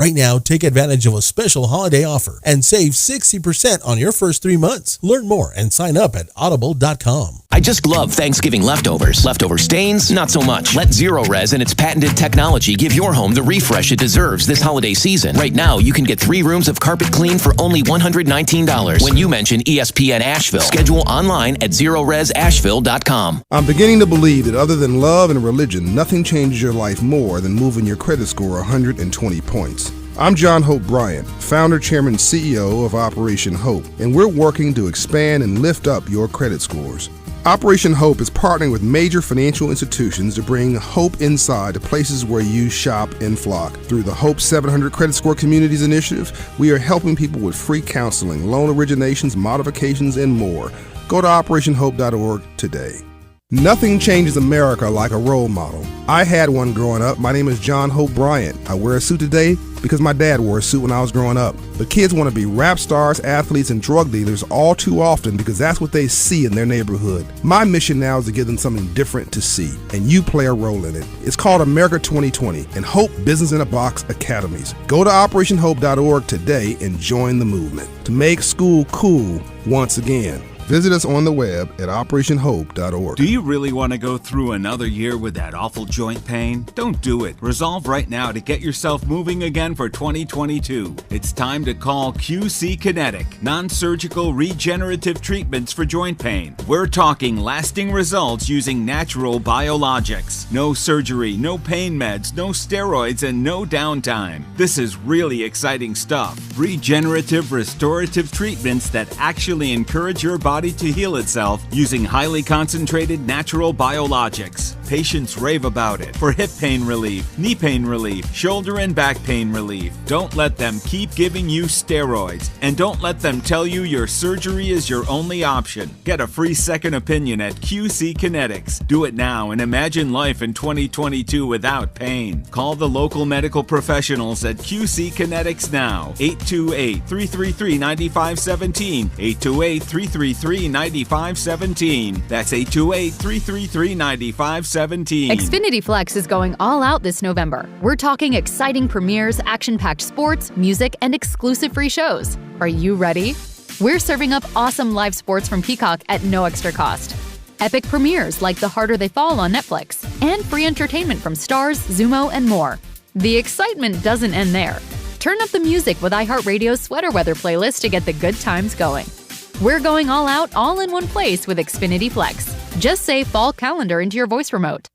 Right now, take advantage of a special holiday offer and save 60% on your first 3 months. Learn more and sign up at audible.com. I just love Thanksgiving leftovers. Leftover stains, not so much. Let Zero Res and its patented technology give your home the refresh it deserves this holiday season. Right now, you can get 3 rooms of carpet clean for only $119 when you mention ESPN Asheville. Schedule online at zeroresasheville.com. I'm beginning to believe that other than love and religion, nothing changes your life more than moving your credit score 120 points. I'm John Hope Bryant, founder, chairman, CEO of Operation Hope, and we're working to expand and lift up your credit scores. Operation Hope is partnering with major financial institutions to bring hope inside to places where you shop and flock. Through the Hope 700 Credit Score Communities Initiative, we are helping people with free counseling, loan originations, modifications, and more. Go to operationhope.org today. Nothing changes America like a role model. I had one growing up. My name is John Hope Bryant. I wear a suit today because my dad wore a suit when I was growing up. But kids want to be rap stars, athletes, and drug dealers all too often because that's what they see in their neighborhood. My mission now is to give them something different to see, and you play a role in it. It's called America 2020 and Hope Business in a Box Academies. Go to operationhope.org today and join the movement to make school cool once again. Visit us on the web at operationhope.org. Do you really want to go through another year with that awful joint pain? Don't do it. Resolve right now to get yourself moving again for 2022. It's time to call QC Kinetic, non-surgical regenerative treatments for joint pain. We're talking lasting results using natural biologics. No surgery, no pain meds, no steroids, and no downtime. This is really exciting stuff. Regenerative restorative treatments that actually encourage your body to heal itself using highly concentrated natural biologics. Patients rave about it for hip pain relief, knee pain relief, shoulder and back pain relief. Don't let them keep giving you steroids, and don't let them tell you your surgery is your only option. Get a free second opinion at QC Kinetics. Do it now and imagine life in 2022 without pain. Call the local medical professionals at QC Kinetics now. 828-333-9517. 828-333-9517. That's 828-333-9517. Xfinity Flex is going all out this November. We're talking exciting premieres, action-packed sports, music, and exclusive free shows. Are you ready? We're serving up awesome live sports from Peacock at no extra cost. Epic premieres like The Harder They Fall on Netflix, and free entertainment from Starz, Zumo, and more. The excitement doesn't end there. Turn up the music with iHeartRadio's Sweater Weather playlist to get the good times going. We're going all out, all in one place with Xfinity Flex. Just say Fall Calendar into your voice remote.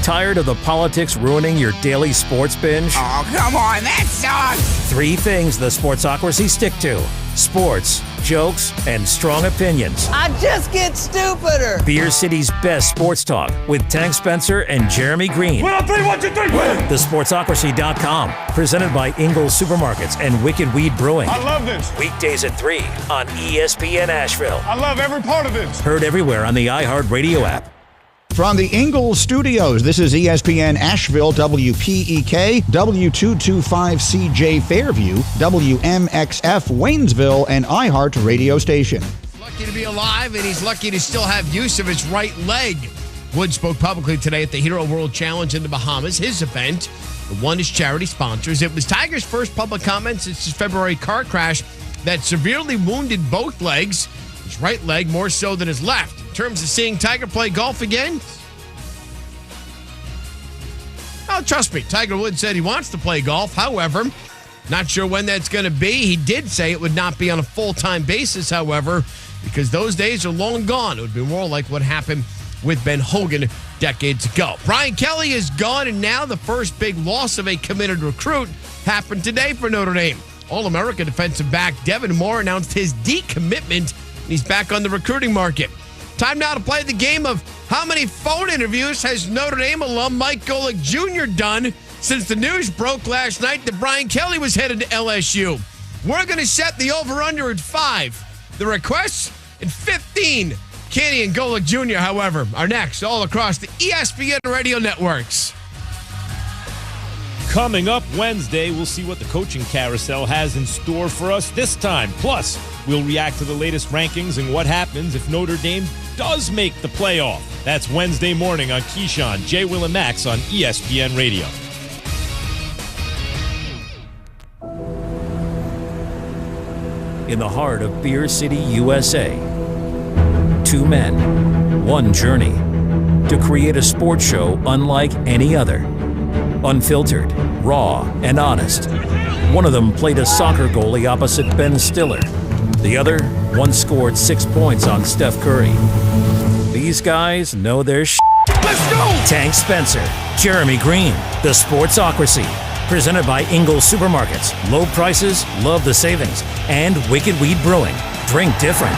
Tired of the politics ruining your daily sports binge? Oh, come on, that sucks! 3 things the Sportsocracy stick to: sports, jokes, and strong opinions. I just get stupider! Beer City's best sports talk with Tank Spencer and Jeremy Greene. 1, 2, 3, 1, 2, 3, win! TheSportsocracy.com. Presented by Ingles Supermarkets and Wicked Weed Brewing. I love this! Weekdays at 3 on ESPN Asheville. I love every part of this! Heard everywhere on the iHeartRadio app. From the Ingles Studios, this is ESPN Asheville, WPEK, W225CJ Fairview, WMXF Waynesville, and iHeart radio station. Lucky to be alive, and he's lucky to still have use of his right leg. Wood spoke publicly today at the Hero World Challenge in the Bahamas, his event. The one his charity sponsors. It was Tiger's first public comment since his February car crash that severely wounded both legs, his right leg more so than his left. In terms of seeing Tiger play golf again, oh, trust me, Tiger Woods said he wants to play golf. However, not sure when that's going to be. He did say it would not be on a full-time basis, however, because those days are long gone. It would be more like what happened with Ben Hogan decades ago. Brian Kelly is gone, and now the first big loss of a committed recruit happened today for Notre Dame. All-America defensive back Devin Moore announced his decommitment, and he's back on the recruiting market. Time now to play the game of how many phone interviews has Notre Dame alum Mike Golick Jr. done since the news broke last night that Brian Kelly was headed to LSU. We're going to set the over-under at 5. The requests at 15. Kenny and Golick Jr., however, are next all across the ESPN Radio networks. Coming up Wednesday, we'll see what the coaching carousel has in store for us this time. Plus, we'll react to the latest rankings and what happens if Notre Dame does make the playoff. That's Wednesday morning on Keyshawn, J. Will and Max on ESPN Radio. in the heart of Beer City, USA. Two men, one journey, to create a sports show unlike any other. Unfiltered, raw, and honest. One of them played a soccer goalie opposite Ben Stiller. The other once scored 6 points on Steph Curry. These guys know their shit. Let's go! Tank Spencer, Jeremy Greene, The Sportsocracy. Presented by Ingles Supermarkets. Low prices, love the savings. And Wicked Weed Brewing. Drink different.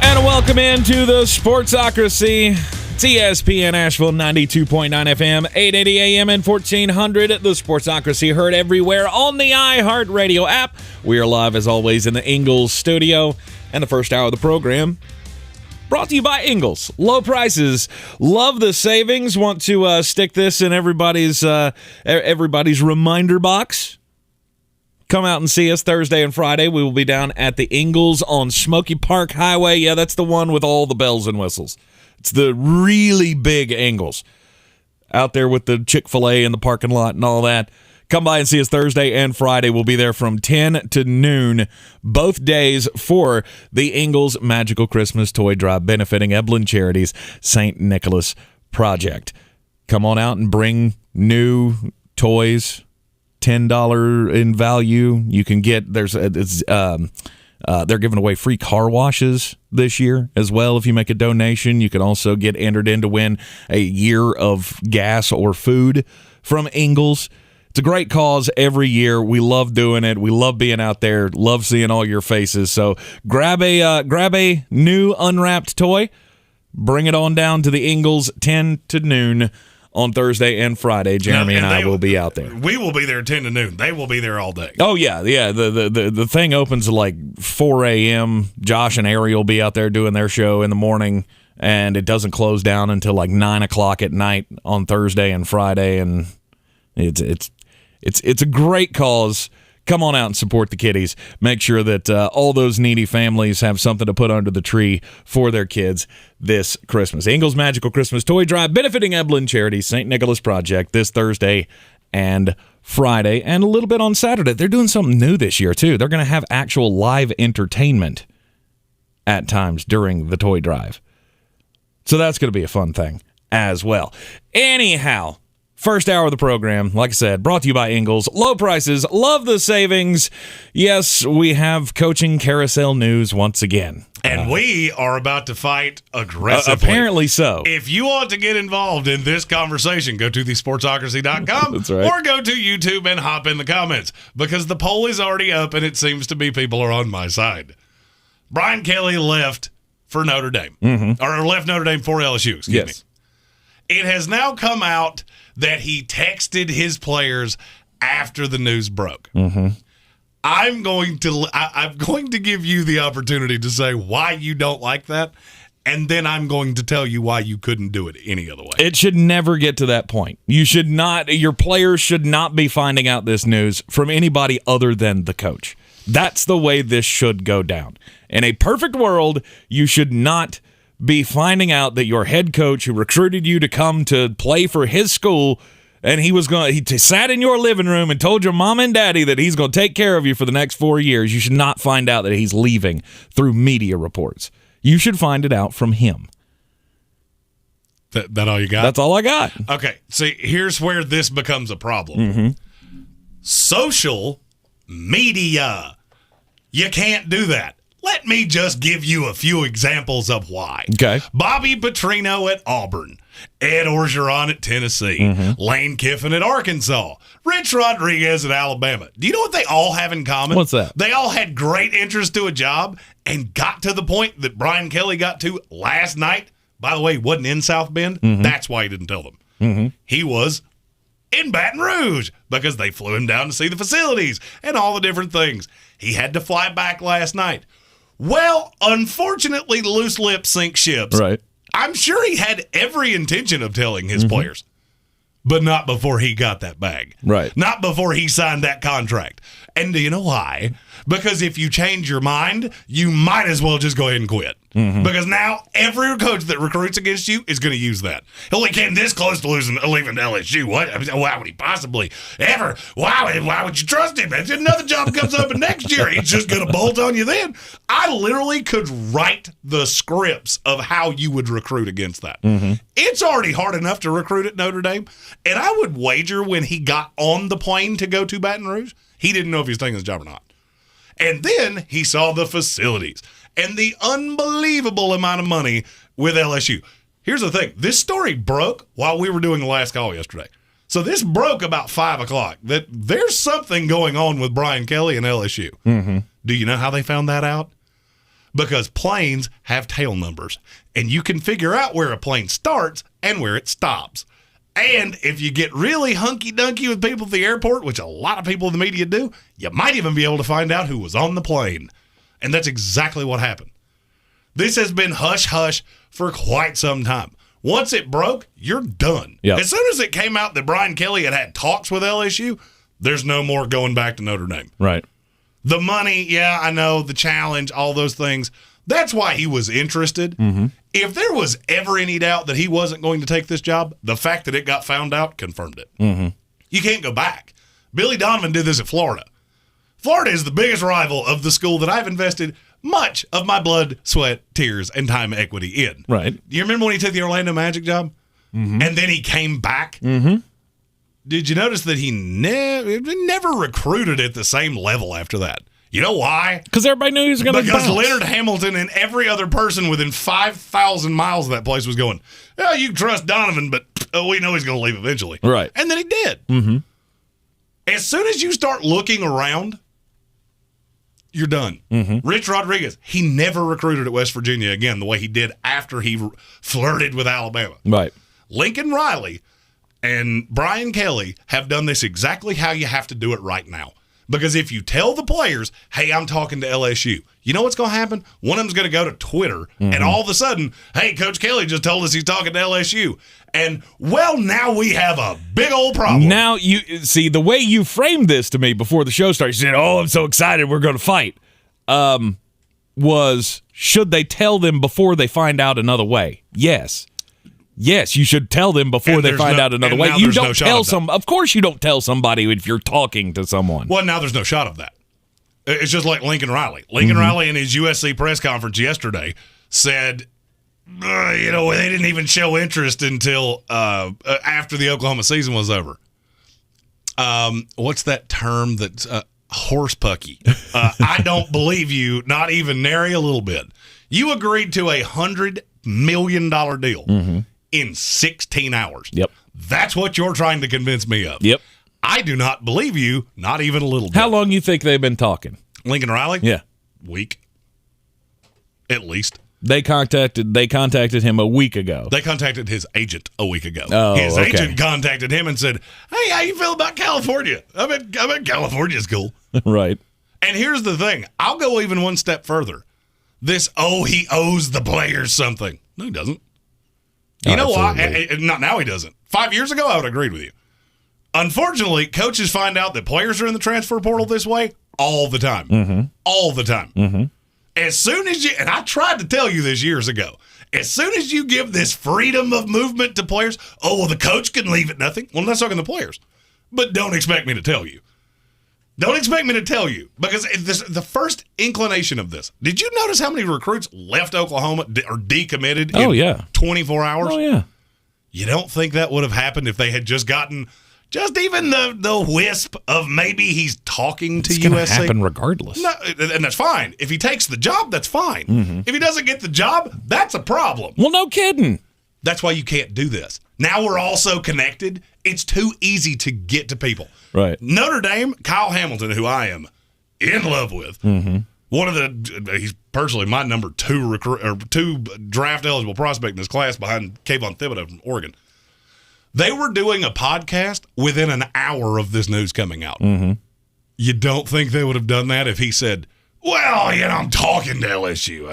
And welcome into the Sportsocracy. It's ESPN Asheville 92.9 FM, 880 AM and 1400. The Sportsocracy heard everywhere on the iHeartRadio app. We are live as always in the Ingles studio. And the first hour of the program brought to you by Ingles. Low prices, love the savings. Want to stick this in everybody's reminder box. Come out and see us Thursday and Friday. We will be down at the Ingles on Smoky Park Highway. Yeah, that's the one with all the bells and whistles. It's the really big Ingles out there with the Chick-fil-A in the parking lot and all that. Come by and see us Thursday and Friday. We'll be there from 10 to noon both days for the Ingles Magical Christmas Toy Drive benefiting Eblin Charities St. Nicholas Project. Come on out and bring new toys, $10 in value. You can get, they're giving away free car washes this year as well. If you make a donation, you can also get entered in to win a year of gas or food from Ingles. It's a great cause every year. We love doing it. We love being out there. Love seeing all your faces. So grab a new unwrapped toy. Bring it on down to the Ingles 10 to noon on Thursday and Friday. Jeremy and I will be out there. We will be there 10 to noon. They will be there all day. Oh, yeah. The thing opens at like 4 a.m. Josh and Ari will be out there doing their show in the morning, and it doesn't close down until like 9 o'clock at night on Thursday and Friday, and it's a great cause. Come on out and support the kiddies. Make sure that all those needy families have something to put under the tree for their kids this Christmas. Ingles Magical Christmas Toy Drive benefiting Eblin Charities St. Nicholas Project this Thursday and Friday, and a little bit on Saturday. They're doing something new this year, too. They're going to have actual live entertainment at times during the toy drive. So that's going to be a fun thing as well. Anyhow, first hour of the program, like I said, brought to you by Ingles. Low prices, love the savings. Yes, we have coaching carousel news once again. And we are about to fight aggressively. Apparently so. If you want to get involved in this conversation, go to thesportsocracy.com That's right. or go to YouTube and hop in the comments, because the poll is already up and it seems to be people are on my side. Brian Kelly left for Notre Dame, or left Notre Dame for LSU, excuse me. It has now come out that he texted his players after the news broke. I'm going to give you the opportunity to say why you don't like that, and then I'm going to tell you why you couldn't do it any other way. It should never get to that point. You should not. Your players should not be finding out this news from anybody other than the coach. That's the way this should go down. In a perfect world, you should not be finding out that your head coach who recruited you to come to play for his school, and he sat in your living room and told your mom and daddy that he's going to take care of you for the next 4 years. You should not find out that he's leaving through media reports. You should find it out from him. That all you got? That's all I got. Okay, see, here's where this becomes a problem. Social media. You can't do that. Let me just give you a few examples of why. Okay. Bobby Petrino at Auburn. Ed Orgeron at Tennessee. Lane Kiffin at Arkansas. Rich Rodriguez at Alabama. Do you know what they all have in common? What's that? They all had great interest to a job and got to the point that Brian Kelly got to last night. By the way, he wasn't in South Bend. That's why he didn't tell them. He was in Baton Rouge because they flew him down to see the facilities and all the different things. He had to fly back last night. Well, unfortunately, loose lips sink ships. Right. I'm sure he had every intention of telling his players, but not before he got that bag. Right. Not before he signed that contract. And do you know why? Because if you change your mind, you might as well just go ahead and quit. Because now every coach that recruits against you is going to use that. He only came this close to leaving LSU. What? Why would he possibly ever? Why would you trust him? If another job comes up next year, he's just going to bolt on you then. I literally could write the scripts of how you would recruit against that. It's already hard enough to recruit at Notre Dame. And I would wager when he got on the plane to go to Baton Rouge, he didn't know if he was taking his job or not. And then he saw the facilities and the unbelievable amount of money with LSU. Here's the thing. This story broke while we were doing the last call yesterday. So this broke about 5 o'clock, that there's something going on with Brian Kelly and LSU. Do you know how they found that out? Because planes have tail numbers, and you can figure out where a plane starts and where it stops. And if you get really hunky-dunky with people at the airport, which a lot of people in the media do, you might even be able to find out who was on the plane. And that's exactly what happened. This has been hush-hush for quite some time. Once it broke, you're done. Yep. As soon as it came out that Brian Kelly had talks with LSU, there's no more going back to Notre Dame. Right. The money, yeah, I know, the challenge, all those things. That's why he was interested. If there was ever any doubt that he wasn't going to take this job, the fact that it got found out confirmed it. You can't go back. Billy Donovan did this at Florida. Florida is the biggest rival of the school that I've invested much of my blood, sweat, tears, and time equity in. Right. You remember when he took the Orlando Magic job? And then he came back? Did you notice that he never recruited at the same level after that? You know why? Because everybody knew he was going to bounce. Because Leonard Hamilton and every other person within 5,000 miles of that place was going, oh, you trust Donovan, but we know he's going to leave eventually. Right. And then he did. As soon as you start looking around, you're done. Rich Rodriguez, he never recruited at West Virginia again the way he did after he flirted with Alabama. Right. Lincoln Riley and Brian Kelly have done this exactly how you have to do it right now. Because if you tell the players, hey, I'm talking to LSU, you know what's going to happen? One of them's going to go to Twitter, and all of a sudden, hey, Coach Kelly just told us he's talking to LSU. And, well, now we have a big old problem. Now, you see, the way you framed this to me before the show started, you said, oh, I'm so excited, we're going to fight, was should they tell them before they find out another way? Yes. Yes, you should tell them before they find out another way. You don't tell of course you don't tell somebody if you're talking to someone. Well, now there's no shot of that. It's just like Lincoln Riley. Lincoln Riley in his USC press conference yesterday said, they didn't even show interest until after the Oklahoma season was over. What's that term that's horse pucky? I don't believe you, not even nary a little bit. You agreed to $100 million deal. In 16 hours. Yep. That's what you're trying to convince me of. Yep. I do not believe you, not even a little bit. How long you think they've been talking? Lincoln Riley? Yeah. Week. At least. They contacted him a week ago. They contacted his agent a week ago. Oh, his okay. agent contacted him and said, hey, how you feel about California? I bet California's cool. Right. And here's the thing. I'll go even one step further. This, he owes the players something. No, he doesn't. You know why? Not now he doesn't. 5 years ago, I would have agreed with you. Unfortunately, coaches find out that players are in the transfer portal this way all the time. All the time. As soon as and I tried to tell you this years ago, as soon as you give this freedom of movement to players, the coach can leave at nothing. Well, I'm not talking to players. But don't expect me to tell you. Don't expect me to tell you, because the first inclination of this, did you notice how many recruits left Oklahoma or decommitted in 24 hours? Oh, yeah. You don't think that would have happened if they had just gotten just even the wisp of maybe he's talking to USC? It's going to happen regardless. No, and that's fine. If he takes the job, that's fine. If he doesn't get the job, that's a problem. Well, no kidding. That's why you can't do this. Now we're all so connected, it's too easy to get to people. Right. Notre Dame, Kyle Hamilton, who I am in love with, he's personally my number 2 draft eligible prospect in this class behind Kayvon Thibodeau from Oregon. They were doing a podcast within an hour of this news coming out. You don't think they would have done that if he said, well, I'm talking to LSU.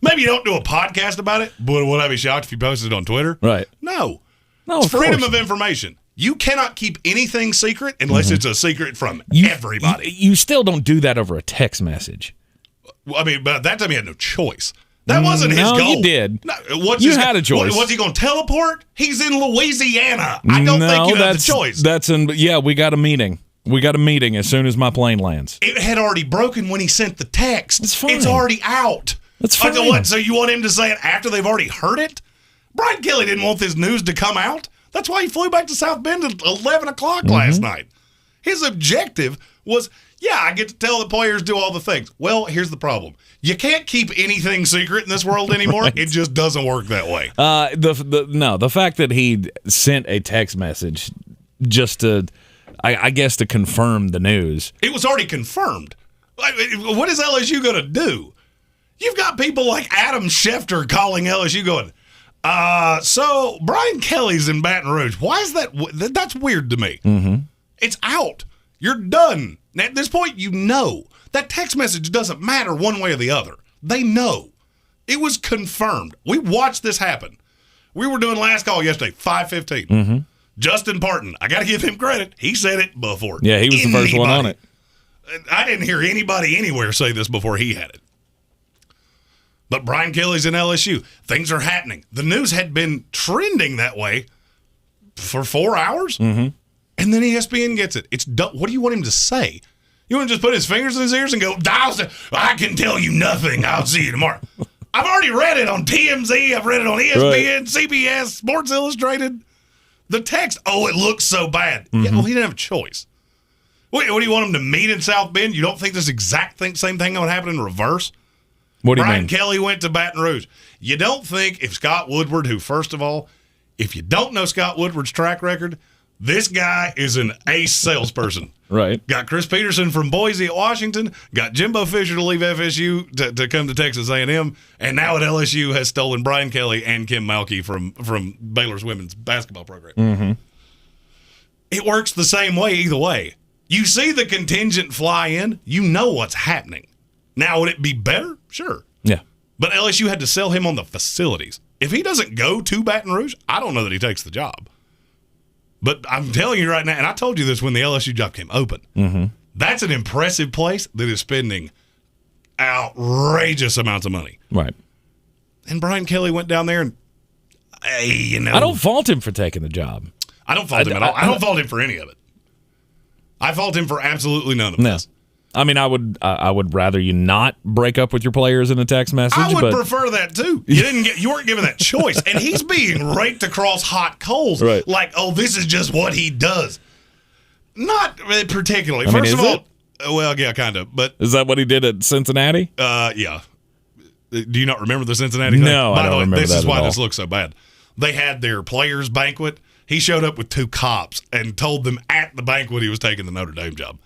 Maybe you don't do a podcast about it, but would I be shocked if you posted it on Twitter? Right. No. No, it's freedom of information. You cannot keep anything secret unless it's a secret from everybody. You still don't do that over a text message. I mean, but that time he had no choice. That wasn't his goal. No, you did. No, you had a choice. Was he going to teleport? He's in Louisiana. I don't think you have the choice. We got a meeting. We got a meeting as soon as my plane lands. It had already broken when he sent the text. It's fine. It's already out. That's fine. So you want him to say it after they've already heard it? Brian Kelly didn't want this news to come out. That's why he flew back to South Bend at 11 o'clock last night. His objective was, I get to tell the players do all the things. Well, here's the problem. You can't keep anything secret in this world anymore. Right. It just doesn't work that way. The fact that he sent a text message just to, I guess, to confirm the news. It was already confirmed. What is LSU going to do? You've got people like Adam Schefter calling LSU going, so Brian Kelly's in Baton Rouge. Why is that? That's weird to me. Mm-hmm. It's out. You're done. Now, at this point, you know. That text message doesn't matter one way or the other. They know. It was confirmed. We watched this happen. We were doing last call yesterday, 5:15. Mm-hmm. Justin Parton, I got to give him credit. He said it before. Yeah, he was the first one on it. I didn't hear anybody anywhere say this before he had it. But Brian Kelly's in LSU. Things are happening. The news had been trending that way for 4 hours, and then ESPN gets it. It's what do you want him to say? You want to just put his fingers in his ears and go, I can tell you nothing. I'll see you tomorrow. I've already read it on TMZ. I've read it on ESPN, CBS, Sports Illustrated. The text, it looks so bad. Yeah, well, he didn't have a choice. What do you want him to meet in South Bend? You don't think this exact same thing would happen in reverse? What do you Brian mean? Kelly went to Baton Rouge. You don't think if Scott Woodward, who, first of all, if you don't know Scott Woodward's track record, this guy is an ace salesperson. Right. Got Chris Peterson from Boise at Washington, got Jimbo Fisher to leave FSU to come to Texas A&M, and now at LSU has stolen Brian Kelly and Kim Malky from Baylor's women's basketball program. Mm-hmm. It works the same way either way. You see the contingent fly in, you know what's happening. Now, would it be better? Sure. Yeah. But LSU had to sell him on the facilities. If he doesn't go to Baton Rouge, I don't know that he takes the job. But I'm telling you right now, and I told you this when the LSU job came open, that's an impressive place that is spending outrageous amounts of money. Right. And Brian Kelly went down there and, I don't fault him for taking the job. I don't fault him at all. I don't fault him for any of it. I fault him for absolutely none of this. I mean, I would rather you not break up with your players in a text message. I would prefer that too. You weren't given that choice, and he's being raked across hot coals. Right. Like, this is just what he does. Not particularly. First of all, well, yeah, kind of. But is that what he did at Cincinnati? Yeah. Do you not remember the Cincinnati thing? No, I don't remember that. This is why at all. This looks so bad. They had their players' banquet. He showed up with 2 cops and told them at the banquet he was taking the Notre Dame job.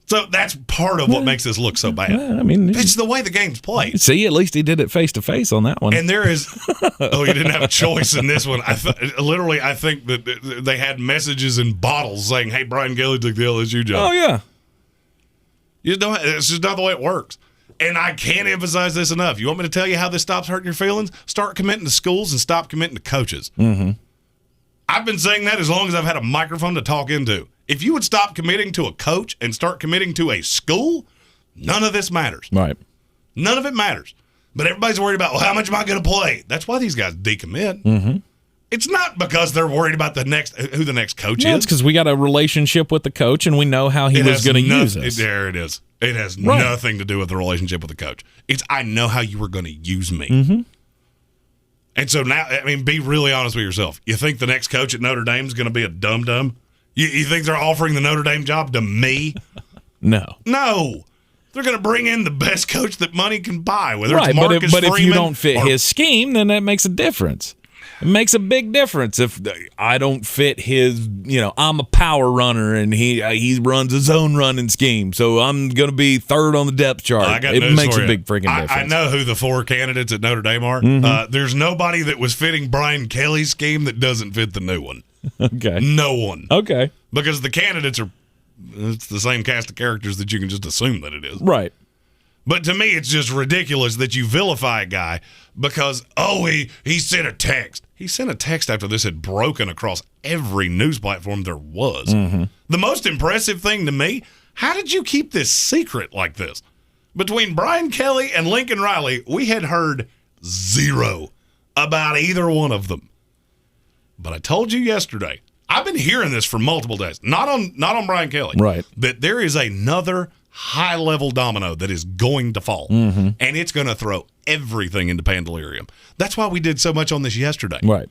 So that's part of what makes this look so bad. I mean, it's the way the game's played. See, at least he did it face to face on that one. And there is, he didn't have a choice in this one. I think that they had messages in bottles saying, "Hey, Brian Kelly took the LSU job." Oh yeah, it's just not the way it works. And I can't emphasize this enough. You want me to tell you how this stops hurting your feelings? Start committing to schools and stop committing to coaches. Mm-hmm. I've been saying that as long as I've had a microphone to talk into. If you would stop committing to a coach and start committing to a school, none of this matters. Right. None of it matters. But everybody's worried about, how much am I going to play? That's why these guys decommit. Mm-hmm. It's not because they're worried about who the next coach is. It's because we got a relationship with the coach and we know how he was going to use us. There it is. It has nothing to do with the relationship with the coach. It's, I know how you were going to use me. Mm-hmm. And so now, be really honest with yourself. You think the next coach at Notre Dame is going to be a dum-dum? You think they're offering the Notre Dame job to me? No. They're going to bring in the best coach that money can buy, whether right, it's Marcus but if you Freeman don't fit his scheme, then that makes a difference. It makes a big difference if I don't fit his, I'm a power runner and he runs his own running scheme, so I'm going to be third on the depth chart. It makes a big freaking difference. I know who the 4 candidates at Notre Dame are. Mm-hmm. There's nobody that was fitting Brian Kelly's scheme that doesn't fit the new one. Okay. No one. Okay. Because the candidates it's the same cast of characters that you can just assume that it is. Right. But to me, it's just ridiculous that you vilify a guy because, he sent a text. He sent a text after this had broken across every news platform there was. Mm-hmm. The most impressive thing to me, how did you keep this secret like this? Between Brian Kelly and Lincoln Riley, we had heard zero about either one of them. But I told you yesterday, I've been hearing this for multiple days, not on Brian Kelly, right? That there is another high-level domino that is going to fall, and it's going to throw everything into pandemonium. That's why we did so much on this yesterday. Right.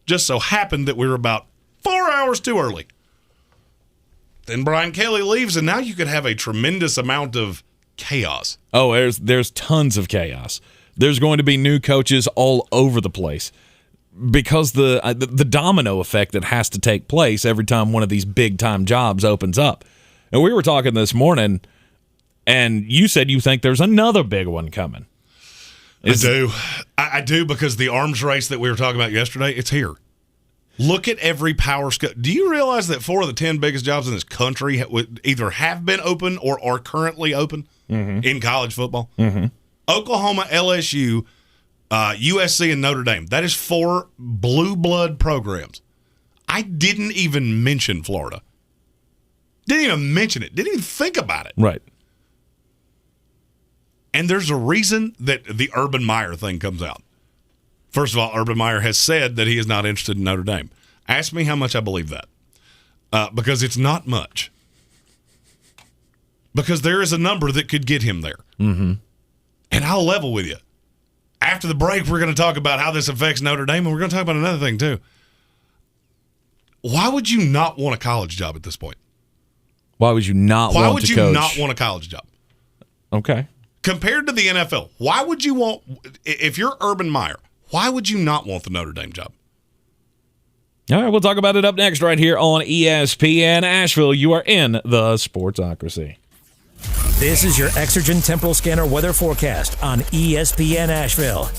Just so happened that we were about 4 hours too early. Then Brian Kelly leaves, and now you could have a tremendous amount of chaos. Oh, there's tons of chaos. There's going to be new coaches all over the place because the domino effect that has to take place every time one of these big-time jobs opens up. And we were talking this morning, and you said you think there's another big one coming. I do because the arms race that we were talking about yesterday, it's here. Look at every power school. Do you realize that 4 of the 10 biggest jobs in this country either have been open or are currently open in college football? Oklahoma, LSU, USC, and Notre Dame. That is 4 blue blood programs. I didn't even mention Florida. Didn't even mention it. Didn't even think about it. Right. And there's a reason that the Urban Meyer thing comes out. First of all, Urban Meyer has said that he is not interested in Notre Dame. Ask me how much I believe that. Because it's not much. Because there is a number that could get him there. And I'll level with you. After the break, we're going to talk about how this affects Notre Dame, and we're going to talk about another thing, too. Why would you not want a college job at this point? Why would you not want to coach? Why would you not want a college job? Okay. Compared to the NFL, why would you want, if you're Urban Meyer, why would you not want the Notre Dame job? All right, we'll talk about it up next right here on ESPN Asheville. You are in the Sportsocracy. This is your Exergen Temporal Scanner weather forecast on ESPN Asheville.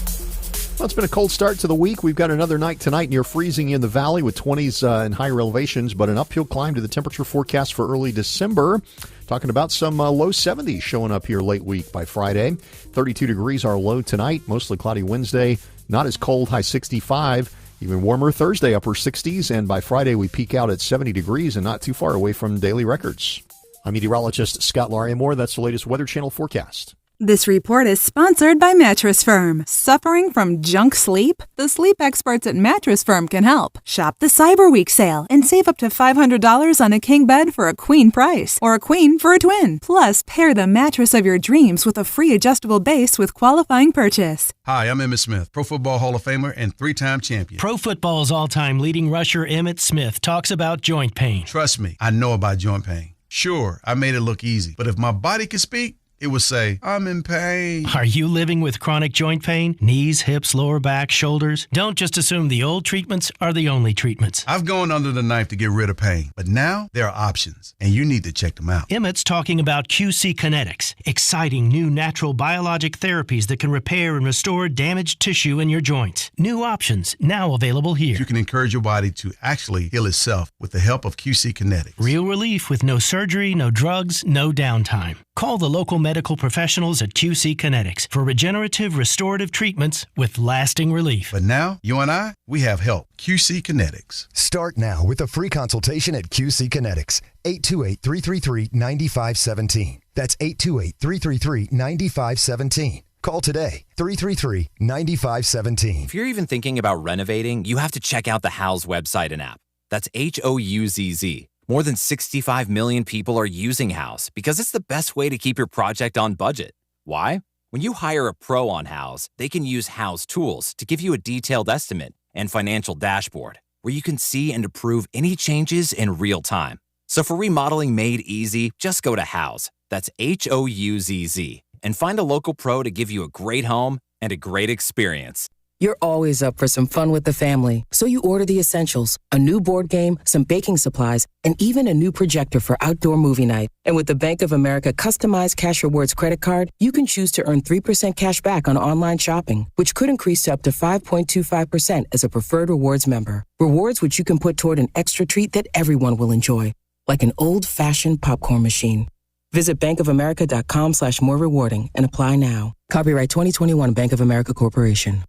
Well, it's been a cold start to the week. We've got another night tonight near freezing in the valley with 20s in higher elevations, but an uphill climb to the temperature forecast for early December. Talking about some low 70s showing up here late week by Friday. 32 degrees our low tonight, mostly cloudy Wednesday. Not as cold, high 65. Even warmer Thursday, upper 60s. And by Friday, we peak out at 70 degrees and not too far away from daily records. I'm meteorologist Scott Larimore. That's the latest Weather Channel forecast. This report is sponsored by Mattress Firm. Suffering from junk sleep? The sleep experts at Mattress Firm can help. Shop the Cyber Week sale and save up to $500 on a king bed for a queen price or a queen for a twin. Plus, pair the mattress of your dreams with a free adjustable base with qualifying purchase. Hi, I'm Emmitt Smith, Pro Football Hall of Famer and 3-time champion. Pro Football's all-time leading rusher Emmitt Smith talks about joint pain. Trust me, I know about joint pain. Sure, I made it look easy, but if my body could speak, it would say, I'm in pain. Are you living with chronic joint pain? Knees, hips, lower back, shoulders? Don't just assume the old treatments are the only treatments. I've gone under the knife to get rid of pain, but now there are options, and you need to check them out. Emmett's talking about QC Kinetics, exciting new natural biologic therapies that can repair and restore damaged tissue in your joints. New options now available here. You can encourage your body to actually heal itself with the help of QC Kinetics. Real relief with no surgery, no drugs, no downtime. Call the local medical professionals at QC Kinetics for regenerative restorative treatments with lasting relief. But now, you and I, we have help. QC Kinetics. Start now with a free consultation at QC Kinetics. 828-333-9517. That's 828-333-9517. Call today. 333-9517. If you're even thinking about renovating, you have to check out the Houzz website and app. That's Houzz. More than 65 million people are using Houzz because it's the best way to keep your project on budget. Why? When you hire a pro on Houzz, they can use Houzz tools to give you a detailed estimate and financial dashboard where you can see and approve any changes in real time. So for remodeling made easy, just go to Houzz. That's Houzz. And find a local pro to give you a great home and a great experience. You're always up for some fun with the family, so you order the essentials, a new board game, some baking supplies, and even a new projector for outdoor movie night. And with the Bank of America customized Cash Rewards credit card, you can choose to earn 3% cash back on online shopping, which could increase to up to 5.25% as a preferred rewards member. Rewards which you can put toward an extra treat that everyone will enjoy, like an old-fashioned popcorn machine. Visit bankofamerica.com/more rewarding and apply now. Copyright 2021 Bank of America Corporation.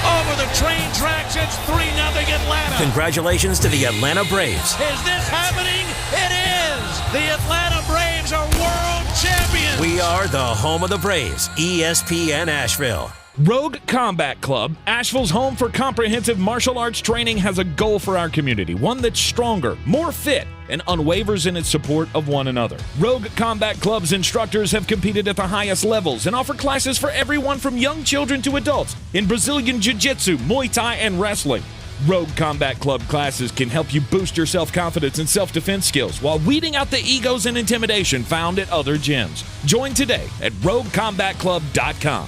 Over the train tracks, it's 3-0 Atlanta. Congratulations to the Atlanta Braves. Is this happening? It is! The Atlanta Braves are world champions. We are the home of the Braves, ESPN Asheville. Rogue Combat Club, Asheville's home for comprehensive martial arts training, has a goal for our community, one that's stronger, more fit, and unwavers in its support of one another. Rogue Combat Club's instructors have competed at the highest levels and offer classes for everyone from young children to adults in Brazilian Jiu-Jitsu, Muay Thai, and wrestling. Rogue Combat Club classes can help you boost your self-confidence and self-defense skills while weeding out the egos and intimidation found at other gyms. Join today at roguecombatclub.com.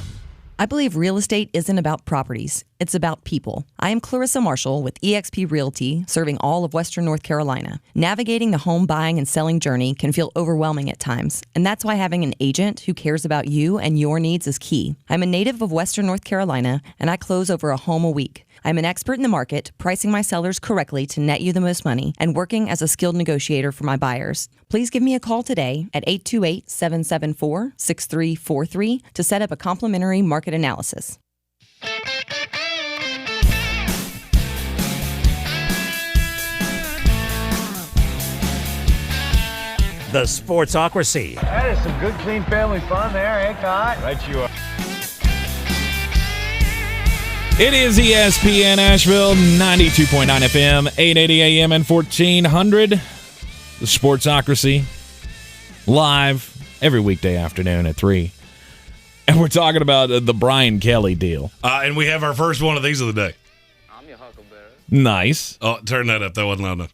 I believe real estate isn't about properties. It's about people. I am Clarissa Marshall with eXp Realty, serving all of Western North Carolina. Navigating the home buying and selling journey can feel overwhelming at times, and that's why having an agent who cares about you and your needs is key. I'm a native of Western North Carolina, and I close over a home a week. I'm an expert in the market, pricing my sellers correctly to net you the most money, and working as a skilled negotiator for my buyers. Please give me a call today at 828-774-6343 to set up a complimentary market analysis. The Sportsocracy. That is some good, clean family fun there, eh, Cot? Right you are. It is ESPN Asheville, 92.9 FM, 880 AM, and 1400. The Sportsocracy, live every weekday afternoon at 3. And we're talking about the Brian Kelly deal. And we have our first one of these of the day. I'm your huckleberry. Nice. Oh, turn that up. That wasn't loud enough.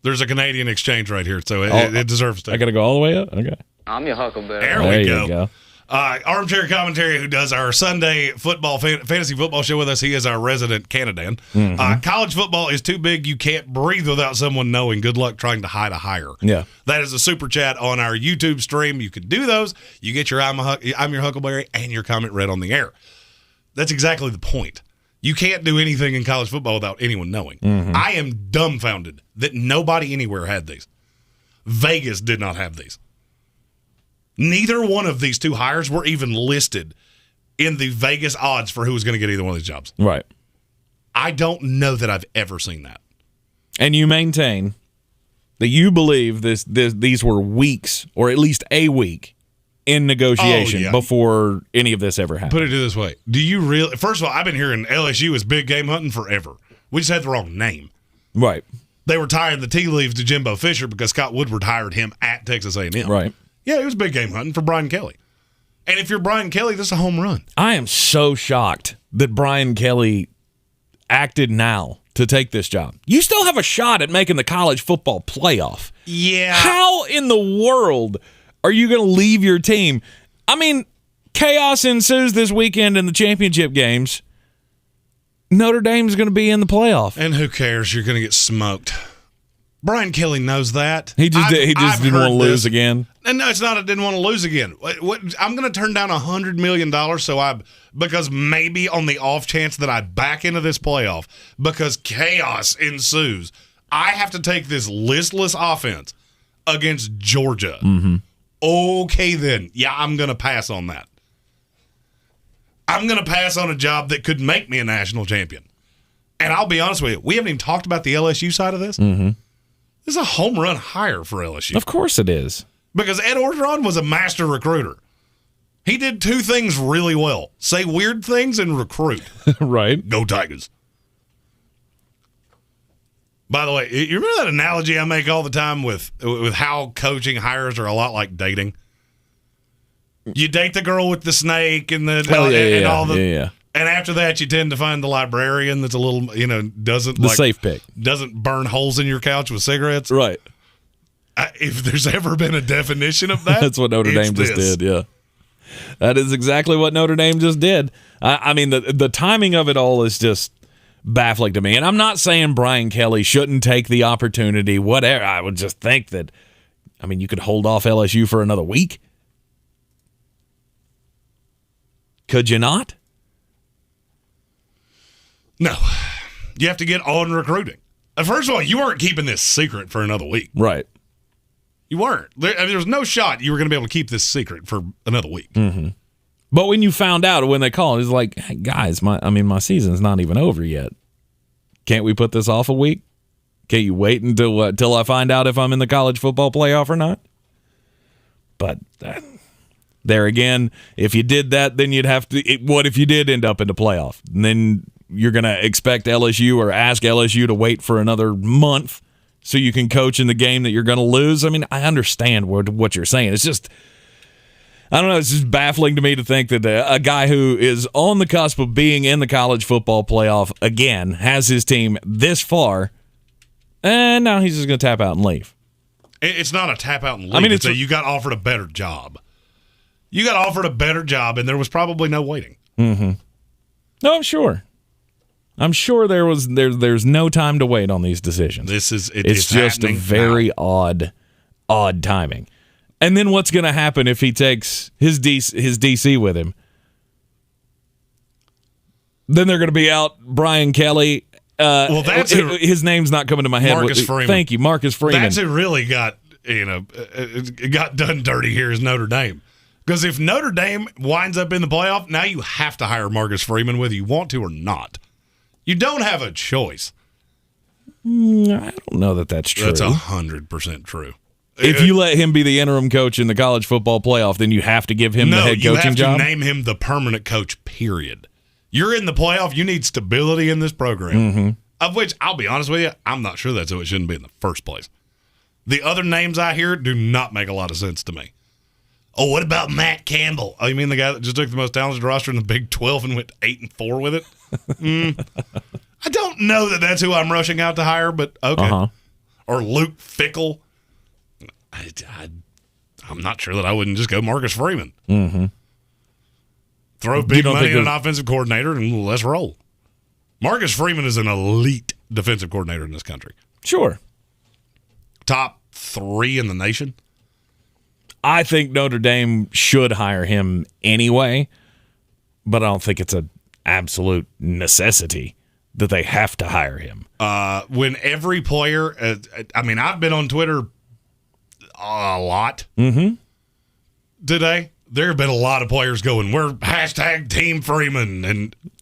There's a Canadian exchange right here, so it deserves to. I got to go all the way up? Okay. I'm your huckleberry. There we you go. Armchair Commentary, who does our Sunday football fantasy football show with us. He is our resident Canadan. College football is too big. You can't breathe without someone knowing. Good luck trying to hide a hire. Yeah. That is a super chat on our YouTube stream. You can do those. You get your I'm your Huckleberry and your comment read on the air. That's exactly the point. You can't do anything in college football without anyone knowing. I am dumbfounded that nobody anywhere had these. Vegas did not have these. Neither one of these two hires were even listed in the Vegas odds for who was going to get either one of these jobs. Right. I don't know that I've ever seen that. And you maintain that you believe these were weeks, or at least a week, in negotiation before any of this ever happened. Put it this way. Do you really? First of all, I've been hearing LSU is big game hunting forever. We just had the wrong name. Right. They were tying the tea leaves to Jimbo Fisher because Scott Woodward hired him at Texas A&M. Right. Yeah, it was big game hunting for Brian Kelly. And if you're Brian Kelly, this is a home run. I am so shocked that Brian Kelly acted now to take this job. You still have a shot at making the college football playoff. Yeah. How in the world are you going to leave your team? I mean, chaos ensues this weekend in the championship games. Notre Dame's going to be in the playoff. And who cares? You're going to get smoked. Brian Kelly knows that. He just didn't want to lose again. And no, it's not. I didn't want to lose again. I'm going to turn down $100 million because maybe on the off chance that I back into this playoff because chaos ensues, I have to take this listless offense against Georgia. Okay, then. Yeah, I'm going to pass on that. I'm going to pass on a job that could make me a national champion. And I'll be honest with you, we haven't even talked about the LSU side of this. This is a home run hire for LSU. Of course it is. Because Ed Orgeron was a master recruiter. He did two things really well. Say weird things and recruit. Right. Go Tigers. By the way, you remember that analogy I make all the time with how coaching hires are a lot like dating? You date the girl with the snake and the and after that you tend to find the librarian that's a little, doesn't the safe pick. Doesn't burn holes in your couch with cigarettes. Right. If there's ever been a definition of that, that's what Notre Dame just did. Yeah. That is exactly what Notre Dame just did. I mean, the timing of it all is just baffling to me. And I'm not saying Brian Kelly shouldn't take the opportunity, whatever. I would just think that, you could hold off LSU for another week. Could you not? No. You have to get on recruiting. First of all, you weren't keeping this secret for another week. Right. You weren't. There was no shot you were going to be able to keep this secret for another week. But when you found out, when they called, it was like, hey, guys, my season's not even over yet. Can't we put this off a week? Can't you wait until I find out if I'm in the college football playoff or not? But there again, if you did that, then you'd have to. What if you did end up in the playoff? And then you're going to expect LSU or ask LSU to wait for another month so you can coach in the game that you're going to lose? I mean, I understand what you're saying. It's just, I don't know, it's just baffling to me to think that a guy who is on the cusp of being in the college football playoff again has his team this far, and now he's just going to tap out and leave. It's not a tap out and leave. I mean, you got offered a better job. You got offered a better job, and there was probably no waiting. Mm-hmm. No, I'm sure there's no time to wait on these decisions. It's just a very odd timing. And then what's going to happen if he takes his DC with him? Then they're going to be out Brian Kelly. His name's not coming to my head. Marcus Freeman. Thank you, Marcus Freeman. That's who really got done dirty here is Notre Dame. Because if Notre Dame winds up in the playoff, now you have to hire Marcus Freeman whether you want to or not. You don't have a choice. I don't know that that's true. That's 100% true. If you let him be the interim coach in the college football playoff, then you have to give him the head coaching job? No, you have to name him the permanent coach, period. You're in the playoff, you need stability in this program. Mm-hmm. Of which, I'll be honest with you, I'm not sure that's who it shouldn't be in the first place. The other names I hear do not make a lot of sense to me. Oh, what about Matt Campbell? Oh, you mean the guy that just took the most talented roster in the Big 12 and went 8-4 with it? I don't know that that's who I'm rushing out to hire, but okay. Uh-huh. Or Luke Fickell. I'm not sure that I wouldn't just go Marcus Freeman. Mm-hmm. Throw big money at an offensive coordinator and let's roll. Marcus Freeman is an elite defensive coordinator in this country. Sure. Top 3 in the nation. I think Notre Dame should hire him anyway, but I don't think it's an absolute necessity that they have to hire him. When every player, I've been on Twitter a lot today. There have been a lot of players going, we're #Team Freeman,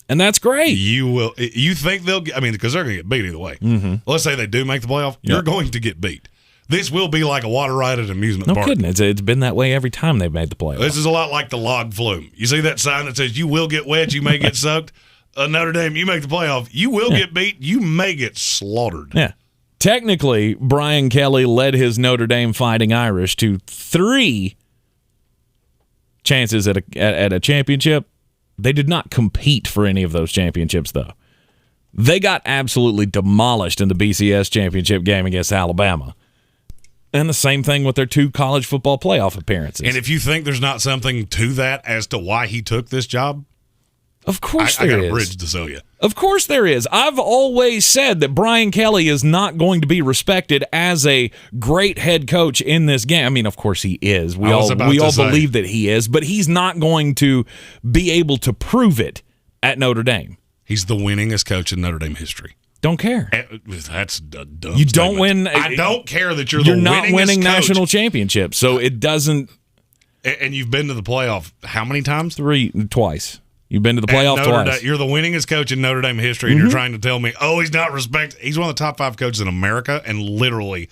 and that's great. You think they'll get, because they're going to get beat either way. Mm-hmm. Let's say they do make the playoff, you're going to get beat. This will be like a water ride at an amusement park. No kidding. It's been that way every time they've made the playoff. This is a lot like the log flume. You see that sign that says you will get wet, you may get soaked? Notre Dame, you make the playoff, you will get beat, you may get slaughtered. Yeah. Technically, Brian Kelly led his Notre Dame Fighting Irish to 3 chances at a championship. They did not compete for any of those championships, though. They got absolutely demolished in the BCS championship game against Alabama. And the same thing with their 2 college football playoff appearances. And if you think there's not something to that as to why he took this job, of course I there got is. a bridge to sell you. Of course there is. I've always said that Brian Kelly is not going to be respected as a great head coach in this game. Of course he is. We all believe that he is, but he's not going to be able to prove it at Notre Dame. He's the winningest coach in Notre Dame history. Don't care. That's a dumb You statement. don't win. I don't care that you're not winning coach. National championships, so it doesn't. And you've been to the playoff how many times? Twice. You've been to the playoff twice. You're the winningest coach in Notre Dame history, and you're trying to tell me, he's not respected. He's one of the top 5 coaches in America, and literally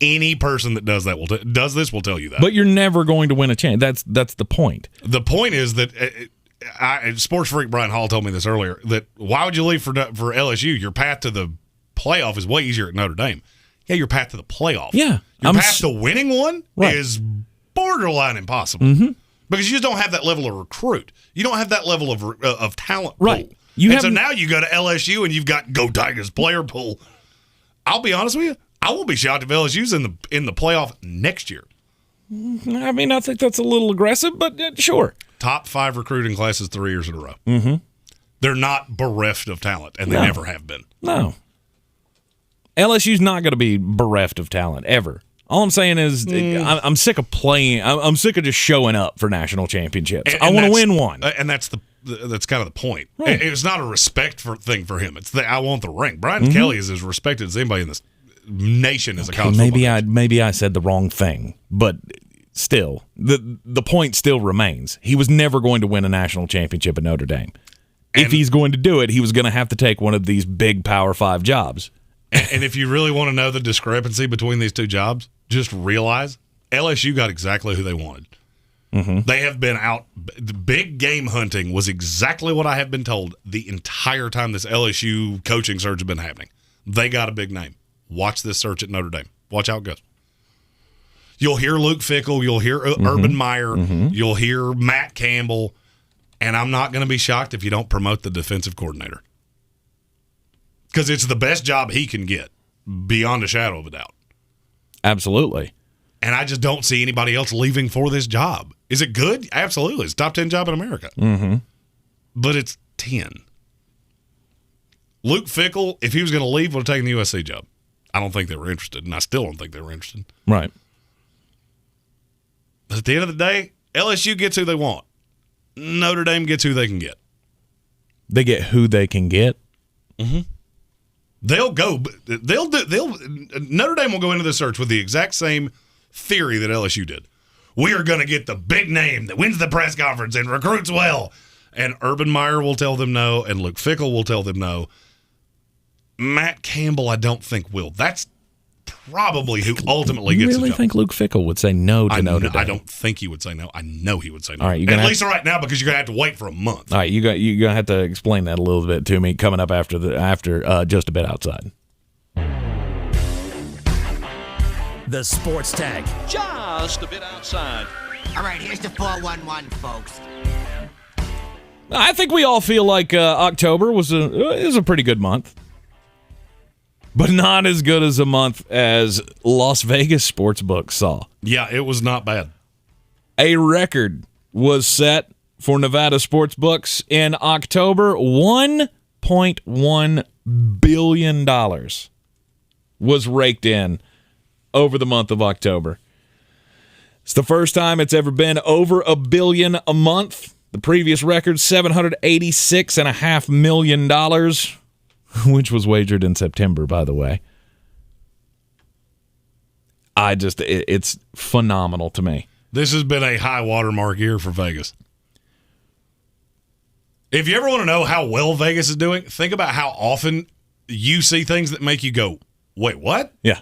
any person that does that will tell you that. But you're never going to win a champ. That's the point. The point is that sports freak Brian Hall told me this earlier, that why would you leave for LSU? Your path to the playoff is way easier at Notre Dame. Yeah, your path to the playoff. Yeah. Your path to winning one is borderline impossible. Mm-hmm. Because you just don't have that level of recruit. You don't have that level of talent right. pool. So now you go to LSU and you've got Go Tigers player pool. I'll be honest with you, I won't be shocked if LSU's in the playoff next year. I think that's a little aggressive, but sure. Top 5 recruiting classes 3 years in a row. Mm-hmm. They're not bereft of talent, and they never have been. No. LSU's not going to be bereft of talent, ever. All I'm saying is I'm sick of playing. I'm sick of just showing up for national championships. I want to win one. And that's kind of the point. Right. It's not a respect thing for him. It's I want the ring. Brian Kelly is as respected as anybody in this nation as a college football. Maybe I said the wrong thing, but still, the point still remains. He was never going to win a national championship at Notre Dame. If he's going to do it, he was going to have to take one of these big Power 5 jobs. And if you really want to know the discrepancy between these 2 jobs, just realize LSU got exactly who they wanted. Mm-hmm. They have been out. The big game hunting was exactly what I have been told the entire time this LSU coaching search has been happening. They got a big name. Watch this search at Notre Dame. Watch how it goes. You'll hear Luke Fickell. You'll hear Urban Meyer. You'll hear Matt Campbell. And I'm not going to be shocked if you don't promote the defensive coordinator. Because it's the best job he can get, beyond a shadow of a doubt. Absolutely. And I just don't see anybody else leaving for this job. Is it good? Absolutely. It's a top 10 job in America. Mm-hmm. But it's 10. Luke Fickell, if he was going to leave, would have taken the USC job. I don't think they were interested, and I still don't think they were interested. Right. But at the end of the day, LSU gets who they want. Notre Dame gets who they can get. They get who they can get? Mm-hmm. They'll go. Notre Dame will go into the search with the exact same theory that LSU did. We are going to get the big name that wins the press conference and recruits well. And Urban Meyer will tell them no, and Luke Fickell will tell them no. Matt Campbell, I don't think will. That's probably who ultimately gets the job. You really think Luke Fickell would say no to Notre Dame? I don't think he would say no. I know he would say no. All right, at least right now, because you're going to have to wait for a month. All right, you're going to have to explain that a little bit to me coming up after just a bit outside. The Sports Tag. Just a bit outside. All right, here's the 411, folks. I think we all feel like October was a pretty good month, but not as good as a month as Las Vegas sportsbooks saw. Yeah, it was not bad. A record was set for Nevada sportsbooks in October. $1.1 billion was raked in over the month of October. It's the first time it's ever been over $1 billion a month. The previous record, $786.5 million, which was wagered in September, by the way. It's phenomenal to me. This has been a high watermark year for Vegas. If you ever want to know how well Vegas is doing, think about how often you see things that make you go, wait, what? Yeah.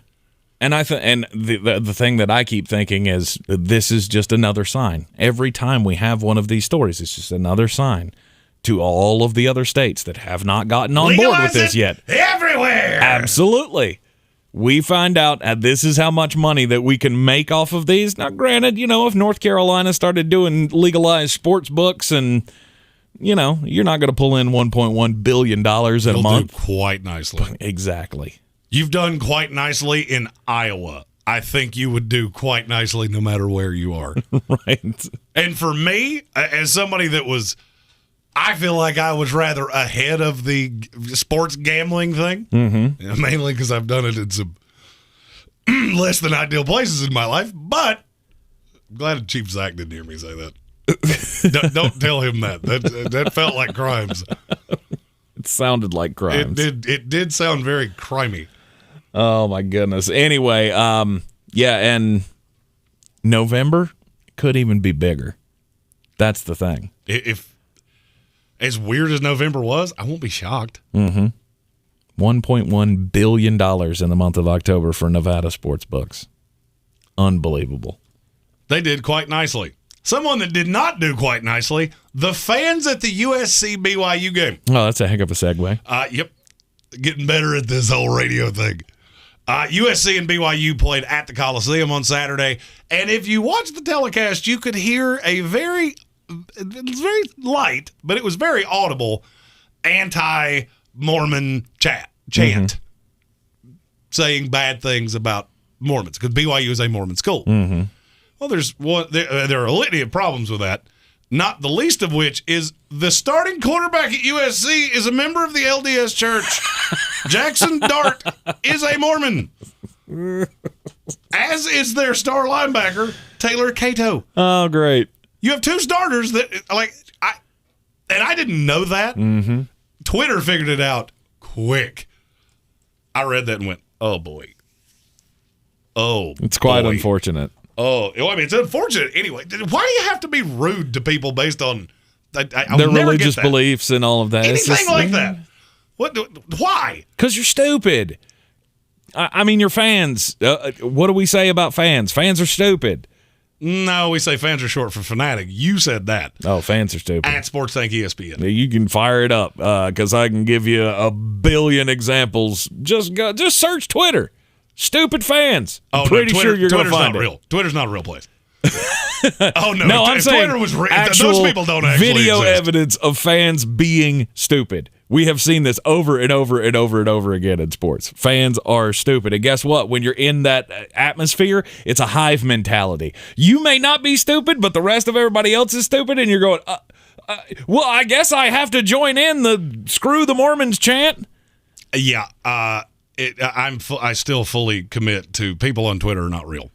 And the thing that I keep thinking is this is just another sign. Every time we have one of these stories, it's just another sign to all of the other states that have not gotten on board with this yet. Everywhere! Absolutely. We find out this is how much money that we can make off of these. Now, granted, if North Carolina started doing legalized sports books and, you're not going to pull in $1.1 billion in a month. Do quite nicely. Exactly. You've done quite nicely in Iowa. I think you would do quite nicely no matter where you are. Right. And for me, as somebody that I feel like I was rather ahead of the sports gambling thing, mainly because I've done it in some less than ideal places in my life. But I'm glad Chief Zach didn't hear me say that. Don't tell him that. That felt like crimes. It sounded like crimes. It did sound very crimey. Oh, my goodness. Anyway, and November could even be bigger. That's the thing. If as weird as November was, I won't be shocked. $1.1 billion in the month of October for Nevada sportsbooks. Unbelievable. They did quite nicely. Someone that did not do quite nicely, the fans at the USC-BYU game. Oh, that's a heck of a segue. Yep. Getting better at this whole radio thing. USC and BYU played at the Coliseum on Saturday, and if you watch the telecast, you could hear a very light, but it was very audible, anti-Mormon chant saying bad things about Mormons, because BYU is a Mormon school. Well, there are a litany of problems with that, not the least of which is the starting quarterback at USC is a member of the LDS Church. Jackson Dart is a Mormon, as is their star linebacker, Taylor Cato. Oh, great. You have two starters that, I didn't know that. Twitter figured it out quick. I read that and went, oh, boy. Oh, it's quite unfortunate. Oh, I mean, it's unfortunate anyway. Why do you have to be rude to people based on their religious beliefs and all of that? Anything like that? What? Why? Because you're stupid. I mean, your fans. What do we say about fans? Fans are stupid. No, we say fans are short for fanatic. You said that. Oh, fans are stupid. At Sports Tank ESPN. You can fire it up because I can give you a billion examples. Just search Twitter. Stupid fans. Oh, I'm pretty sure you're going to find not it. Real. Twitter's not a real place. Oh no! No, I'm saying Twitter was real. actual Those people don't actually video exist. evidence of fans being stupid. We have seen this over and over and over and over again in sports. Fans are stupid, and guess what? When you're in that atmosphere, it's a hive mentality. You may not be stupid, but the rest of everybody else is stupid, and you're going, well, I guess I have to join in the "screw the Mormons" chant. Yeah, I still fully commit to people on Twitter are not real.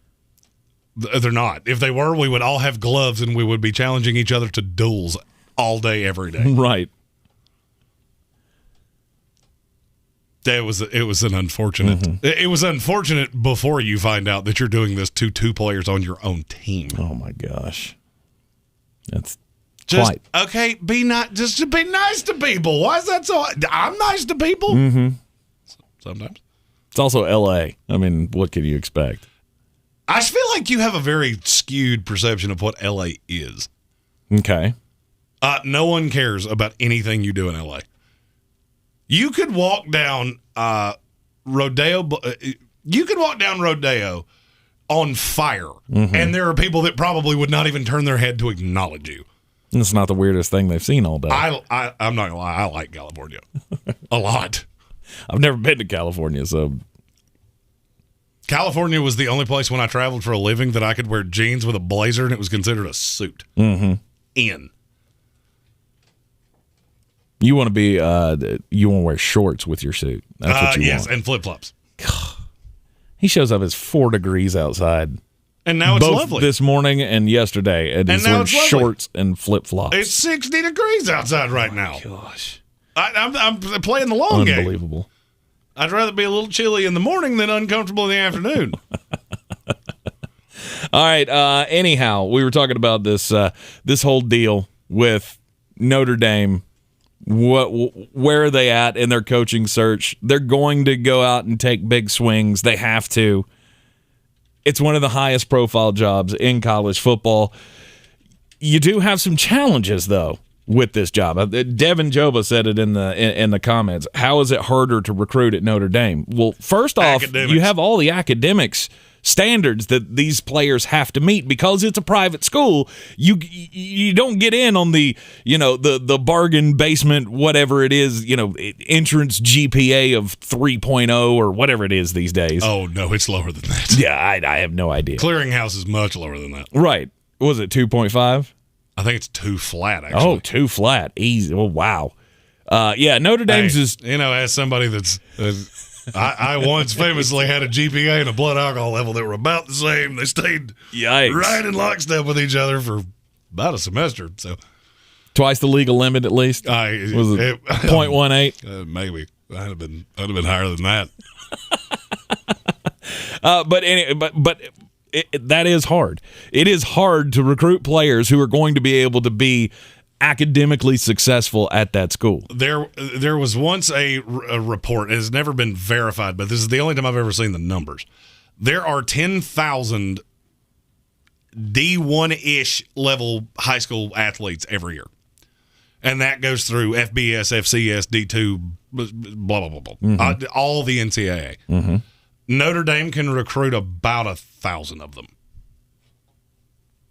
They're not. If they were, we would all have gloves and we would be challenging each other to duels all day, every day. Right. It was an unfortunate. Mm-hmm. It was unfortunate before you find out that you're doing this to two players on your own team. Oh my gosh, that's just quite okay. Be not just to be nice to people. Why is that so? I'm nice to people. Mm-hmm. Sometimes it's also L.A. I mean, what can you expect? I feel like you have a very skewed perception of what L.A. is. Okay. No one cares about anything you do in L.A. You could walk down Rodeo. You could walk down Rodeo on fire, and there are people that probably would not even turn their head to acknowledge you. It's not the weirdest thing they've seen all day. I'm not gonna lie. I like California a lot. I've never been to California, so. California was the only place when I traveled for a living that I could wear jeans with a blazer and it was considered a suit. Mm-hmm. You want to be, you want to wear shorts with your suit. That's what you want. Yes, and flip-flops. He shows up, it's 4 degrees outside. And now it's both lovely. This morning and yesterday. And he's wearing shorts and flip-flops. It's 60 degrees outside right now. Gosh. I'm playing the long game. Unbelievable. I'd rather be a little chilly in the morning than uncomfortable in the afternoon. All right. Anyhow, we were talking about this whole deal with Notre Dame. Where are they at in their coaching search? They're going to go out and take big swings. They have to. It's one of the highest profile jobs in college football. You do have some challenges, though, with this job. Devin Joba said it in the comments. How is it harder to recruit at Notre Dame? Well, first off, you have all the academics standards that these players have to meet because it's a private school. You don't get in on the the bargain basement whatever it is, entrance GPA of 3.0 or whatever it is these days. Oh no, it's lower than that. Yeah, I have no idea. Clearinghouse is much lower than that. Right. Was it 2.5? I think it's 2 flat, actually. Oh, 2 flat. Easy. Oh, wow. Yeah, Notre Dame's is... as somebody that's... I once famously had a GPA and a blood alcohol level that were about the same. They stayed right in lockstep with each other for about a semester. So twice the legal limit, at least? Was it 0.18? Maybe. I'd have been higher than that. But that is hard. It is hard to recruit players who are going to be able to be academically successful at that school. There was once a report. It has never been verified, but this is the only time I've ever seen the numbers. There are 10,000 D1-ish level high school athletes every year. And that goes through FBS, FCS, D2, blah, blah, blah, blah. Mm-hmm. All the NCAA. Mm-hmm. Notre Dame can recruit about 1,000 of them.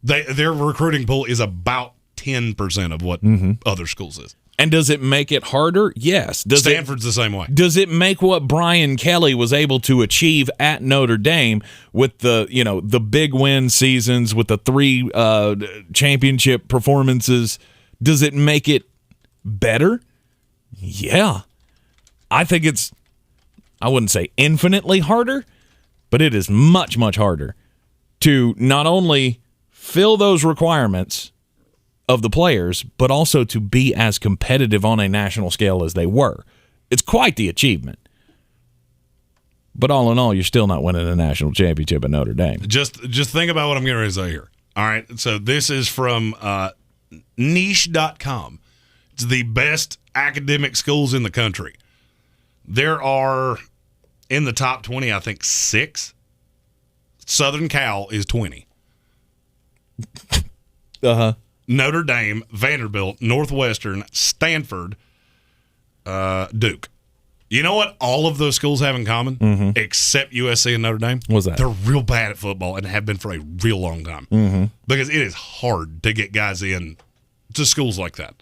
Their recruiting pool is about 10% of what other schools is. And does it make it harder? Yes. Stanford's the same way. Does it make what Brian Kelly was able to achieve at Notre Dame with the big win seasons, with the 3 championship performances, does it make it better? Yeah. I think it's, I wouldn't say infinitely harder, but it is much, much harder to not only fill those requirements of the players, but also to be as competitive on a national scale as they were. It's quite the achievement. But all in all, you're still not winning a national championship at Notre Dame. Just think about what I'm going to say here. All right, so this is from niche.com. It's the best academic schools in the country. There are In the top 20, I think 6. Southern Cal is 20. Uh-huh. Notre Dame, Vanderbilt, Northwestern, Stanford, Duke. You know what all of those schools have in common, except USC and Notre Dame? What's that? They're real bad at football and have been for a real long time. Because it is hard to get guys in to schools like that.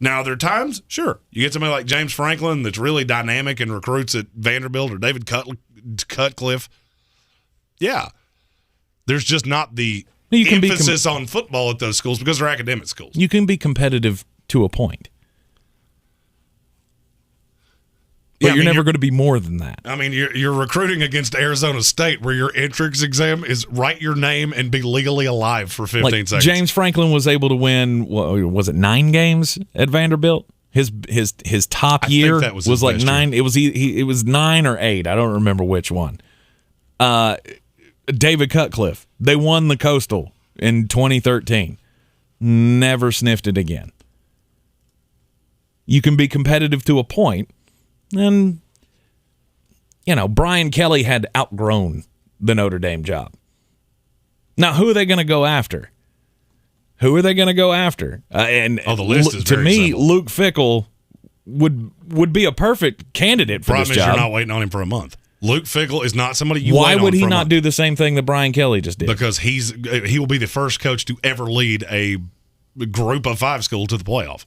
Now, there are times, sure, you get somebody like James Franklin that's really dynamic and recruits at Vanderbilt, or David Cutcliffe. Yeah. There's just not the emphasis on football at those schools because they're academic schools. You can be competitive to a point. But you're never going to be more than that. I mean, you're recruiting against Arizona State, where your entrance exam is write your name and be legally alive for 15 seconds. James Franklin was able to win, was it 9 games at Vanderbilt? His top year was like 9. Year. It was 9 or 8. I don't remember which one. David Cutcliffe. They won the Coastal in 2013. Never sniffed it again. You can be competitive to a point. And, Brian Kelly had outgrown the Notre Dame job. Now, who are they going to go after? The list is to me, simple. Luke Fickell would be a perfect candidate for this job. Problem is you're not waiting on him for a month. Luke Fickell is not somebody you Why wait on would he for a not month. do the same thing that Brian Kelly just did? Because he will be the first coach to ever lead a group of 5 school to the playoff.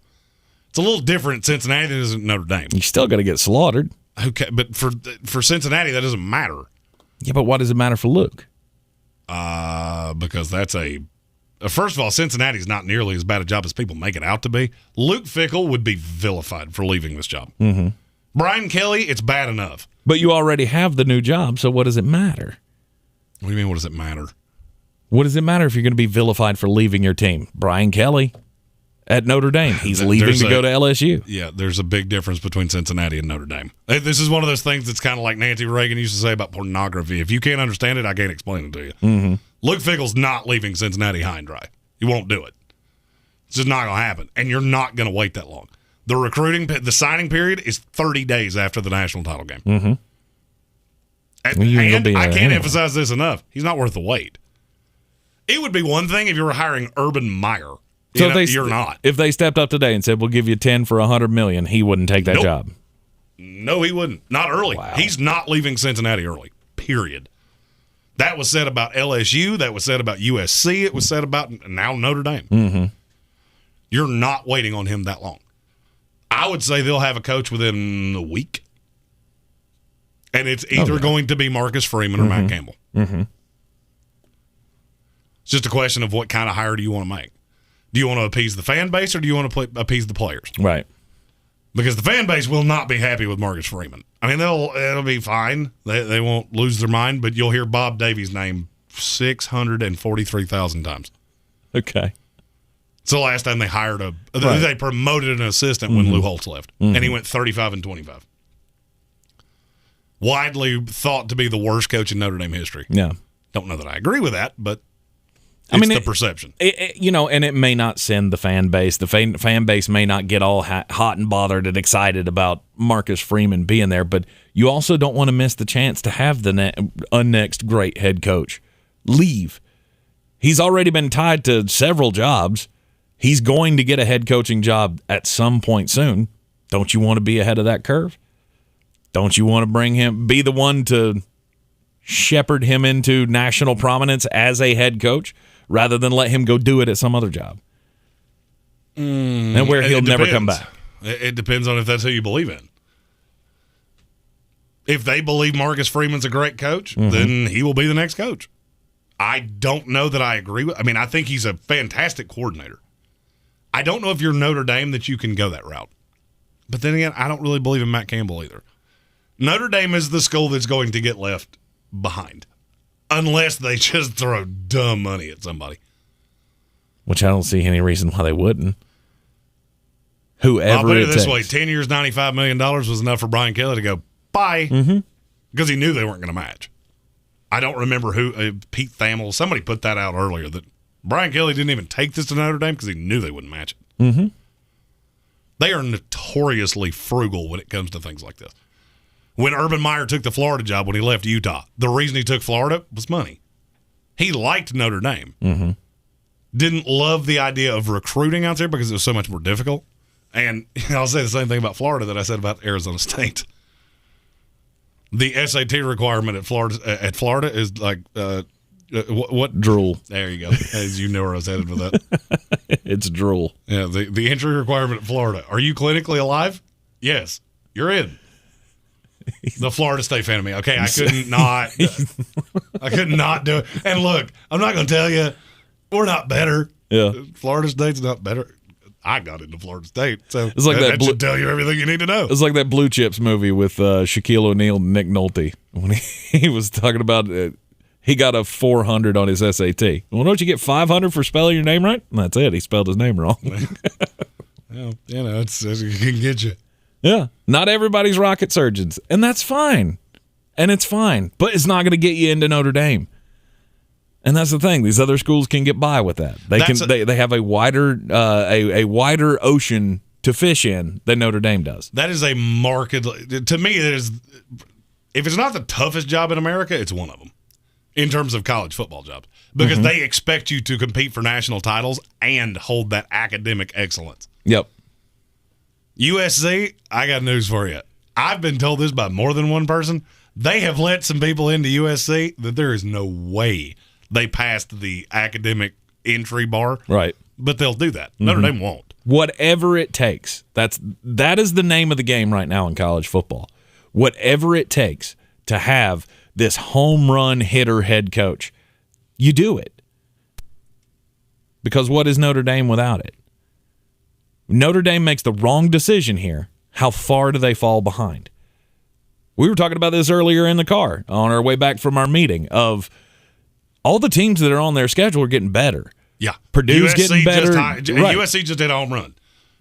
It's a little different in Cincinnati than it is in Notre Dame. You still got to get slaughtered. Okay, but for Cincinnati, that doesn't matter. Yeah, but why does it matter for Luke? Because that's first of all, Cincinnati's not nearly as bad a job as people make it out to be. Luke Fickell would be vilified for leaving this job. Brian Kelly, it's bad enough. But you already have the new job, so what does it matter? What do you mean, what does it matter? What does it matter if you're going to be vilified for leaving your team? Brian Kelly at Notre Dame. He's leaving to go to LSU. Yeah, there's a big difference between Cincinnati and Notre Dame. This is one of those things that's kind of like Nancy Reagan used to say about pornography. If you can't understand it, I can't explain it to you. Luke Fickell's not leaving Cincinnati high and dry. He won't do it. It's just not going to happen. And you're not going to wait that long. The signing period is 30 days after the national title game. And I can't emphasize this enough. He's not worth the wait. It would be one thing if you were hiring Urban Meyer. You're not. If they stepped up today and said, we'll give you 10 for $100 million, he wouldn't take that job. No, he wouldn't. Not early. Wow. He's not leaving Cincinnati early, period. That was said about LSU. That was said about USC. It was said about now Notre Dame. You're not waiting on him that long. I would say they'll have a coach within a week. And it's either going to be Marcus Freeman or Matt Campbell. It's just a question of what kind of hire do you want to make. Do you want to appease the fan base or do you want to appease the players? Right. Because the fan base will not be happy with Marcus Freeman. I mean, it'll be fine. They won't lose their mind, but you'll hear Bob Davies' name 643,000 times. Okay. It's the last time they hired they promoted an assistant when Lou Holtz left, and he went 35-25. Widely thought to be the worst coach in Notre Dame history. Yeah. Don't know that I agree with that, but it's the perception. And it may not send the fan base. The fan base may not get all hot and bothered and excited about Marcus Freeman being there, but you also don't want to miss the chance to have the next great head coach leave. He's already been tied to several jobs. He's going to get a head coaching job at some point soon. Don't you want to be ahead of that curve? Don't you want to be the one to shepherd him into national prominence as a head coach rather than let him go do it at some other job? And where he'll never come back. It depends on if that's who you believe in. If they believe Marcus Freeman's a great coach, then he will be the next coach. I don't know that I agree with. I mean, I think he's a fantastic coordinator. I don't know if you're Notre Dame that you can go that route. But then again, I don't really believe in Matt Campbell either. Notre Dame is the school that's going to get left behind unless they just throw dumb money at somebody. Which I don't see any reason why they wouldn't. Whoever I'll put it this takes. way, 10 years, $95 million was enough for Brian Kelly to go, bye, because he knew they weren't going to match. I don't remember who, Pete Thamel, somebody put that out earlier, that Brian Kelly didn't even take this to Notre Dame because he knew they wouldn't match it. They are notoriously frugal when it comes to things like this. When Urban Meyer took the Florida job when he left Utah, the reason he took Florida was money. He liked Notre Dame. Mm-hmm. Didn't love the idea of recruiting out there because it was so much more difficult. And I'll say the same thing about Florida that I said about Arizona State. The SAT requirement at Florida is like what drool. There you go. As you know where I was headed with that. It's drool. Yeah, the entry requirement at Florida. Are you clinically alive? Yes, you're in. The Florida State fan of me. Okay, I couldn't not do it. And look, I'm not going to tell you we're not better. Yeah, Florida State's not better. I got into Florida State, so it's like that should tell you everything you need to know. It's like that Blue Chips movie with Shaquille O'Neal and Nick Nolte when he was talking about he got a 400 on his SAT. Well, don't you get 500 for spelling your name right? And that's it. He spelled his name wrong. Well, it can get you. Yeah, not everybody's rocket surgeons, and that's fine, and it's fine. But it's not going to get you into Notre Dame. And that's the thing; these other schools can get by with that. They have a wider ocean to fish in than Notre Dame does. That is a market. To me, it is. If it's not the toughest job in America, it's one of them in terms of college football jobs because they expect you to compete for national titles and hold that academic excellence. Yep. USC, I got news for you. I've been told this by more than one person. They have let some people into USC that there is no way they passed the academic entry bar. Right. But they'll do that. Notre Dame won't. Whatever it takes. That is the name of the game right now in college football. Whatever it takes to have this home run hitter head coach, you do it. Because what is Notre Dame without it? Notre Dame makes the wrong decision here. How far do they fall behind? We were talking about this earlier in the car on our way back from our meeting of all the teams that are on their schedule are getting better. Yeah. Purdue's getting better. Right. USC just did a home run.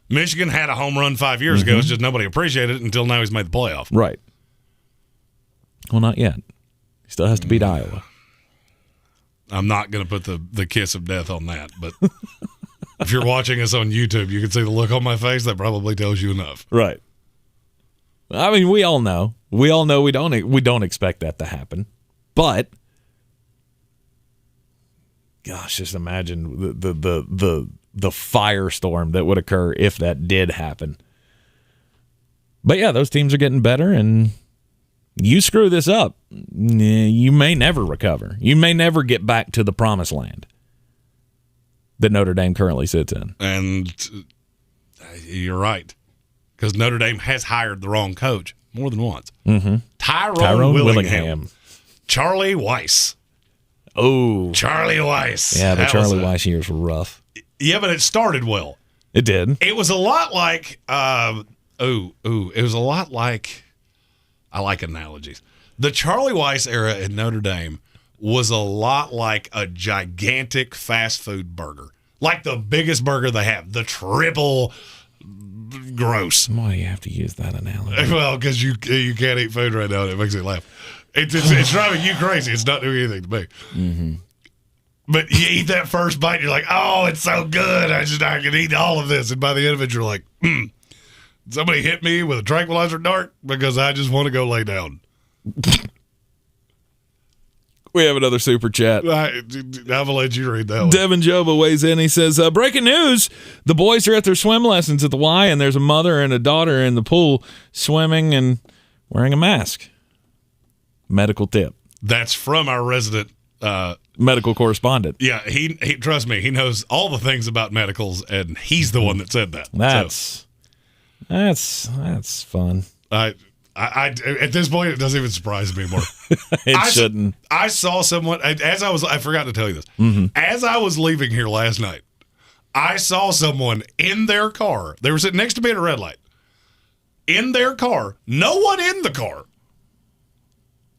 Michigan had a home run 5 years ago. It's just nobody appreciated it until now he's made the playoff. Right. Well, not yet. He still has to beat Iowa. I'm not going to put the kiss of death on that, but if you're watching us on YouTube, you can see the look on my face. That probably tells you enough. Right. I mean, we all know. We all know we don't expect that to happen. But gosh, just imagine the firestorm that would occur if that did happen. But yeah, those teams are getting better, and you screw this up, you may never recover. You may never get back to the promised land that Notre Dame currently sits in. And you're right, because Notre Dame has hired the wrong coach more than once. Tyrone Willingham. Charlie Weiss. Oh. Charlie Weiss. Yeah, the Charlie Weiss years were rough. Yeah, but it started well. It did. It was a lot like, it was a lot like, I like analogies. The Charlie Weiss era in Notre Dame was a lot like a gigantic fast food burger. Like the biggest burger they have. The triple gross. Why do you have to use that analogy? Well, because you can't eat food right now and it makes me laugh. It's driving you crazy. It's not doing anything to me. Mm-hmm. But you eat that first bite, and you're like, oh, it's so good. I can eat all of this. And by the end of it, you're like, somebody hit me with a tranquilizer dart because I just want to go lay down. We have another super chat. I'm going to let you read that one. Devin Joba weighs in. He says, breaking news. The boys are at their swim lessons at the Y, and there's a mother and a daughter in the pool swimming and wearing a mask. Medical tip. That's from our resident medical correspondent. Yeah, he trust me, he knows all the things about medicals, and he's the one that said that. That's fun. I at this point, it doesn't even surprise me anymore. Shouldn't. I saw someone I forgot to tell you this. As I was leaving here last night, I saw someone in their car. They were sitting next to me at a red light. In their car, no one in the car.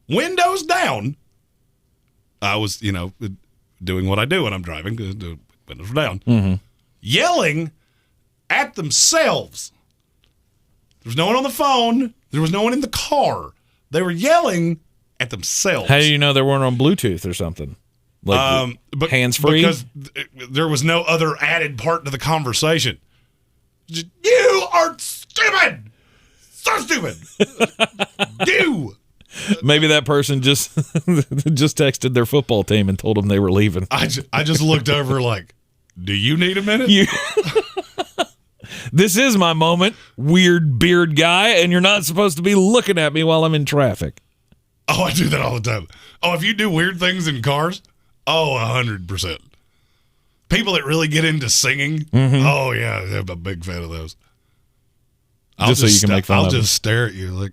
Windows down. I was, doing what I do when I'm driving. The windows were down. Yelling at themselves. There was no one on the phone. There was no one in the car. They were yelling at themselves. How do you know they weren't on Bluetooth or something? Like hands-free? Because there was no other added part to the conversation. You are stupid! So stupid. You. Maybe that person just texted their football team and told them they were leaving. I just looked over like, do you need a minute? This is my moment, weird beard guy, and you're not supposed to be looking at me while I'm in traffic. Oh, I do that all the time. Oh, if you do weird things in cars, 100%. People that really get into singing, oh, yeah, I'm a big fan of those. Just so you can make fun of I'll them. just stare at you like,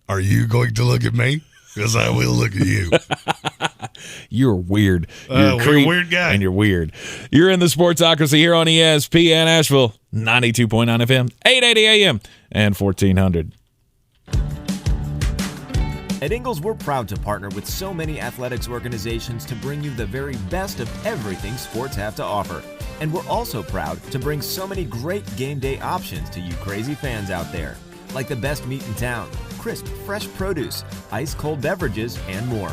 are you going to look at me? Because I will look at you. You're weird. You're a creep, weird guy. And you're weird. You're in the Sportsocracy here on ESPN Asheville, 92.9 FM, 880 AM, and 1400. At Ingles, we're proud to partner with so many athletics organizations to bring you the very best of everything sports have to offer. And we're also proud to bring so many great game day options to you crazy fans out there. Like the best meat in town, crisp, fresh produce, ice-cold beverages, and more.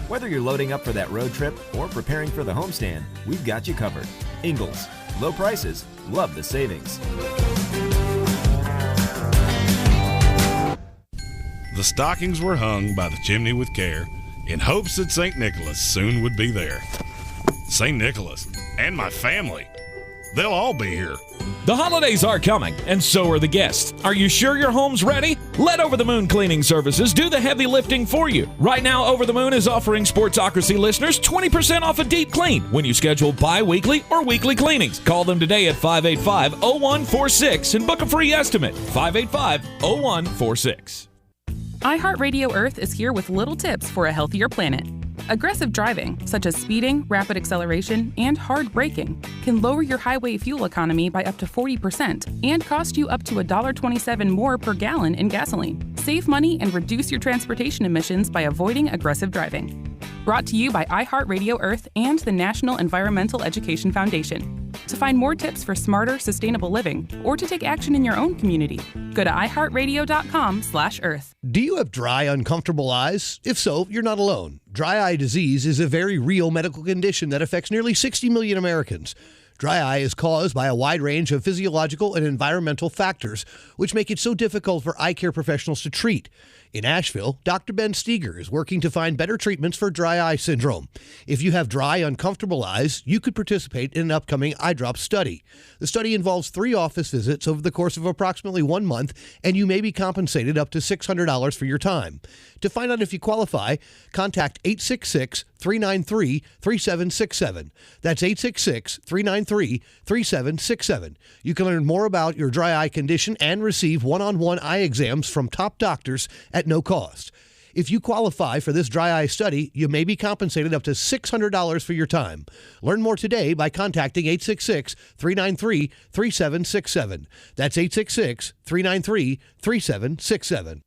Whether you're loading up for that road trip or preparing for the homestand, we've got you covered. Ingles. Low prices. Love the savings. The stockings were hung by the chimney with care in hopes that St. Nicholas soon would be there. St. Nicholas and my family, they'll all be here. The holidays are coming, and so are the guests. Are you sure your home's ready? Let Over the Moon Cleaning Services do the heavy lifting for you. Right now, Over the Moon is offering Sportsocracy listeners 20% off a deep clean when you schedule bi-weekly or weekly cleanings. Call them today at 585-0146 and book a free estimate. 585-0146. iHeartRadio Earth is here with little tips for a healthier planet. Aggressive driving, such as speeding, rapid acceleration, and hard braking, can lower your highway fuel economy by up to 40% and cost you up to $1.27 more per gallon in gasoline. Save money and reduce your transportation emissions by avoiding aggressive driving. Brought to you by iHeartRadio Earth and the National Environmental Education Foundation. To find more tips for smarter, sustainable living, or to take action in your own community, go to iHeartRadio.com/Earth. Do you have dry, uncomfortable eyes? If so, you're not alone. Dry eye disease is a very real medical condition that affects nearly 60 million Americans. Dry eye is caused by a wide range of physiological and environmental factors, which make it so difficult for eye care professionals to treat. In Asheville, Dr. Ben Steger is working to find better treatments for dry eye syndrome. If you have dry, uncomfortable eyes, you could participate in an upcoming eye drop study. The study involves 3 office visits over the course of approximately 1 month, and you may be compensated up to $600 for your time. To find out if you qualify, contact 866-393-3767. That's 866-393-3767. You can learn more about your dry eye condition and receive one-on-one eye exams from top doctors at no cost. If you qualify for this dry eye study, you may be compensated up to $600 for your time. Learn more today by contacting 866-393-3767. That's 866-393-3767.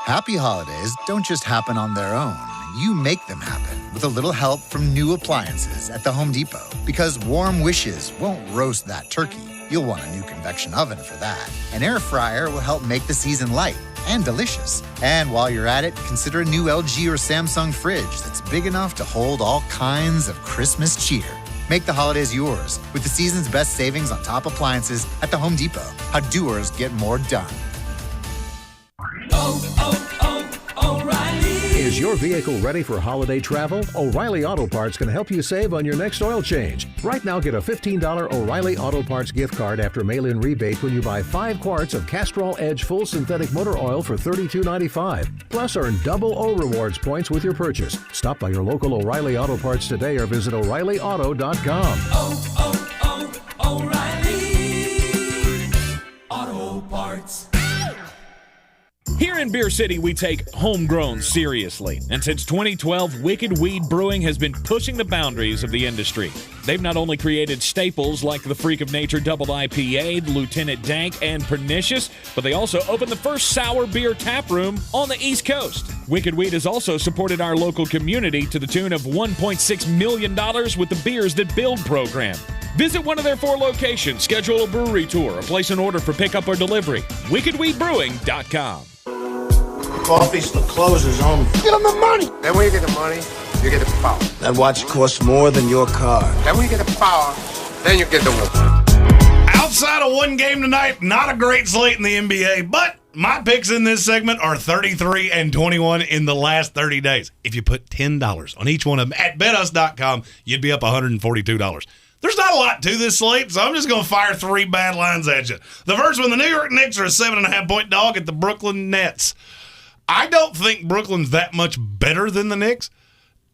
Happy holidays don't just happen on their own. You make them happen with a little help from new appliances at the Home Depot. Because warm wishes won't roast that turkey. You'll want a new convection oven for that. An air fryer will help make the season light and delicious. And while you're at it, consider a new LG or Samsung fridge that's big enough to hold all kinds of Christmas cheer. Make the holidays yours with the season's best savings on top appliances at the Home Depot. How doers get more done. Is your vehicle ready for holiday travel? O'Reilly Auto Parts can help you save on your next oil change. Right now, get a $15 O'Reilly Auto Parts gift card after mail-in rebate when you buy 5 quarts of Castrol Edge Full Synthetic Motor Oil for $32.95. Plus, earn double O Rewards points with your purchase. Stop by your local O'Reilly Auto Parts today or visit O'ReillyAuto.com. O'Reilly Auto Parts. Here in Beer City, we take homegrown seriously. And since 2012, Wicked Weed Brewing has been pushing the boundaries of the industry. They've not only created staples like the Freak of Nature Double IPA, Lieutenant Dank, and Pernicious, but they also opened the first sour beer tap room on the East Coast. Wicked Weed has also supported our local community to the tune of $1.6 million with the Beers That Build program. Visit one of their 4 locations, schedule a brewery tour, or place an order for pickup or delivery. WickedWeedBrewing.com. Coffee's the closer's only. Get them the money. Then when you get the money, you get the power. That watch costs more than your car. Then when you get the power, then you get the woman. Outside of one game tonight, not a great slate in the NBA, but My picks in this segment are 33 and 21 in the last 30 days. If you put $10 on each one of them at betus.com, you'd be up $142. There's not a lot to this slate, so I'm just going to fire 3 bad lines at you. The first one, the New York Knicks are a 7.5-point dog at the Brooklyn Nets. I don't think Brooklyn's that much better than the Knicks,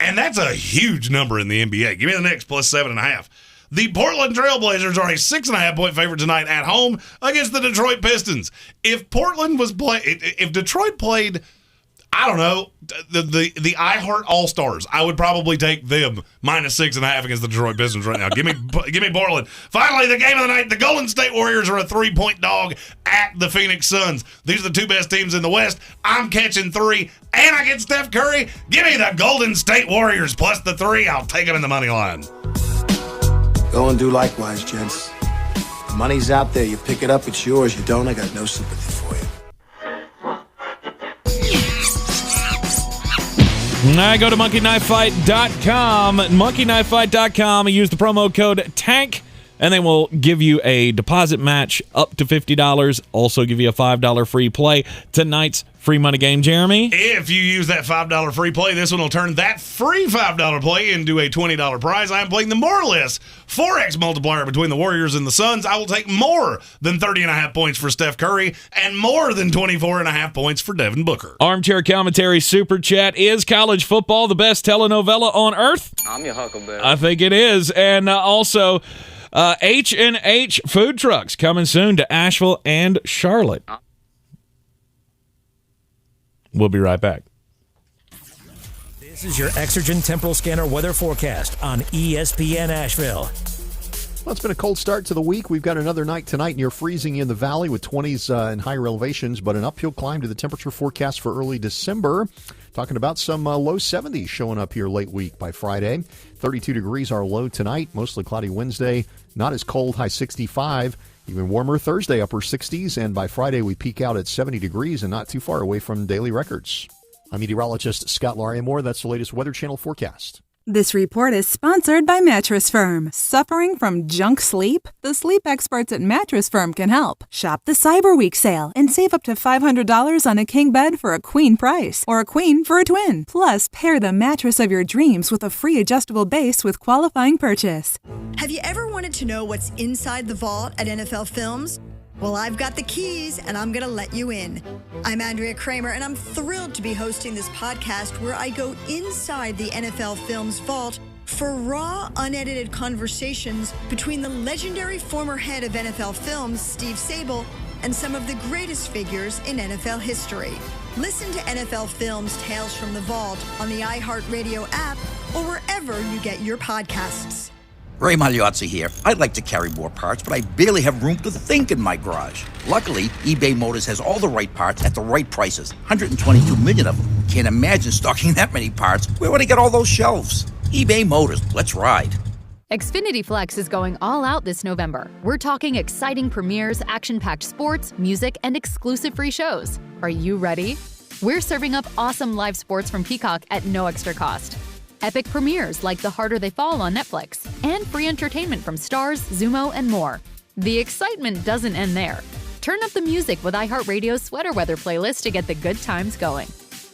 and that's a huge number in the NBA. Give me the Knicks plus 7.5. The Portland Trailblazers are a 6.5-point favorite tonight at home against the Detroit Pistons. If Detroit played, I don't know, the iHeart All-Stars, I would probably take them minus 6.5 against the Detroit Pistons right now. Give me Portland. Finally, the game of the night, the Golden State Warriors are a 3-point dog at the Phoenix Suns. These are the 2 best teams in the West. I'm catching 3, and I get Steph Curry. Give me the Golden State Warriors plus the 3. I'll take them in the money line. Go and do likewise, gents. The money's out there. You pick it up, it's yours. You don't, I got no sympathy for you. I go to monkeyknifefight.com. Monkeyknifefight.com. Use the promo code TANK, and they will give you a deposit match up to $50. Also give you a $5 free play. Tonight's free money game, Jeremy. If you use that $5 free play, this one will turn that free $5 play into a $20 prize. I am playing the more or less 4x multiplier between the Warriors and the Suns. I will take more than 30.5 points for Steph Curry and more than 24.5 points for Devin Booker. Armchair Commentary Super Chat. Is college football the best telenovela on earth? I'm your Huckleberry. I think it is. And also, H&H food trucks coming soon to Asheville and Charlotte. We'll be right back. This is your Exergen Temporal Scanner weather forecast on ESPN Asheville. Well, it's been a cold start to the week. We've got another night tonight near freezing in the valley with 20s in higher elevations, but an uphill climb to the temperature forecast for early December. Talking about some low 70s showing up here late week by Friday. 32 degrees our low tonight, mostly cloudy Wednesday. Not as cold, high 65. Even warmer Thursday, upper 60s, and by Friday we peak out at 70 degrees and not too far away from daily records. I'm meteorologist Scott Larimore. That's the latest Weather Channel forecast. This report is sponsored by Mattress Firm. Suffering from junk sleep? The sleep experts at Mattress Firm can help. Shop the Cyber Week sale and save up to $500 on a king bed for a queen price or a queen for a twin. Plus, pair the mattress of your dreams with a free adjustable base with qualifying purchase. Have you ever wanted to know what's inside the vault at NFL Films? Well, I've got the keys, and I'm going to let you in. I'm Andrea Kramer, and I'm thrilled to be hosting this podcast where I go inside the NFL Films vault for raw, unedited conversations between the legendary former head of NFL Films, Steve Sable, and some of the greatest figures in NFL history. Listen to NFL Films Tales from the Vault on the iHeartRadio app or wherever you get your podcasts. Ray Magliozzi here. I'd like to carry more parts, but I barely have room to think in my garage. Luckily, eBay Motors has all the right parts at the right prices. 122 million of them. Can't imagine stocking that many parts. Where would I get all those shelves? eBay Motors. Let's ride. Xfinity Flex is going all out this November. We're talking exciting premieres, action-packed sports, music, and exclusive free shows. Are you ready? We're serving up awesome live sports from Peacock at no extra cost. Epic premieres like The Harder They Fall on Netflix, and free entertainment from Starz, Zumo, and more. The excitement doesn't end there. Turn up the music with iHeartRadio's Sweater Weather playlist to get the good times going.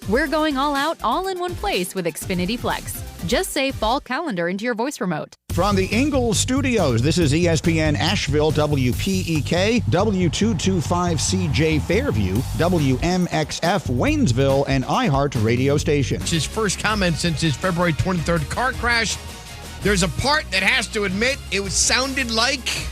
We're going all out, all in one place with Xfinity Flex. Just say fall calendar into your voice remote. From the Ingalls Studios, this is ESPN Asheville, WPEK, W225CJ Fairview, WMXF Waynesville, and iHeart radio stations. His first comment since his February 23rd car crash. There's a part that has to admit it sounded like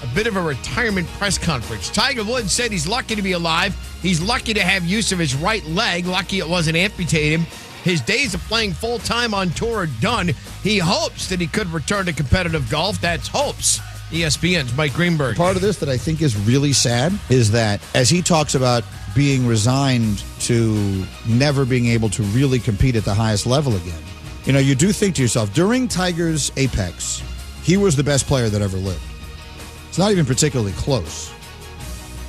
a bit of a retirement press conference. Tiger Woods said he's lucky to be alive. He's lucky to have use of his right leg. Lucky it wasn't amputated. His days of playing full-time on tour are done. He hopes that he could return to competitive golf. That's hopes. ESPN's Mike Greenberg. Part of this that I think is really sad is that as he talks about being resigned to never being able to really compete at the highest level again, you know, you do think to yourself, during Tiger's apex, he was the best player that ever lived. It's not even particularly close.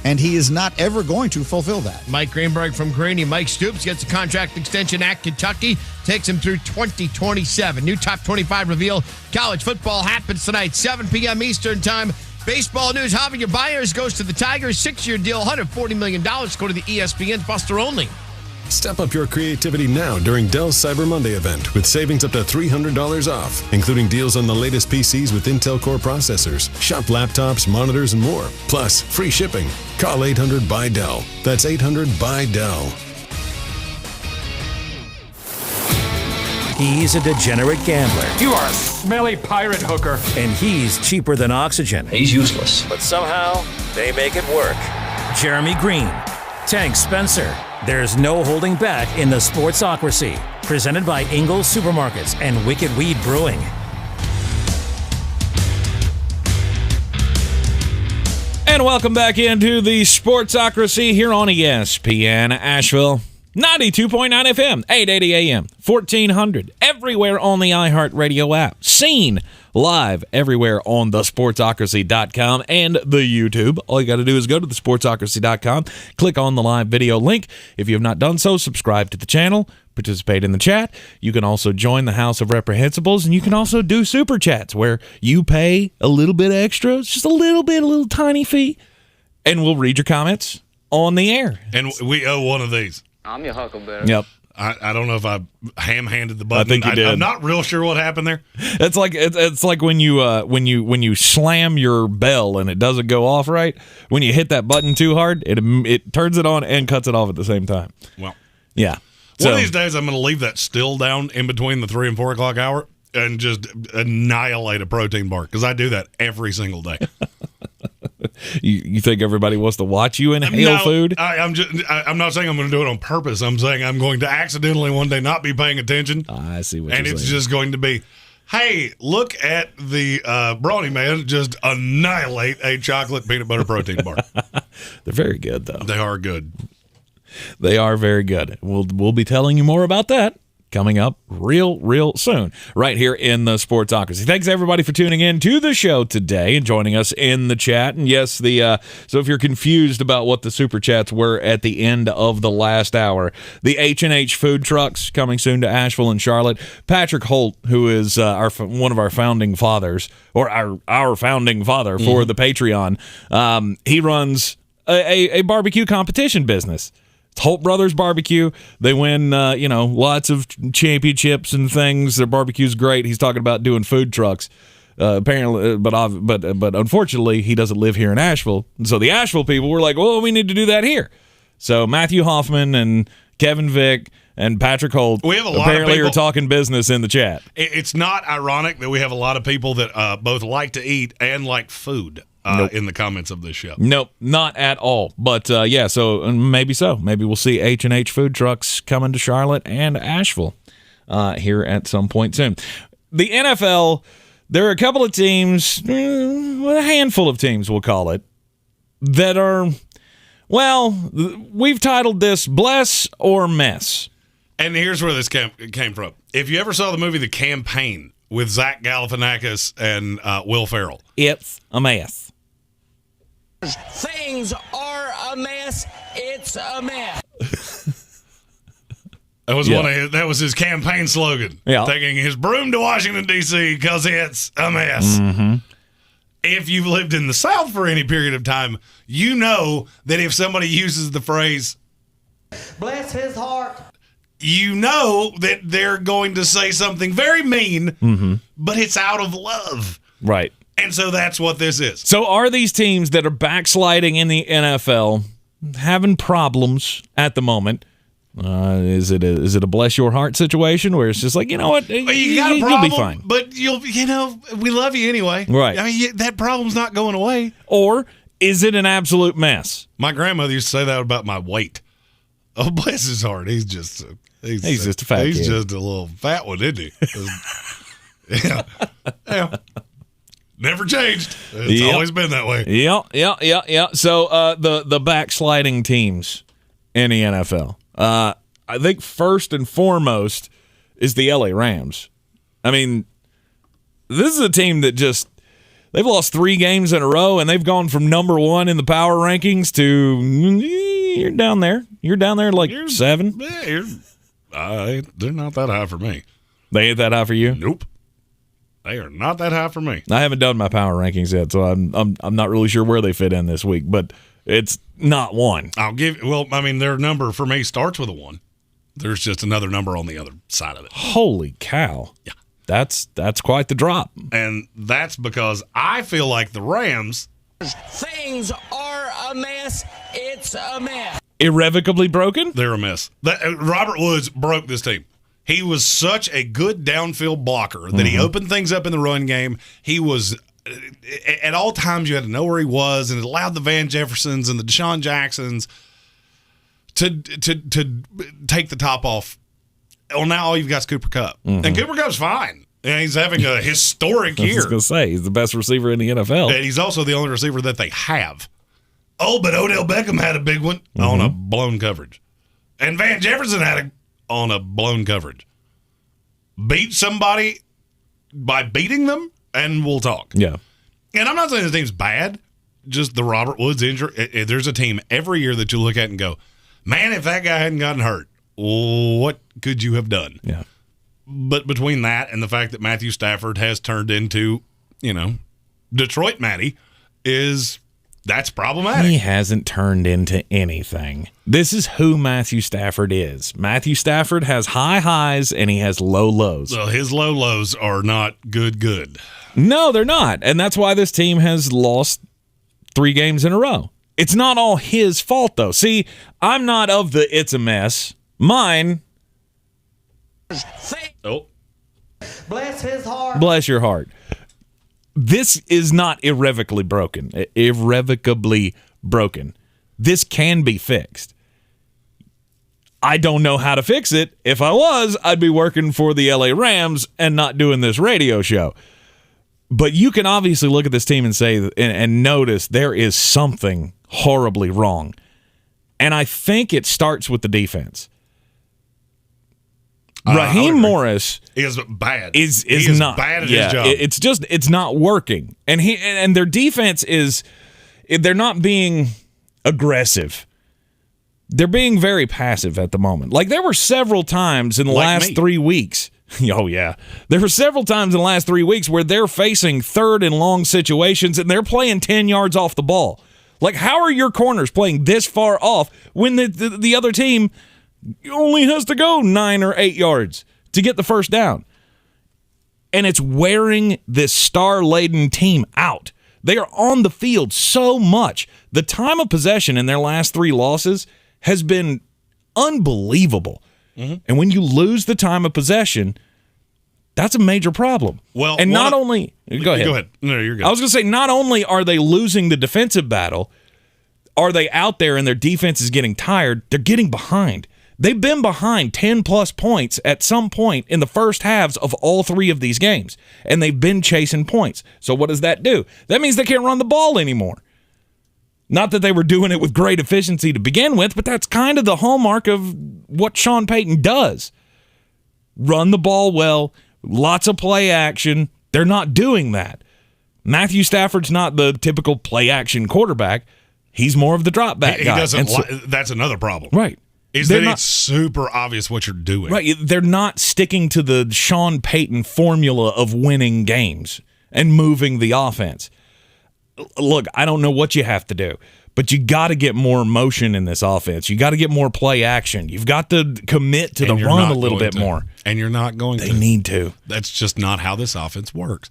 And he is not ever going to fulfill that. Mike Greenberg from Greene. Mike Stoops gets a contract extension at Kentucky. Takes him through 2027. New top 25 reveal. College football happens tonight, 7 p.m. Eastern time. Baseball news. Javier Baez goes to the Tigers. 6-year deal, $140 million. Go to the ESPN Buster only. Step up your creativity now during Dell's Cyber Monday event with savings up to $300 off, including deals on the latest PCs with Intel Core processors, shop laptops, monitors, and more. Plus, free shipping. Call 800-BUY-DELL. That's 800-BUY-DELL. He's a degenerate gambler. You are a smelly pirate hooker. And he's cheaper than oxygen. He's useless. But somehow, they make it work. Jeremy Greene, Tank Spencer. There's no holding back in the Sportsocracy. Presented by Ingles Supermarkets and Wicked Weed Brewing. And welcome back into the Sportsocracy here on ESPN Asheville. 92.9 FM, 880 AM, 1400, everywhere on the iHeartRadio app. Seen live everywhere on thesportsocracy.com and the YouTube. All you got to do is go to thesportsocracy.com, click on the live video link. If you have not done so, subscribe to the channel, participate in the chat. You can also join the House of Reprehensibles, and you can also do super chats where you pay a little bit extra, just a little tiny fee, and we'll read your comments on the air. And we owe one of these. I'm your huckleberry. Yep. I don't know if I ham-handed the button. I think you did. I'm not real sure what happened there. It's like when you slam your bell and it doesn't go off right. When you hit that button too hard, it turns it on and cuts it off at the same time. Well, yeah. One of these days, I'm going to leave that still down in between the 3 and 4 o'clock hour and just annihilate a protein bar because I do that every single day. You think everybody wants to watch you inhale food? I'm not saying I'm going to do it on purpose. I'm saying I'm going to accidentally one day not be paying attention. I see what and you're it's saying. just going to be, hey, look at the Brawny Man just annihilate a chocolate peanut butter protein bar. They're very good, though. They are good. They are very good. We'll be telling you more about that coming up real soon right here in the Sportsocracy. Thanks everybody for tuning in to the show today and joining us in the chat. And yes, so if you're confused about what the super chats were at the end of the last hour, the H&H food trucks coming soon to Asheville and Charlotte. Patrick Holt, who is one of our founding fathers, or our founding father for the Patreon, he runs a barbecue competition business. Holt Brothers Barbecue. They win, lots of championships and things. Their barbecue's great. He's talking about doing food trucks, apparently, but unfortunately, he doesn't live here in Asheville. And so the Asheville people were like, "Well, we need to do that here." So Matthew Hoffman and Kevin Vick and Patrick Holt we have a lot apparently of people, are talking business in the chat. It's not ironic that we have a lot of people that both like to eat and like food. Nope. In the comments of this show. Nope, not at all. But so maybe so. Maybe we'll see H&H food trucks coming to Charlotte and Asheville here at some point soon. The NFL, there are a couple of teams, a handful of teams, we'll call it, that are, we've titled this Bless or Mess. And here's where this came from. If you ever saw the movie The Campaign with Zach Galifianakis and Will Ferrell. It's a mess. Things are a mess. It's a mess. That was his campaign slogan. Yeah. Taking his broom to Washington, D.C. because it's a mess. Mm-hmm. If you've lived in the South for any period of time, you know that if somebody uses the phrase, bless his heart, you know that they're going to say something very mean, but it's out of love. Right. And so that's what this is. So are these teams that are backsliding in the NFL having problems at the moment? Is it a bless your heart situation where it's just like, you know what, you got a problem, you'll be fine, but we love you anyway, right? I mean, that problem's not going away. Or is it an absolute mess? My grandmother used to say that about my weight. Oh, bless his heart, he's just a fat He's kid. just a little fat one, isn't he? yeah. Never changed. It's always been that way. Yeah. So the backsliding teams in the NFL. I think first and foremost is the LA Rams. I mean, this is a team that they've lost 3 games in a row, and they've gone from number 1 in the power rankings to you're down there. You're down there like 7. Yeah, they're not that high for me. They ain't that high for you? Nope. They are not that high for me. I haven't done my power rankings yet, so I'm not really sure where they fit in this week, but it's not 1. Their number for me starts with a 1. There's just another number on the other side of it. Holy cow. Yeah. That's quite the drop. And that's because I feel like the Rams... Things are a mess. It's a mess. Irrevocably broken? They're a mess. Robert Woods broke this team. He was such a good downfield blocker that he opened things up in the run game. He was, at all times, you had to know where he was, and it allowed the Van Jeffersons and the Deshaun Jacksons to take the top off. Well, now all you've got is Cooper Kupp. And Cooper Kupp's fine. And he's having a historic year. I was going to say, he's the best receiver in the NFL. And he's also the only receiver that they have. Oh, but Odell Beckham had a big one on a blown coverage. And Van Jefferson had on a blown coverage. Beat somebody by beating them, and we'll talk. Yeah. And I'm not saying the team's bad, just the Robert Woods injury. There's a team every year that you look at and go, man, if that guy hadn't gotten hurt, what could you have done? Yeah. But between that and the fact that Matthew Stafford has turned into, Detroit Matty, that's problematic. He hasn't turned into anything. This is who Matthew Stafford is. Matthew Stafford has high highs and he has low lows. So his low lows are not good. No, they're not. And that's why this team has lost 3 games in a row. It's not all his fault, though. See, I'm not of the it's a mess. Mine... Oh. Bless his heart. Bless your heart. This is not irrevocably broken. This can be fixed. I don't know how to fix it. If I was, I'd be working for the LA Rams and not doing this radio show. But you can obviously look at this team and say and notice there is something horribly wrong. And I think it starts with the defense. Raheem Morris is bad. Is not bad at his job. It's not working. And their defense they're not being aggressive. They're being very passive at the moment. Like there were several times in the last 3 weeks. Oh yeah. There were several times in the last 3 weeks where they're facing 3rd and long situations and they're playing 10 yards off the ball. Like how are your corners playing this far off when the other team only has to go 9 or 8 yards to get the first down? And it's wearing this star-laden team out. They are on the field so much. The time of possession in their last 3 losses has been unbelievable. And when you lose the time of possession, that's a major problem. Well, and not only... Go ahead. Go ahead. No, you're good. I was going to say, not only are they losing the defensive battle, are they out there and their defense is getting tired, they're getting behind. They've been behind 10-plus points at some point in the first halves of all 3 of these games, and they've been chasing points. So what does that do? That means they can't run the ball anymore. Not that they were doing it with great efficiency to begin with, but that's kind of the hallmark of what Sean Payton does. Run the ball well, lots of play action. They're not doing that. Matthew Stafford's not the typical play-action quarterback. He's more of the drop-back guy. That's another problem. Right. It's super obvious what you're doing. Right. They're not sticking to the Sean Payton formula of winning games and moving the offense. Look, I don't know what you have to do, but you got to get more motion in this offense. You got to get more play action. You've got to commit to the run a little bit more. And you're not going to. They need to. That's just not how this offense works.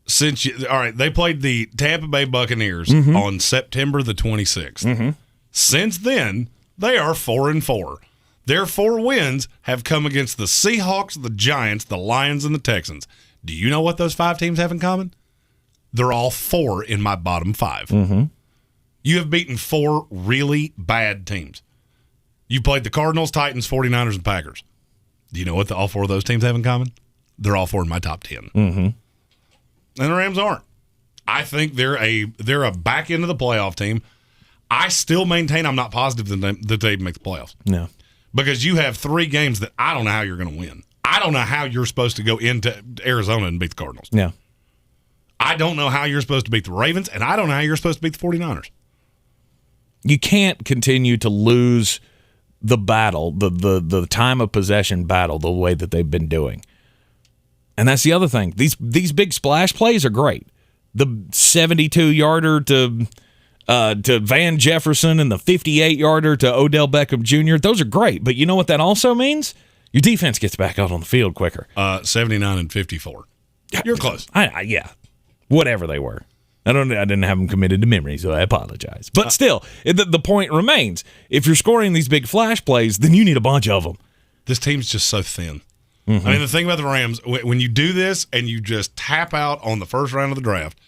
They played the Tampa Bay Buccaneers on September the 26th. Since then, they are 4-4. Their 4 wins have come against the Seahawks, the Giants, the Lions, and the Texans. Do you know what those 5 teams have in common? They're all 4 in my bottom 5. You have beaten 4 really bad teams. You played the Cardinals, Titans, 49ers, and Packers. Do you know what all 4 of those teams have in common? They're all 4 in my top 10. And the Rams aren't. I think they're a back end of the playoff team. I still maintain I'm not positive that they make the playoffs. No. Because you have 3 games that I don't know how you're going to win. I don't know how you're supposed to go into Arizona and beat the Cardinals. Yeah. I don't know how you're supposed to beat the Ravens, and I don't know how you're supposed to beat the 49ers. You can't continue to lose the battle, the time of possession battle, the way that they've been doing. And that's the other thing. These big splash plays are great. The 72-yarder to Van Jefferson and the 58-yarder to Odell Beckham Jr., those are great. But you know what that also means? Your defense gets back out on the field quicker. 79 and 54. You're close. Yeah. Whatever they were. I didn't have them committed to memory, so I apologize. But still, the point remains. If you're scoring these big flash plays, then you need a bunch of them. This team's just so thin. Mm-hmm. I mean, the thing about the Rams, when you do this and you just tap out on the first round of the draft,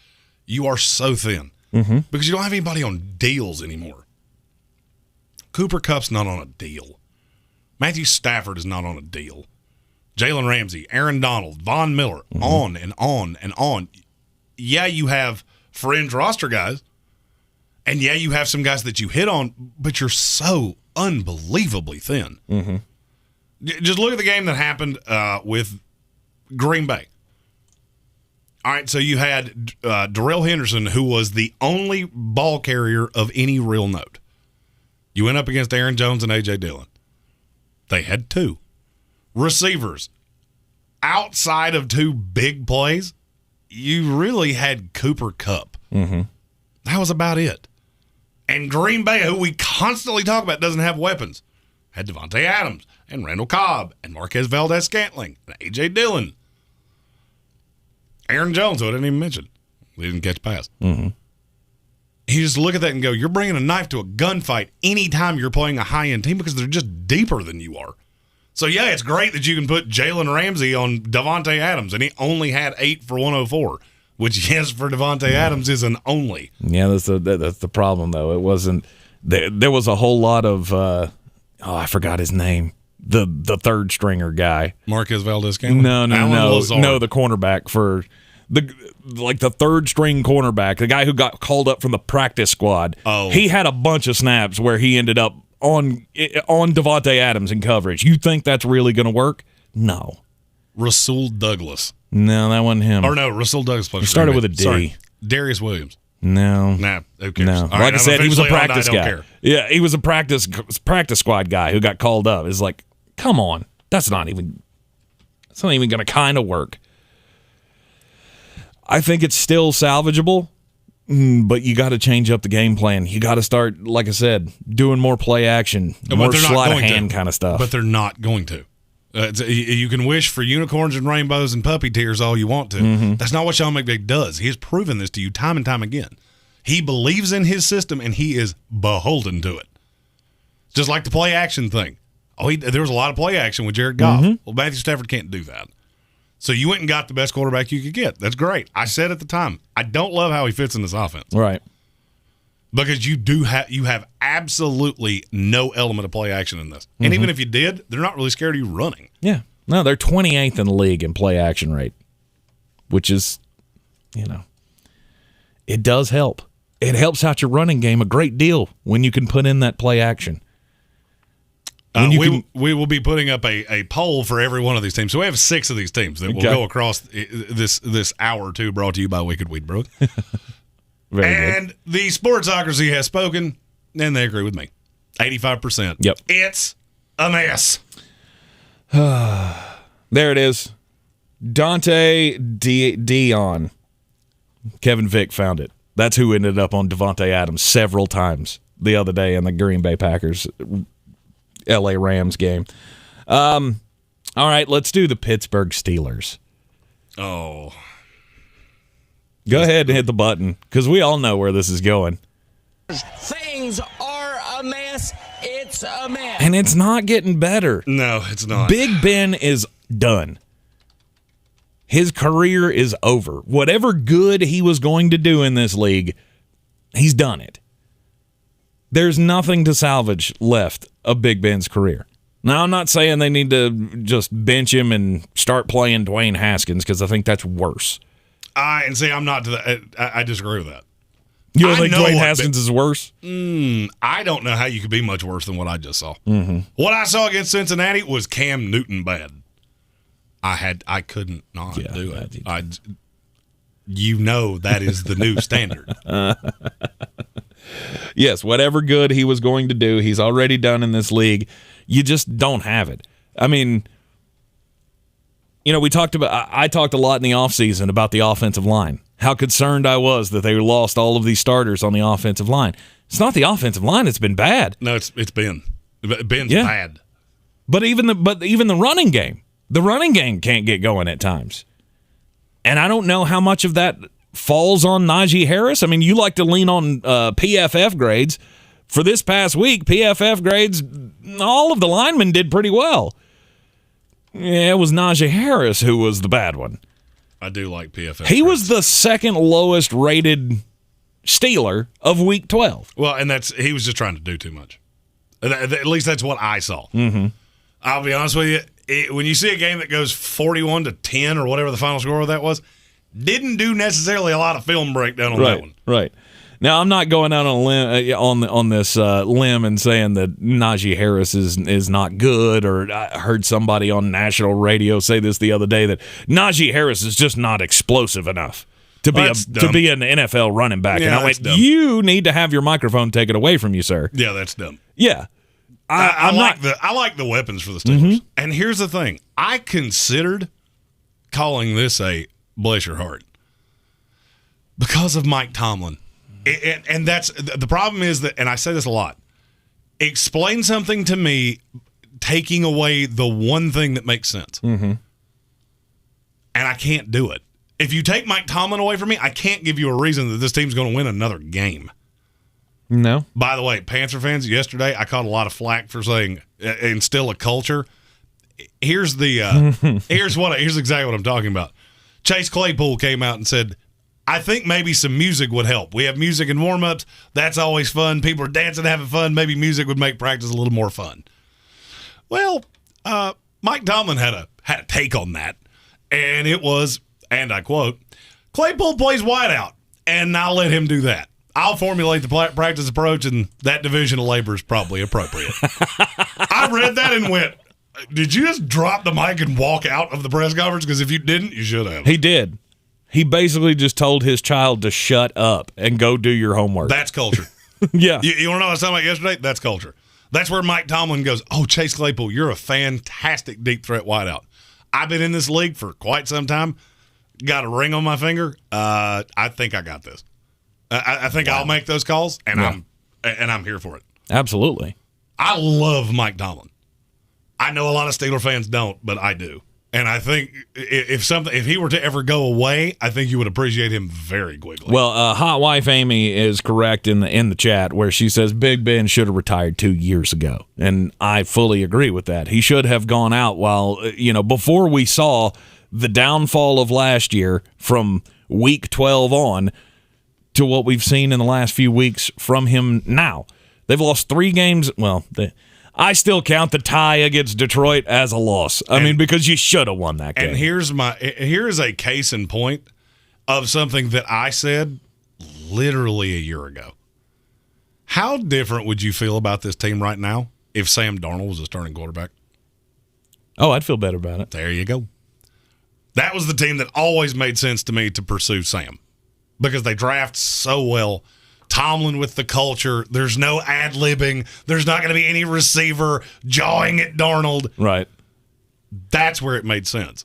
you are so thin because you don't have anybody on deals anymore. Cooper Kupp's not on a deal. Matthew Stafford is not on a deal. Jalen Ramsey, Aaron Donald, Von Miller, on and on and on. Yeah, you have fringe roster guys, and yeah, you have some guys that you hit on, but you're so unbelievably thin. Mm-hmm. Just look at the game that happened with Green Bay. All right, so you had Darrell Henderson, who was the only ball carrier of any real note. You went up against Aaron Jones and A.J. Dillon. They had two. Receivers, outside of two big plays, you really had Cooper Kupp. Mm-hmm. That was about it. And Green Bay, who we constantly talk about, doesn't have weapons, had Devontae Adams and Randall Cobb and Marquez Valdez-Scantling and A.J. Dillon. Aaron Jones, who I didn't even mention. He didn't catch a pass. Mm-hmm. You just look at that and go, you're bringing a knife to a gunfight anytime you're playing a high-end team because they're just deeper than you are. So, yeah, it's great that you can put Jalen Ramsey on Devontae Adams, and he only had 8 for 104, which, yes, for Devontae Adams is an only. Yeah, that's the problem, though. It wasn't – there was a whole lot of I forgot his name. The third stringer guy. Marquez Valdez-Scantling? No, the cornerback for the third string cornerback, the guy who got called up from the practice squad. Oh. He had a bunch of snaps where he ended up on Devontae Adams in coverage. You think that's really going to work? No. Rasul Douglas. No, that wasn't him. Or no, Rasul Douglas. He started with a D. Sorry. Darius Williams. No. Nah, who cares? No. All Like right, I said, he was a officially practice on, I don't guy. care. Yeah, he was a practice squad guy who got called up. It's like, come on. That's not even going to kind of work. I think it's still salvageable, but you got to change up the game plan. You got to start, like I said, doing more play action, more sleight of hand kind of stuff. But they're not going to. You can wish for unicorns and rainbows and puppy tears all you want to. Mm-hmm. That's not what Sean McVay does. He has proven this to you time and time again. He believes in his system, and he is beholden to it. Just like the play action thing. There was a lot of play action with Jared Goff. Mm-hmm. Well, Matthew Stafford can't do that. So you went and got the best quarterback you could get. That's great. I said at the time, I don't love how he fits in this offense. Right. Because you have absolutely no element of play action in this. And even if you did, they're not really scared of you running. Yeah. No, they're 28th in the league in play action rate, which is, it does help. It helps out your running game a great deal when you can put in that play action. We will be putting up a poll for every one of these teams. So we have 6 of these teams that will go across this hour or two, brought to you by Wicked Weedbrook. And the Sportsocracy has spoken, and they agree with me. 85%. Yep. It's a mess. There it is. Dante Dion. Kevin Vick found it. That's who ended up on Devontae Adams several times the other day in the Green Bay Packers LA Rams game. All right, let's do the Pittsburgh Steelers. Oh. Go ahead and hit the button, because we all know where this is going. Things are a mess. It's a mess. And it's not getting better. No, it's not. Big Ben is done. His career is over. Whatever good he was going to do in this league, he's done it. There's nothing to salvage left of Big Ben's career. Now, I'm not saying they need to just bench him and start playing Dwayne Haskins, because I think that's worse. I'm not to that. I disagree with that. You don't think Dwayne Haskins is worse? I don't know how you could be much worse than what I just saw. Mm-hmm. What I saw against Cincinnati was Cam Newton bad. I couldn't not do it. That is the new standard. Yes, whatever good he was going to do, he's already done in this league. You just don't have it. I mean, we talked about. I talked a lot in the offseason about the offensive line. How concerned I was that they lost all of these starters on the offensive line. It's not the offensive line that's been bad. No, it's been. Ben's bad. But even the running game. The running game can't get going at times. And I don't know how much of that falls on Najee Harris. I mean, you like to lean on PFF grades. For this past week, PFF grades, all of the linemen did pretty well. Yeah, it was Najee Harris who was the bad one. I do like PFF. He was the second lowest rated Steeler of Week 12. Well, and he was just trying to do too much. At least that's what I saw. Mm-hmm. I'll be honest with you. When you see a game that goes 41-10 or whatever the final score of that was, didn't do necessarily a lot of film breakdown on that one. Right. Now, I'm not going out on a limb on this limb and saying that Najee Harris is not good, or I heard somebody on national radio say this the other day that Najee Harris is just not explosive enough to be an NFL running back. Yeah, and I went, dumb. you need to have your microphone taken away from you, sir. Yeah, that's dumb. Yeah. I like the weapons for the Steelers. Mm-hmm. And here's the thing. I considered calling this a bless your heart because of Mike Tomlin. And that's the problem is that, and I say this a lot, explain something to me taking away the one thing that makes sense. Mm-hmm. And I can't do it. If you take Mike Tomlin away from me, I can't give you a reason that this team's going to win another game. No. By the way, Panther fans, yesterday I caught a lot of flack for saying instill a culture. Here's exactly what I'm talking about. Chase Claypool came out and said, I think maybe some music would help. We have music in warm-ups. That's always fun. People are dancing, having fun. Maybe music would make practice a little more fun. Well, Mike Tomlin had a take on that, and it was, and I quote, Claypool plays wideout, and I'll let him do that. I'll formulate the practice approach, and that division of labor is probably appropriate. I read that and went, did you just drop the mic and walk out of the press conference? Because if you didn't, you should have. He did. He basically just told his child to shut up and go do your homework. That's culture. Yeah. You want to know what I was talking about yesterday? That's culture. That's where Mike Tomlin goes, oh, Chase Claypool, you're a fantastic deep threat wideout. I've been in this league for quite some time. Got a ring on my finger. I think I got this. I think I'll make those calls, and I'm here for it. Absolutely. I love Mike Tomlin. I know a lot of Steeler fans don't, but I do. And I think if he were to ever go away, I think you would appreciate him very quickly. Well, Hot Wife Amy is correct in the chat where she says Big Ben should have retired 2 years ago, and I fully agree with that. He should have gone out while before we saw the downfall of last year from Week 12 on to what we've seen in the last few weeks from him now. They've lost 3 games. Well, I still count the tie against Detroit as a loss. I mean, because you should have won that game. And here's a case in point of something that I said literally a year ago. How different would you feel about this team right now if Sam Darnold was a starting quarterback? Oh, I'd feel better about it. There you go. That was the team that always made sense to me to pursue Sam because they draft so well. Tomlin with the culture. There's no ad-libbing. There's not going to be any receiver jawing at Darnold. Right. That's where it made sense.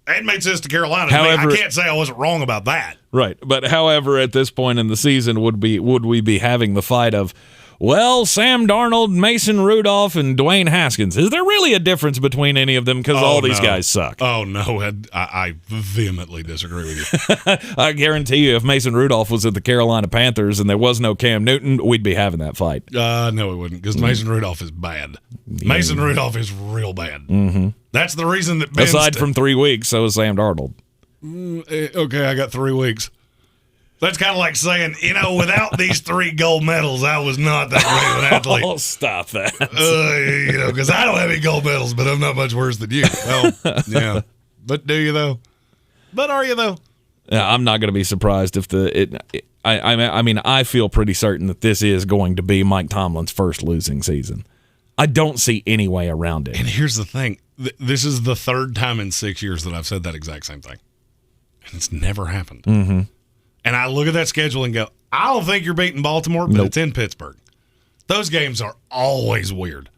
It made sense to Carolina. However, I can't say I wasn't wrong about that. Right. But however, at this point in the season, would we be having the fight of, well, Sam Darnold, Mason Rudolph, and Dwayne Haskins? Is there really a difference between any of them? Because all these guys suck. Oh, no. I vehemently disagree with you. I guarantee you, if Mason Rudolph was at the Carolina Panthers and there was no Cam Newton, we'd be having that fight. No, we wouldn't, because Mason Rudolph is bad. Yeah. Mason Rudolph is real bad. Mm-hmm. That's the reason that aside from 3 weeks, so is Sam Darnold. Okay, I got 3 weeks. That's kind of like saying, without these 3 gold medals, I was not that great of an athlete. Oh, stop that. Because I don't have any gold medals, but I'm not much worse than you. Well, yeah. But do you, though? But are you, though? Yeah, I'm not going to be surprised if I feel pretty certain that this is going to be Mike Tomlin's first losing season. I don't see any way around it. And here's the thing. This is the 3rd time in 6 years that I've said that exact same thing. And it's never happened. Mm-hmm. And I look at that schedule and go, I don't think you're beating Baltimore, but It's in Pittsburgh. Those games are always weird.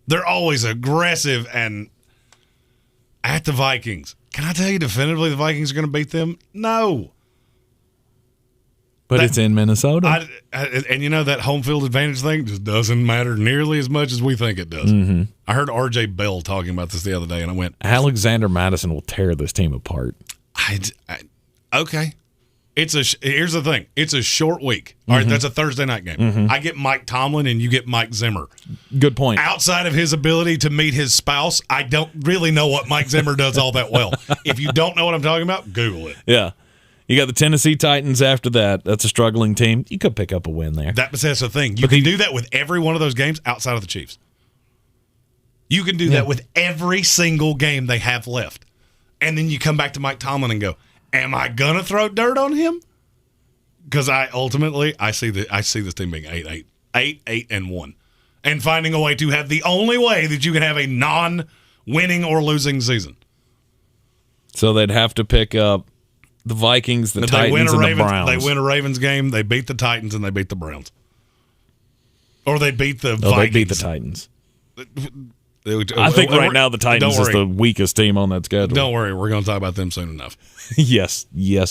They're always aggressive, and at the Vikings. Can I tell you definitively the Vikings are going to beat them? No. But it's in Minnesota. And you know that home field advantage thing just doesn't matter nearly as much as we think it does. Mm-hmm. I heard R.J. Bell talking about this the other day, and I went, Alexander Madison will tear this team apart. Okay. Here's the thing. It's a short week. All right, that's a Thursday night game. Mm-hmm. I get Mike Tomlin, and you get Mike Zimmer. Good point. Outside of his ability to meet his spouse, I don't really know what Mike Zimmer does all that well. If you don't know what I'm talking about, Google it. Yeah. You got the Tennessee Titans after that. That's a struggling team. You could pick up a win there. That's the thing. You can do that with every one of those games outside of the Chiefs. You can do that with every single game they have left. And then you come back to Mike Tomlin and go, am I going to throw dirt on him? Because I see this team being 8-8. 8-8-1. And finding a way to have the only way that you can have a non-winning or losing season. So they'd have to pick up the Vikings, the Titans, and the Browns. They win a Ravens game, they beat the Titans, and they beat the Browns. Or they beat the Vikings. They beat the Titans. I think right now the Titans is the weakest team on that schedule. Don't worry, we're going to talk about them soon enough. Yes,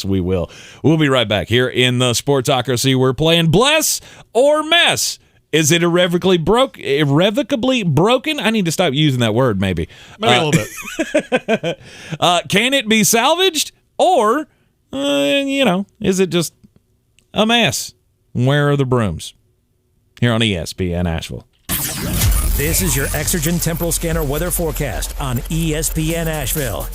we will. We'll be right back here in the Sportsocracy. We're playing Bless or Mess. Is it irrevocably broken? I need to stop using that word, maybe. Maybe a little bit. Can it be salvaged? Or, is it just a mess? Where are the brooms? Here on ESPN Asheville. This is your Exergen Temporal Scanner weather forecast on ESPN Asheville.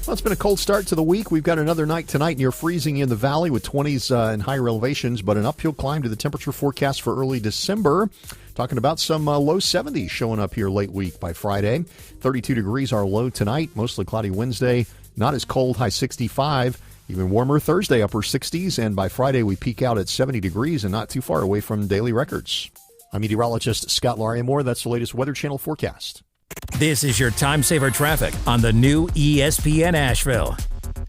Well, it's been a cold start to the week. We've got another night tonight near freezing in the valley with 20s in higher elevations, but an uphill climb to the temperature forecast for early December. Talking about some low 70s showing up here late week by Friday. 32 degrees our low tonight, mostly cloudy Wednesday. Not as cold, high 65. Even warmer Thursday, upper 60s. And by Friday, we peak out at 70 degrees and not too far away from daily records. I'm meteorologist Scott Larimore. That's the latest Weather Channel forecast. This is your time saver traffic on the new ESPN Asheville.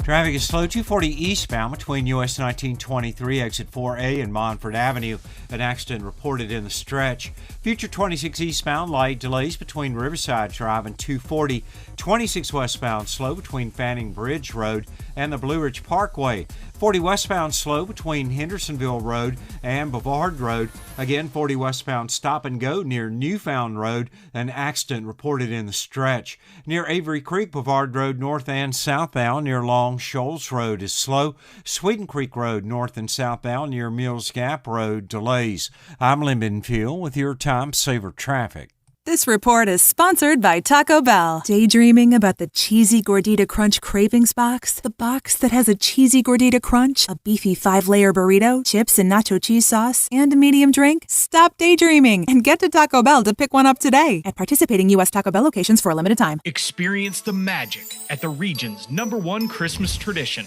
Traffic is slow 240 eastbound between US 1923 exit 4A and Montford Avenue. An accident reported in the stretch. Future 26 eastbound light delays between Riverside Drive and 240. 26 westbound slow between Fanning Bridge Road and the Blue Ridge Parkway. 40 westbound slow between Hendersonville Road and Bavard Road. Again, 40 westbound stop and go near Newfound Road. An accident reported in the stretch. Near Avery Creek, Bavard Road north and southbound near Long Shoals Road is slow. Sweden Creek Road north and southbound near Mills Gap Road delays. I'm Lynn Benfield with your time saver traffic. This report is sponsored by Taco Bell. Daydreaming about the cheesy Gordita Crunch Cravings Box? The box that has a cheesy Gordita Crunch, a beefy 5-layer burrito, chips and nacho cheese sauce, and a medium drink? Stop daydreaming and get to Taco Bell to pick one up today at participating U.S. Taco Bell locations for a limited time. Experience the magic at the region's #1 Christmas tradition,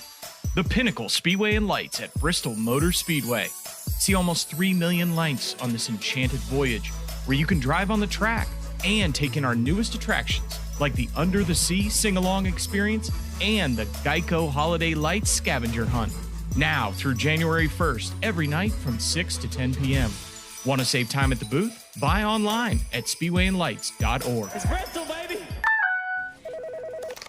the Pinnacle Speedway and Lights at Bristol Motor Speedway. See almost 3 million lights on this enchanted voyage, where you can drive on the track and take in our newest attractions like the Under the Sea Sing-Along Experience and the Geico Holiday Lights Scavenger Hunt. Now through January 1st, every night from 6 to 10 p.m. Want to save time at the booth? Buy online at speedwayandlights.org. It's Bristol, baby!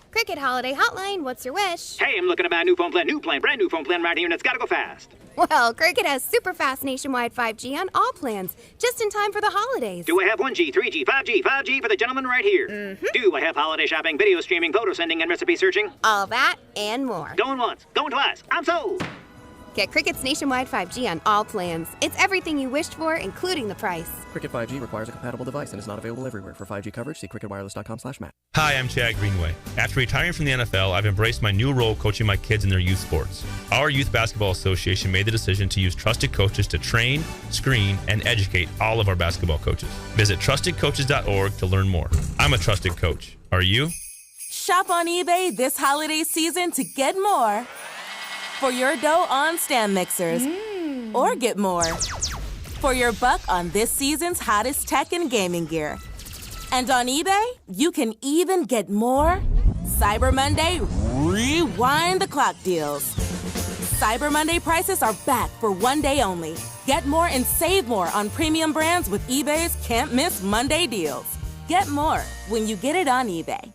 Cricket Holiday Hotline, what's your wish? Hey, I'm looking to buy a new phone plan. Brand new phone plan right here, and it's got to go fast. Well, Cricket has super fast nationwide 5G on all plans, just in time for the holidays. Do I have 1G, 3G, 5G for the gentleman right here? Mm-hmm. Do I have holiday shopping, video streaming, photo sending, and recipe searching? All that and more. Going once, going twice. I'm sold. Get Cricket's nationwide 5G on all plans. It's everything you wished for, including the price. Cricket 5G requires a compatible device and is not available everywhere. For 5G coverage, see cricketwireless.com/map. Hi, I'm Chad Greenway. After retiring from the NFL, I've embraced my new role coaching my kids in their youth sports. Our Youth Basketball Association made the decision to use trusted coaches to train, screen, and educate all of our basketball coaches. Visit trustedcoaches.org to learn more. I'm a trusted coach. Are you? Shop on eBay this holiday season to get more for your dough on stand mixers, or get more for your buck on this season's hottest tech and gaming gear. And on eBay, you can even get more Cyber Monday rewind the clock deals. Cyber Monday prices are back for one day only. Get more and save more on premium brands with eBay's can't miss Monday deals. Get more when you get it on eBay.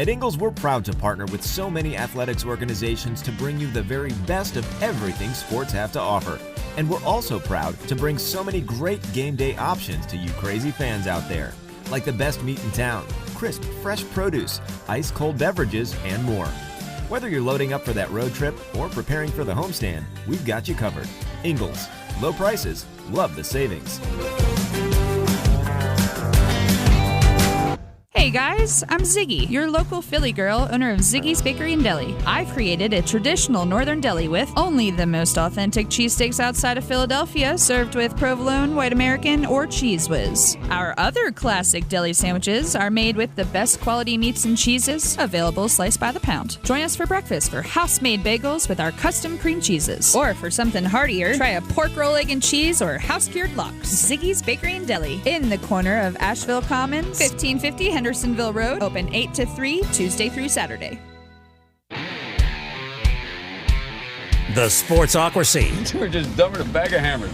At Ingles, we're proud to partner with so many athletics organizations to bring you the very best of everything sports have to offer. And we're also proud to bring so many great game day options to you crazy fans out there. Like the best meat in town, crisp, fresh produce, ice-cold beverages, and more. Whether you're loading up for that road trip or preparing for the homestand, we've got you covered. Ingles. Low prices. Love the savings. Hey guys, I'm Ziggy, your local Philly girl, owner of Ziggy's Bakery and Deli. I've created a traditional northern deli with only the most authentic cheesesteaks outside of Philadelphia, served with provolone, white American, or Cheese Whiz. Our other classic deli sandwiches are made with the best quality meats and cheeses, available sliced by the pound. Join us for breakfast for house-made bagels with our custom cream cheeses. Or for something heartier, try a pork roll, egg, and cheese or house-cured lox. Ziggy's Bakery and Deli, in the corner of Asheville Commons, 1550 Hendersonville Road, open 8 to 3, Tuesday through Saturday. The Sportsocracy. We're just dumber than a bag of hammers.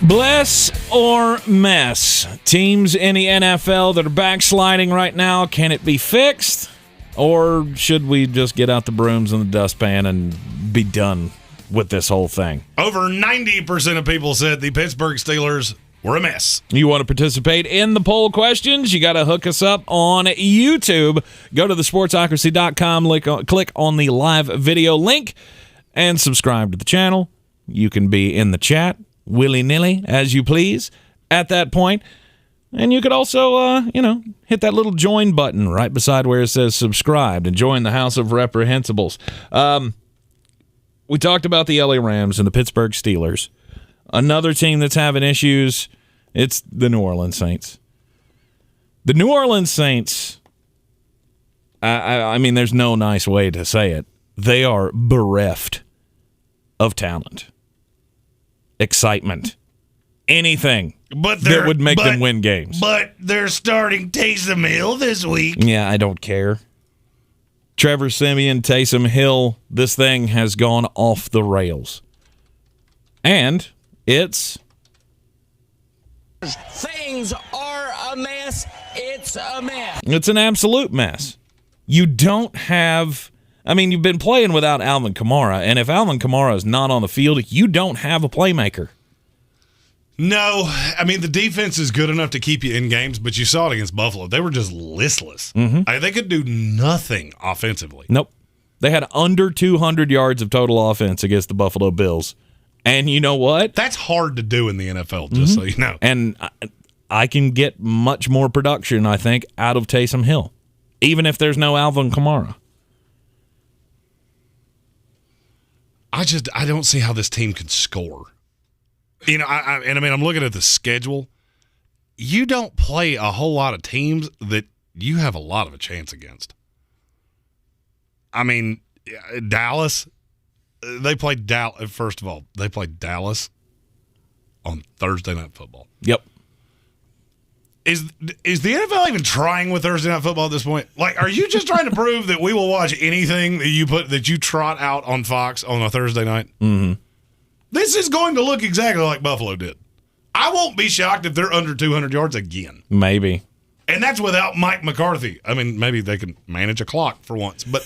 Bless or mess. Teams in the NFL that are backsliding right now, can it be fixed? Or should we just get out the brooms and the dustpan and be done with this whole thing? Over 90% of people said the Pittsburgh Steelers were a mess. You want to participate in the poll questions? You got to hook us up on YouTube. Go to thesportsocracy.com, click on the live video link, and subscribe to the channel. You can be in the chat willy-nilly as you please at that point. And you could also, hit that little join button right beside where it says subscribed and join the House of Reprehensibles. We talked about the LA Rams and the Pittsburgh Steelers. Another team that's having issues, it's the New Orleans Saints. The New Orleans Saints, I mean, there's no nice way to say it. They are bereft of talent, excitement, anything that would make them win games. But they're starting Taysom Hill this week. Yeah, I don't care. Trevor Siemian, Taysom Hill, this thing has gone off the rails. And it's... Things are a mess. It's a mess. It's an absolute mess. You don't have... I mean, you've been playing without Alvin Kamara, and if Alvin Kamara is not on the field, you don't have a playmaker. No, I mean, the defense is good enough to keep you in games, but you saw it against Buffalo. They were just listless. They could do nothing offensively. Nope. They had under 200 yards of total offense against the Buffalo Bills. And you know what? That's hard to do in the NFL, just so you know. And I can get much more production, I think, out of Taysom Hill, even if there's no Alvin Kamara. I don't see how this team can score. I'm looking at the schedule. You don't play a whole lot of teams that you have a lot of a chance against. I mean, Dallas, they played Dallas. First of all, they played Dallas on Thursday Night Football. Yep. Is the NFL even trying with Thursday Night Football at this point? Like, are you just trying to prove that we will watch anything that you trot out on Fox on a Thursday night? Mm-hmm. This is going to look exactly like Buffalo did. I won't be shocked if they're under 200 yards again. Maybe. And that's without Mike McCarthy. I mean, maybe they can manage a clock for once, but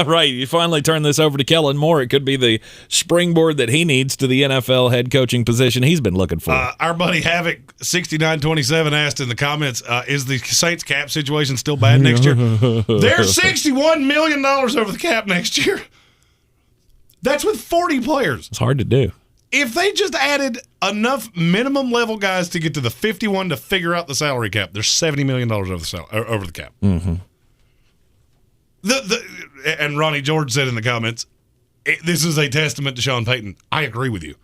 right. You finally turn this over to Kellen Moore. It could be the springboard that he needs to the NFL head coaching position he's been looking for. Our buddy Havoc 6927 asked in the comments, is the Saints cap situation still bad next year? They're $61 million over the cap next year. That's with 40 players. It's hard to do. If they just added enough minimum level guys to get to the 51 to figure out the salary cap, they're $70 million over the cap. Mm-hmm. And Ronnie George said in the comments, this is a testament to Sean Payton. I agree with you.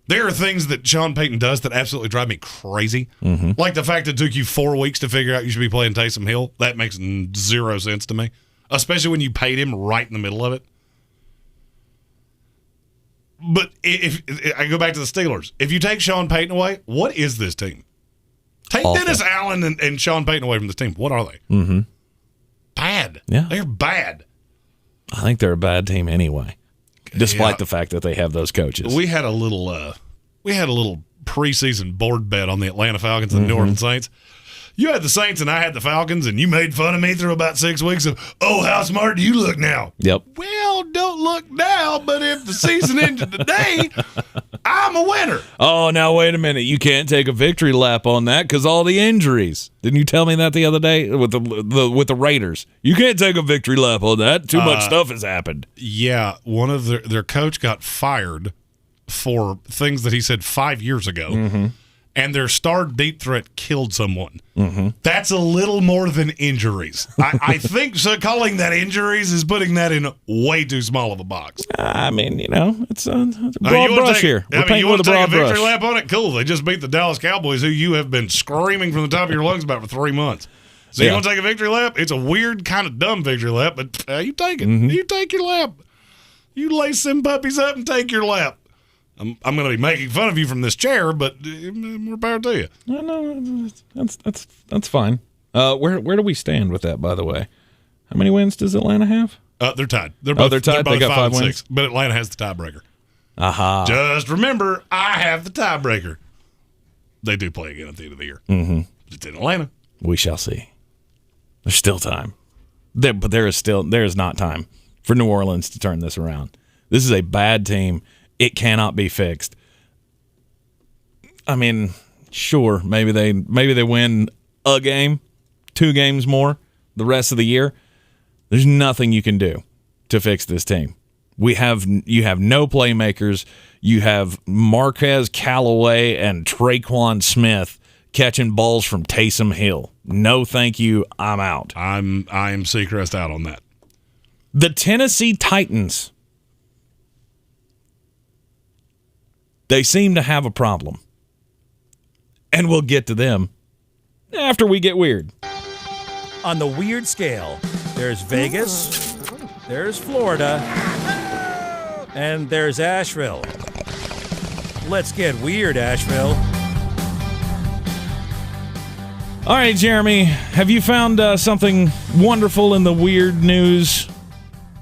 There are things that Sean Payton does that absolutely drive me crazy. Mm-hmm. Like the fact it took you 4 weeks to figure out you should be playing Taysom Hill. That makes zero sense to me, especially when you paid him right in the middle of it. But if I go back to the Steelers, if you take Sean Payton away, what is this team? Take Awful. Dennis Allen and Sean Payton away from this team. What are they? Mm-hmm. Bad. Yeah. They're bad. I think they're a bad team anyway, despite the fact that they have those coaches. We had a little we had a little preseason board bet on the Atlanta Falcons and the New Orleans Saints. You had the Saints and I had the Falcons, and you made fun of me through about 6 weeks of, oh, how smart do you look now? Yep. Well, don't look now, but if the season ended today, I'm a winner. Oh, now wait a minute. You can't take a victory lap on that because all the injuries. Didn't you tell me that the other day with the Raiders? You can't take a victory lap on that. Too much stuff has happened. Yeah, one of their coach got fired for things that he said 5 years ago. And their star deep threat killed someone. That's a little more than injuries. I think so. Calling that injuries is putting that in way too small of a box. I mean, it's a broad brush here. We're painting with a broad brush. Victory lap on it? Cool. They just beat the Dallas Cowboys, who you have been screaming from the top of your lungs about for 3 months. So you want to take a victory lap? It's a weird, kind of dumb victory lap, but you take it. You take your lap. You lace them puppies up and take your lap. I'm going to be making fun of you from this chair, but more power to you. No, that's fine. Where do we stand with that, by the way? How many wins does Atlanta have? They're tied. They're tied. They got 5 wins. 6, but Atlanta has the tiebreaker. Aha. Just remember, I have the tiebreaker. They do play again at the end of the year. It's in Atlanta. We shall see. There's still time. But there is not time for New Orleans to turn this around. This is a bad team. It cannot be fixed. I mean, sure, maybe they win a game, 2 games more the rest of the year. There's nothing you can do to fix this team. You have no playmakers. You have Marquez Callaway and Traquan Smith catching balls from Taysom Hill. No, thank you. I'm out. I am Seacrest out on that. The Tennessee Titans. They seem to have a problem. And we'll get to them after we get weird. On the weird scale, there's Vegas, there's Florida, and there's Asheville. Let's get weird, Asheville. All right, Jeremy, have you found something wonderful in the weird news?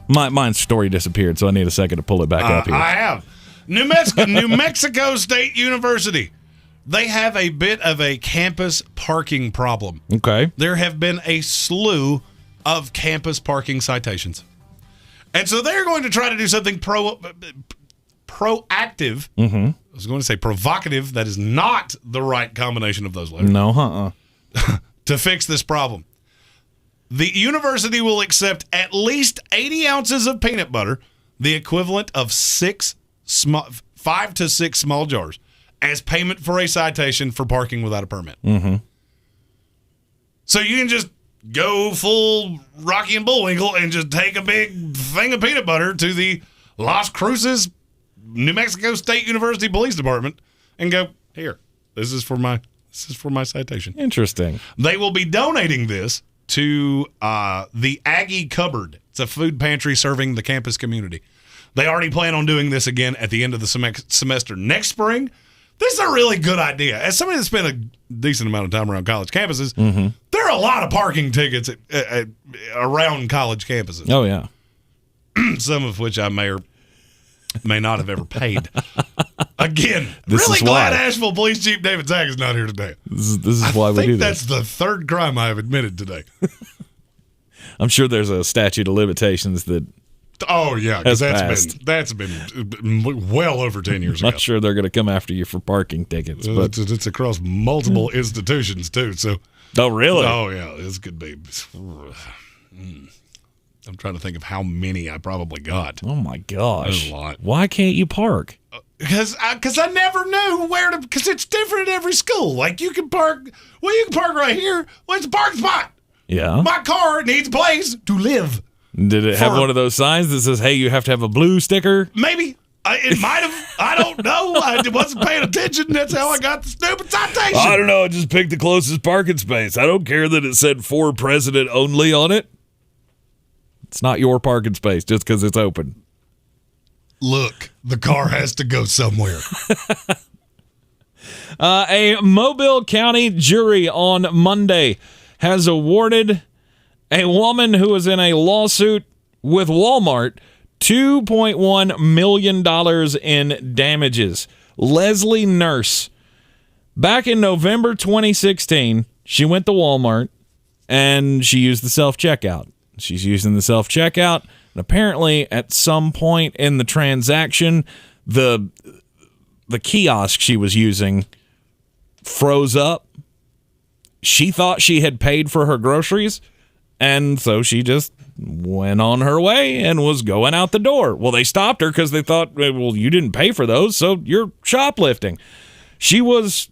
My story disappeared, so I need a second to pull it back up here. I have. New Mexico State University. They have a bit of a campus parking problem. Okay. There have been a slew of campus parking citations. And so they're going to try to do something proactive. I was going to say provocative. That is not the right combination of those letters. No, to fix this problem. The university will accept at least 80 ounces of peanut butter, the equivalent of 5 to 6 small jars, as payment for a citation for parking without a permit. So you can just go full Rocky and Bullwinkle and just take a big thing of peanut butter to the Las Cruces, New Mexico State University Police Department and go, here, this is for my citation. Interesting. They will be donating this to the Aggie Cupboard. It's a food pantry serving the campus community. They already plan on doing this again at the end of the semester next spring. This is a really good idea. As somebody that's spent a decent amount of time around college campuses, there are a lot of parking tickets around college campuses. Oh, yeah. Some of which I may or may not have ever paid. Again, this really is glad why. Asheville Police Chief David Zag is not here today. This is why we do this. I think that's the third crime I have admitted today. I'm sure there's a statute of limitations that. Oh yeah, because that's been well over 10 years ago. I'm not sure they're going to come after you for parking tickets, but it's across multiple institutions too. So. Oh really? Oh yeah, this could be. I'm trying to think of how many I probably got. Oh my gosh, there's a lot. Why can't you park? Because I never knew where to. Because it's different at every school. Like you can park. Well, you can park right here. Well, it's a parking spot. Yeah. My car needs a place to live. Did it have one of those signs that says, hey, you have to have a blue sticker? Maybe. It might have. I don't know. I wasn't paying attention. That's how I got the stupid citation. I don't know. I just picked the closest parking space. I don't care that it said for president only on it. It's not your parking space just because it's open. Look, the car has to go somewhere. A Mobile County jury on Monday has awarded a woman who was in a lawsuit with Walmart $2.1 million in damages. Leslie Nurse. Back in November 2016, she went to Walmart and she used the self-checkout. She's using the self-checkout, and apparently at some point in the transaction, the kiosk she was using froze up. She thought she had paid for her groceries, and so she just went on her way and was going out the door. Well, they stopped her because they thought, well, you didn't pay for those, so you're shoplifting. She was,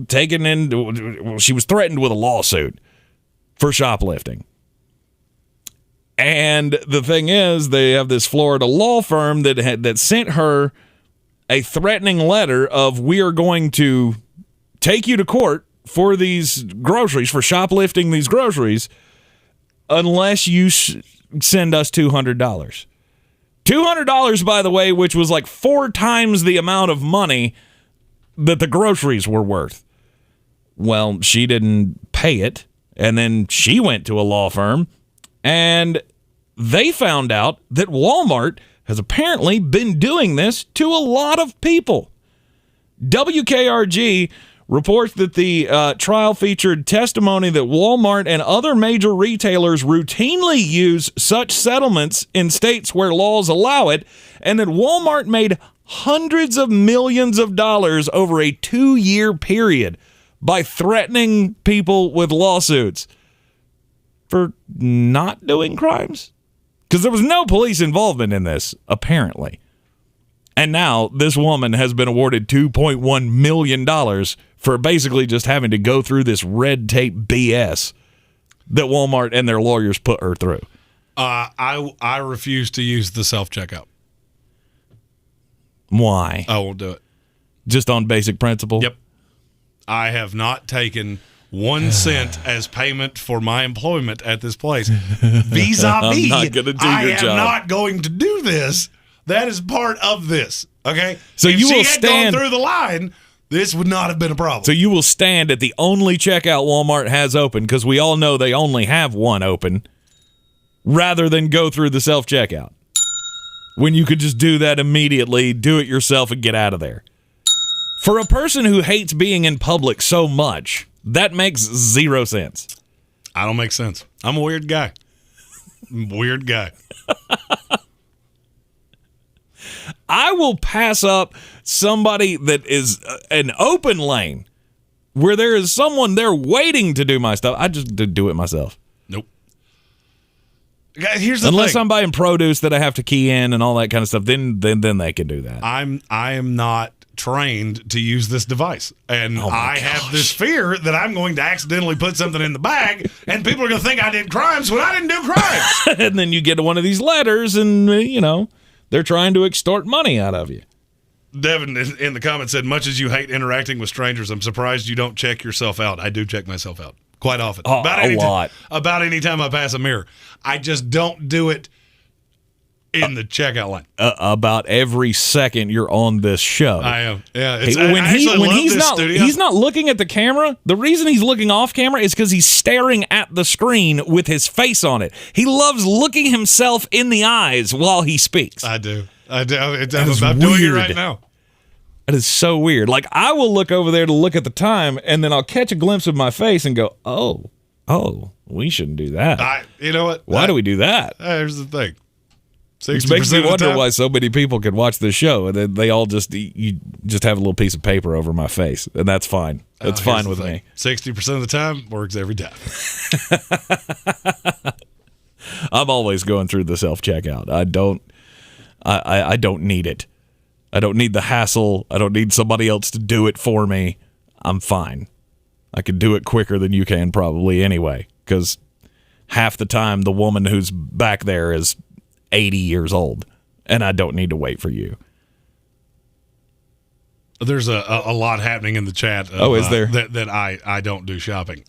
taken in. She was threatened with a lawsuit for shoplifting. And the thing is, they have this Florida law firm that sent her a threatening letter of, we are going to take you to court for these groceries, for shoplifting these groceries, unless you send us $200. $200, by the way, which was like 4 times the amount of money that the groceries were worth. Well, she didn't pay it, and then she went to a law firm, and they found out that Walmart has apparently been doing this to a lot of people. WKRG reports that the trial featured testimony that Walmart and other major retailers routinely use such settlements in states where laws allow it, and that Walmart made hundreds of millions of dollars over a 2-year period by threatening people with lawsuits for not doing crimes. Because there was no police involvement in this, apparently. And now this woman has been awarded $2.1 million for basically just having to go through this red tape BS that Walmart and their lawyers put her through. I refuse to use the self-checkout. Why? I won't do it. Just on basic principle? Yep. I have not taken 1 cent as payment for my employment at this place. Vis-a-vis, I'm not gonna do I your am job. not going to do this. That is part of this. Okay? So if you she will had stand gone through the line, this would not have been a problem. So you will stand at the only checkout Walmart has open, because we all know they only have one open, rather than go through the self-checkout. When you could just do that immediately, do it yourself, and get out of there. For a person who hates being in public so much, that makes 0 sense. I don't make sense. I'm a weird guy. Weird guy. I will pass up somebody that is an open lane where there is someone there waiting to do my stuff. I just do it myself. Nope. Here's the Unless thing. I'm buying produce that I have to key in and all that kind of stuff, then they can do that. I am not trained to use this device, and I have this fear that I'm going to accidentally put something in the bag and people are going to think I did crimes when I didn't do crimes. And then you get one of these letters and they're trying to extort money out of you. Devin in the comments said, much as you hate interacting with strangers, I'm surprised you don't check yourself out. I do check myself out quite often. About any time I pass a mirror. I just don't do it in the checkout line. About every second you're on this show. I am. Yeah. He's not looking at the camera. The reason he's looking off camera is because he's staring at the screen with his face on it. He loves looking himself in the eyes while he speaks. I do. I'm doing it right now. That is so weird. Like, I will look over there to look at the time, and then I'll catch a glimpse of my face and go, oh, we shouldn't do that. You know what? Why do we do that? Here's the thing. Which makes me wonder why so many people can watch this show, and then they all you just have a little piece of paper over my face, and that's fine. That's fine with me. 60% of the time works every time. I'm always going through the self-checkout. I don't need it. I don't need the hassle. I don't need somebody else to do it for me. I'm fine. I can do it quicker than you can probably anyway, because half the time the woman who's back there is 80 years old, and I don't need to wait for you. There's a lot happening in the chat. Is there? That I don't do shopping.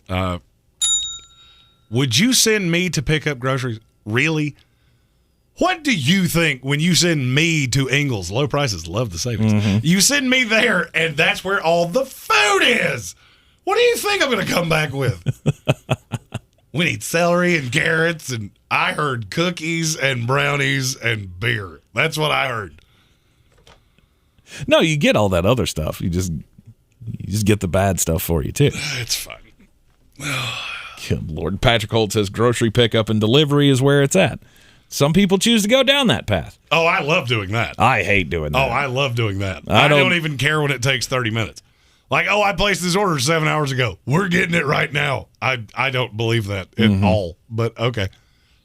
Would you send me to pick up groceries? Really? What do you think when you send me to Ingles? Low prices, love the savings. Mm-hmm. You send me there, and that's where all the food is. What do you think I'm going to come back with? We need celery and carrots, and I heard cookies and brownies and beer. That's what I heard. No, you get all that other stuff. You just get the bad stuff for you, too. It's fine. Good Lord. Patrick Holt says grocery pickup and delivery is where it's at. Some people choose to go down that path. Oh, I love doing that. I hate doing that. Oh, I love doing that. I don't even care when it takes 30 minutes. Like, I placed this order 7 hours ago. We're getting it right now. I don't believe that at all. But, okay.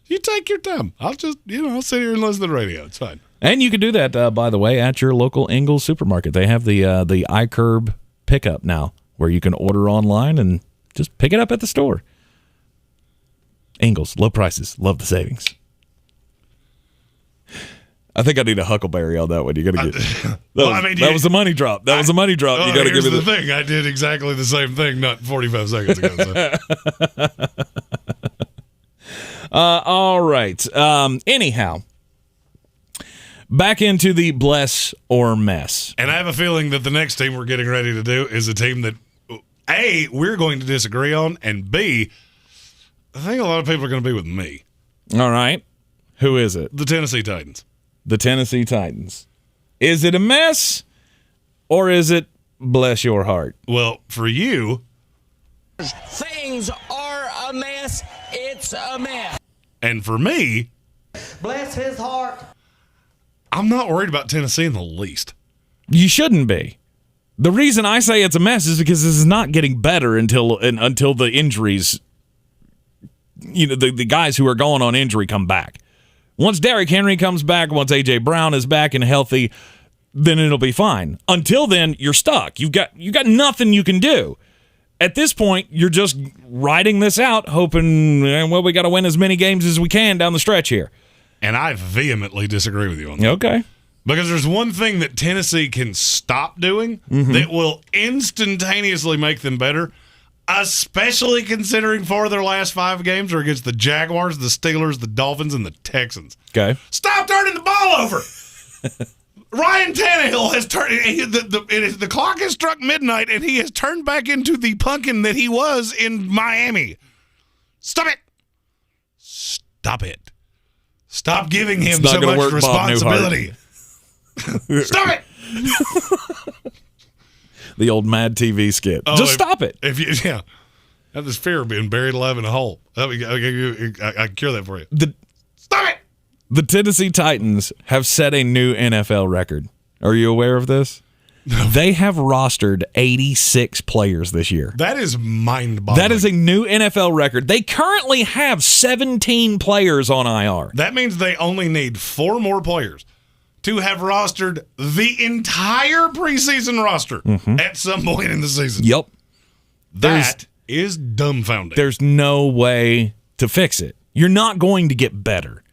You take your time. I'll just, I'll sit here and listen to the radio. It's fine. And you can do that, by the way, at your local Ingles supermarket. They have the iCurb pickup now, where you can order online and just pick it up at the store. Ingles, low prices, love the savings. I think I need a Huckleberry on that one. You got to get that was a money drop. That was a money drop. You got to give me the thing. I did exactly the same thing not 45 seconds ago. So. All right. Anyhow, back into the bless or mess. And I have a feeling that the next team we're getting ready to do is a team that, A, we're going to disagree on, and B, I think a lot of people are going to be with me. All right. Who is it? The Tennessee Titans. The Tennessee Titans. Is it a mess or is it bless your heart? Well, for you, things are a mess. It's a mess. And for me, bless his heart. I'm not worried about Tennessee in the least. You shouldn't be. The reason I say it's a mess is because this is not getting better until the injuries, the guys who are going on injury come back. Once Derrick Henry comes back, once A.J. Brown is back and healthy, then it'll be fine. Until then, you're stuck. You got nothing you can do. At this point, you're just riding this out, hoping, we got to win as many games as we can down the stretch here. And I vehemently disagree with you on that. Okay. Because there's one thing that Tennessee can stop doing that will instantaneously make them better, especially considering 4 of their last 5 games are against the Jaguars, the Steelers, the Dolphins, and the Texans. Okay. Stop turning the ball over. Ryan Tannehill has turned. The clock has struck midnight, and he has turned back into the pumpkin that he was in Miami. Stop it. Stop it. Stop giving him so much responsibility. Stop it. The old Mad TV skit. Just stop it. I have this fear of being buried alive in a hole. I can cure that for you. Stop it. The Tennessee Titans have set a new NFL record. Are you aware of this? No. They have rostered 86 players this year. That is mind-boggling. That is a new NFL record. They currently have 17 players on IR. That means they only need 4 more players to have rostered the entire preseason roster at some point in the season. Yep. That is dumbfounding. There's no way to fix it. You're not going to get better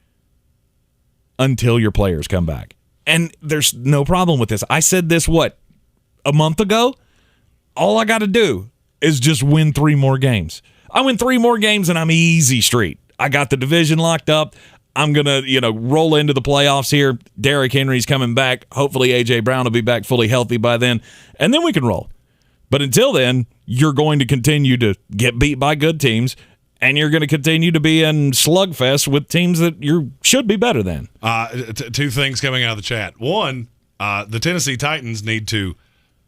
until your players come back. And there's no problem with this. I said this, a month ago? All I got to do is just win 3 more games. I win 3 more games and I'm easy street. I got the division locked up. I'm going to, roll into the playoffs here. Derrick Henry's coming back. Hopefully A.J. Brown will be back fully healthy by then. And then we can roll. But until then, you're going to continue to get beat by good teams, and you're going to continue to be in slugfest with teams that you should be better than. 2 things coming out of the chat. One, the Tennessee Titans need to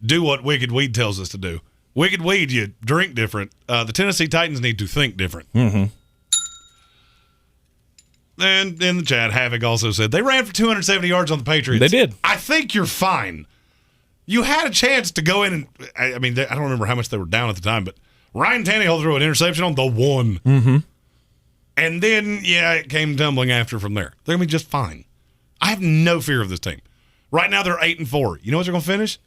do what Wicked Weed tells us to do. Wicked Weed, you drink different. The Tennessee Titans need to think different. And in the chat, Havoc also said, they ran for 270 yards on the Patriots. They did. I think you're fine. You had a chance to go in and, I don't remember how much they were down at the time, but Ryan Tannehill threw an interception on the 1. And then, it came tumbling after from there. They're going to be just fine. I have no fear of this team. Right now, they're 8-4. You know what they're going to finish?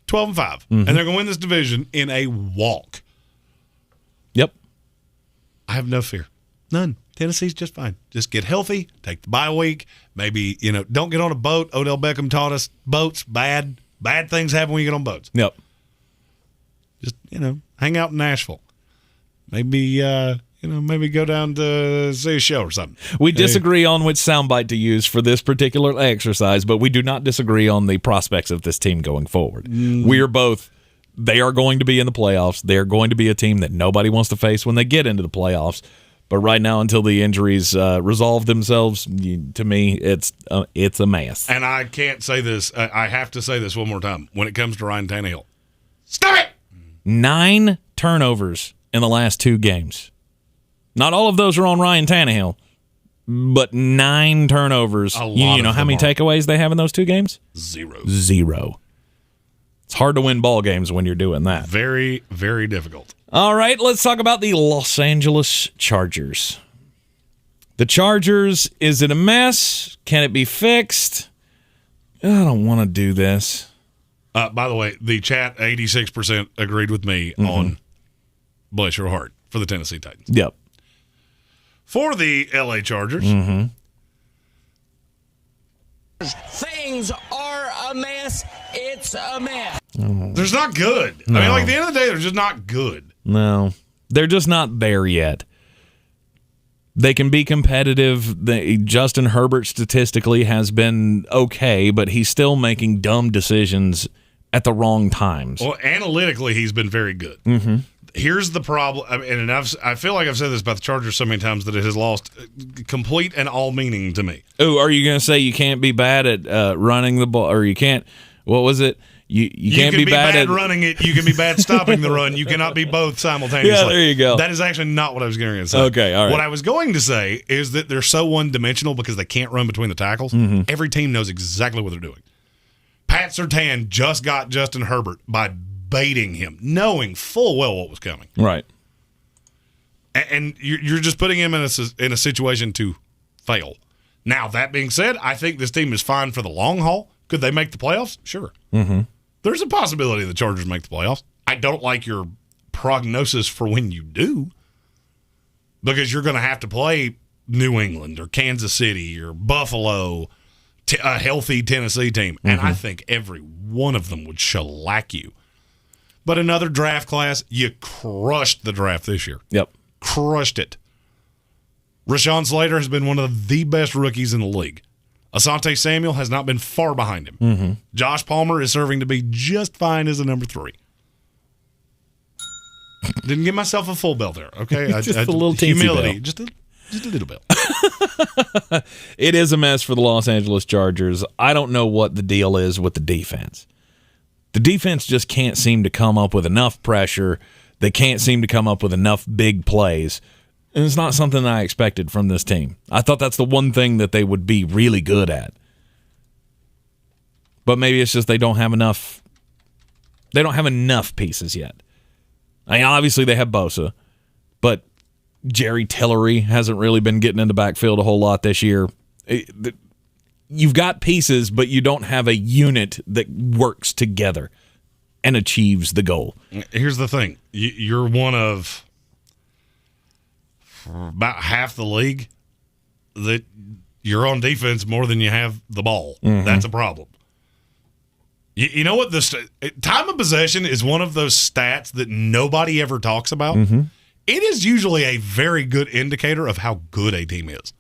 12-5. And they're going to win this division in a walk. Yep. I have no fear. None. Tennessee's just fine. Just get healthy, take the bye week. Maybe, don't get on a boat. Odell Beckham taught us boats, bad things happen when you get on boats. Yep. Just, hang out in Nashville. Maybe, maybe go down to see a show or something. We disagree on which soundbite to use for this particular exercise, but we do not disagree on the prospects of this team going forward. We are both, they are going to be in the playoffs. They are going to be a team that nobody wants to face when they get into the playoffs. But right now, until the injuries resolve themselves, to me, it's a mess. And I can't say this. I have to say this one more time. When it comes to Ryan Tannehill, stop it! 9 turnovers in the last 2 games. Not all of those are on Ryan Tannehill, but 9 turnovers. You know how many takeaways they have in those 2 games? 0. It's hard to win ball games when you're doing that. Very, very difficult. All right, let's talk about the Los Angeles Chargers. The Chargers, is it a mess? Can it be fixed? I don't want to do this. By the way, the chat, 86% agreed with me on bless your heart for the Tennessee Titans. Yep. For the LA Chargers. Things are a mess. It's a mess. They're not good. No. I mean, like, at the end of the day, they're just not good. No, they're just not there yet. They can be competitive. Justin Herbert statistically has been okay, but he's still making dumb decisions at the wrong times. Well, analytically, he's been very good. Here's the problem, and I feel like I've said this about the Chargers so many times that it has lost complete and all meaning to me. Oh, are you going to say you can't be bad at running the ball, or you can't? What was it? You can't can be bad at running it. You can be bad stopping the run. You cannot be both simultaneously. Yeah, there you go. That is actually not what I was going to say. Okay, all right. What I was going to say is that they're so one-dimensional because they can't run between the tackles. Every team knows exactly what they're doing. Pat Surtain just got Justin Herbert by baiting him, knowing full well what was coming. Right. And you're just putting him in a situation to fail. Now, that being said, I think this team is fine for the long haul. Could they make the playoffs? Sure. There's a possibility the Chargers make the playoffs. I don't like your prognosis for when you do, because you're going to have to play New England or Kansas City or Buffalo, a healthy Tennessee team, and I think every one of them would shellac you. But another draft class, you crushed the draft this year. Yep. Crushed it. Rashawn Slater has been one of the best rookies in the league. Asante Samuel has not been far behind him. Josh Palmer is serving to be just fine as a number 3. Didn't give myself a full bell there, okay? Just a little humility, bell. just a little bell. It is a mess for the Los Angeles Chargers. I don't know what the deal is with the defense. The defense just can't seem to come up with enough pressure. They can't seem to come up with enough big plays. And it's not something that I expected from this team. I thought that's the one thing that they would be really good at. But maybe it's just they don't have enough. They don't have enough pieces yet. I mean, obviously they have Bosa, but Jerry Tillery hasn't really been getting in the backfield a whole lot this year. You've got pieces, but you don't have a unit that works together and achieves the goal. Here's the thing. You're one of about half the league that you're on defense more than you have the ball. That's a problem. You know what? Time of possession is one of those stats that nobody ever talks about. It is usually a very good indicator of how good a team is.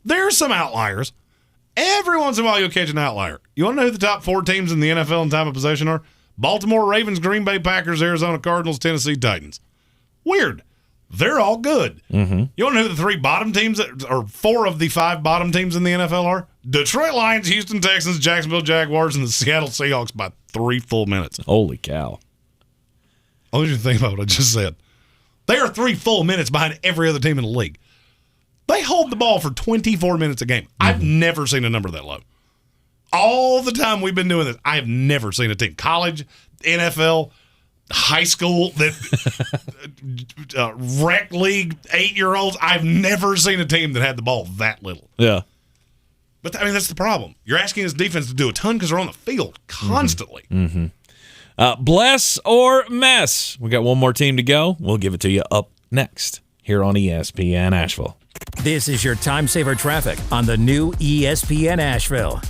There are some outliers. Every once in a while, you'll catch an outlier. You want to know who the top 4 teams in the NFL in time of possession are? Baltimore Ravens, Green Bay Packers, Arizona Cardinals, Tennessee Titans. Weird. They're all good. You want to know who the 3 bottom teams, or 4 of the 5 bottom teams in the NFL are? Detroit Lions, Houston Texans, Jacksonville Jaguars, and the Seattle Seahawks by 3 full minutes. Holy cow. I want you to think about what I just said. They are 3 full minutes behind every other team in the league. They hold the ball for 24 minutes a game. I've never seen a number that low. All the time we've been doing this, I have never seen a team. College, NFL, high school, that rec league, 8-year-olds. I've never seen a team that had the ball that little. Yeah. But, I mean, that's the problem. You're asking this defense to do a ton because they're on the field constantly. Bless or mess? We got one more team to go. We'll give it to you up next here on ESPN Asheville. This is your time saver traffic on the new ESPN Asheville.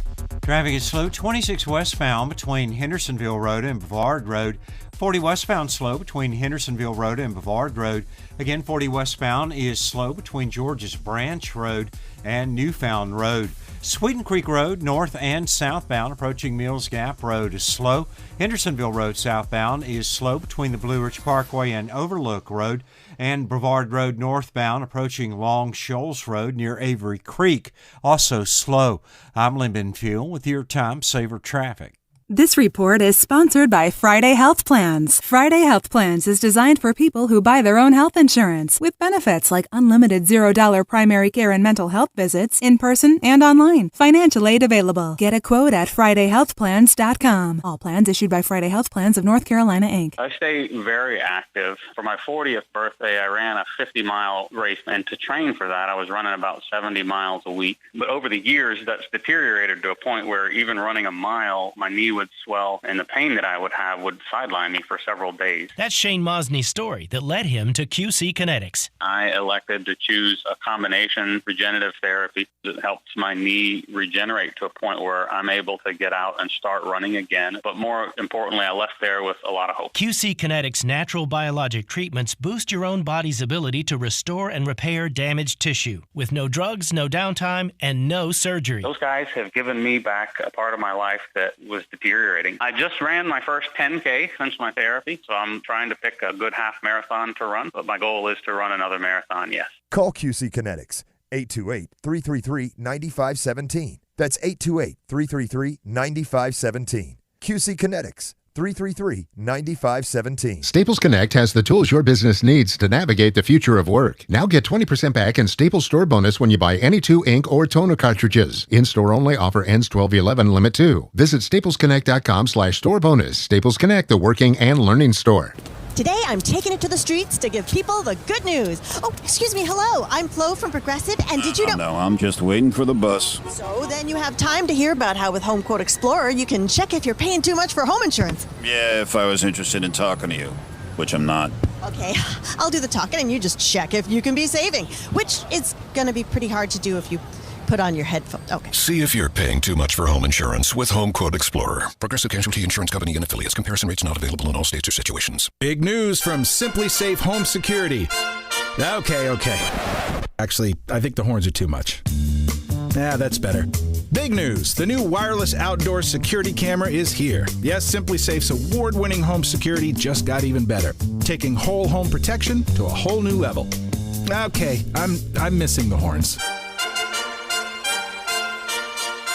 Traffic is slow 26 westbound between Hendersonville Road and Brevard Road. 40 westbound slow between Hendersonville Road and Brevard Road. Again, 40 westbound is slow between George's Branch Road and Newfound Road. Sweeten Creek Road, north and southbound, approaching Mills Gap Road is slow. Hendersonville Road southbound is slow between the Blue Ridge Parkway and Overlook Road. And Brevard Road northbound, approaching Long Shoals Road near Avery Creek, also slow. I'm Lynn Fuel with your Time Saver Traffic. This report is sponsored by Friday Health Plans. Friday Health Plans is designed for people who buy their own health insurance, with benefits like unlimited $0 primary care and mental health visits in person and online. Financial aid available. Get a quote at FridayHealthPlans.com. All plans issued by Friday Health Plans of North Carolina, Inc. I stay very active. For my 40th birthday, I ran a 50-mile race, and to train for that, I was running about 70 miles a week. But over the years, that's deteriorated to a point where even running a mile, my knee would swell, and the pain that I would have would sideline me for several days. That's Shane Mosney's story that led him to QC Kinetics. I elected to choose a combination regenerative therapy that helps my knee regenerate to a point where I'm able to get out and start running again. But more importantly, I left there with a lot of hope. QC Kinetics natural biologic treatments boost your own body's ability to restore and repair damaged tissue with no drugs, no downtime, and no surgery. Those guys have given me back a part of my life that was deteriorating. I just ran my first 10K since my therapy, so I'm trying to pick a good half marathon to run, but my goal is to run another marathon, yes. Call QC Kinetics, 828-333-9517. That's 828-333-9517. QC Kinetics, 333-9517. Staples Connect has the tools your business needs to navigate the future of work. Now get 20% back in Staples Store bonus when you buy any 2 ink or toner cartridges. In-store only, offer ends 12/11, limit 2. Visit staplesconnect.com/store bonus. Staples Connect, the working and learning store. Today, I'm taking it to the streets to give people the good news. Oh, excuse me, hello. I'm Flo from Progressive, and did you know... No, I'm just waiting for the bus. So then you have time to hear about how with Home Quote Explorer, you can check if you're paying too much for home insurance. Yeah, if I was interested in talking to you, which I'm not. Okay, I'll do the talking, and you just check if you can be saving, which is going to be pretty hard to do if you put on your headphones. Okay. See if you're paying too much for home insurance with Home Quote Explorer. Progressive Casualty Insurance Company and affiliates. Comparison rates not available in all states or situations. Big news from Simply Safe Home Security. Okay. Actually, I think the horns are too much. That's better. Big news. The new wireless outdoor security camera is here. Yes, Simply Safe's award-winning home security just got even better, taking whole home protection to a whole new level. Okay, I'm missing the horns.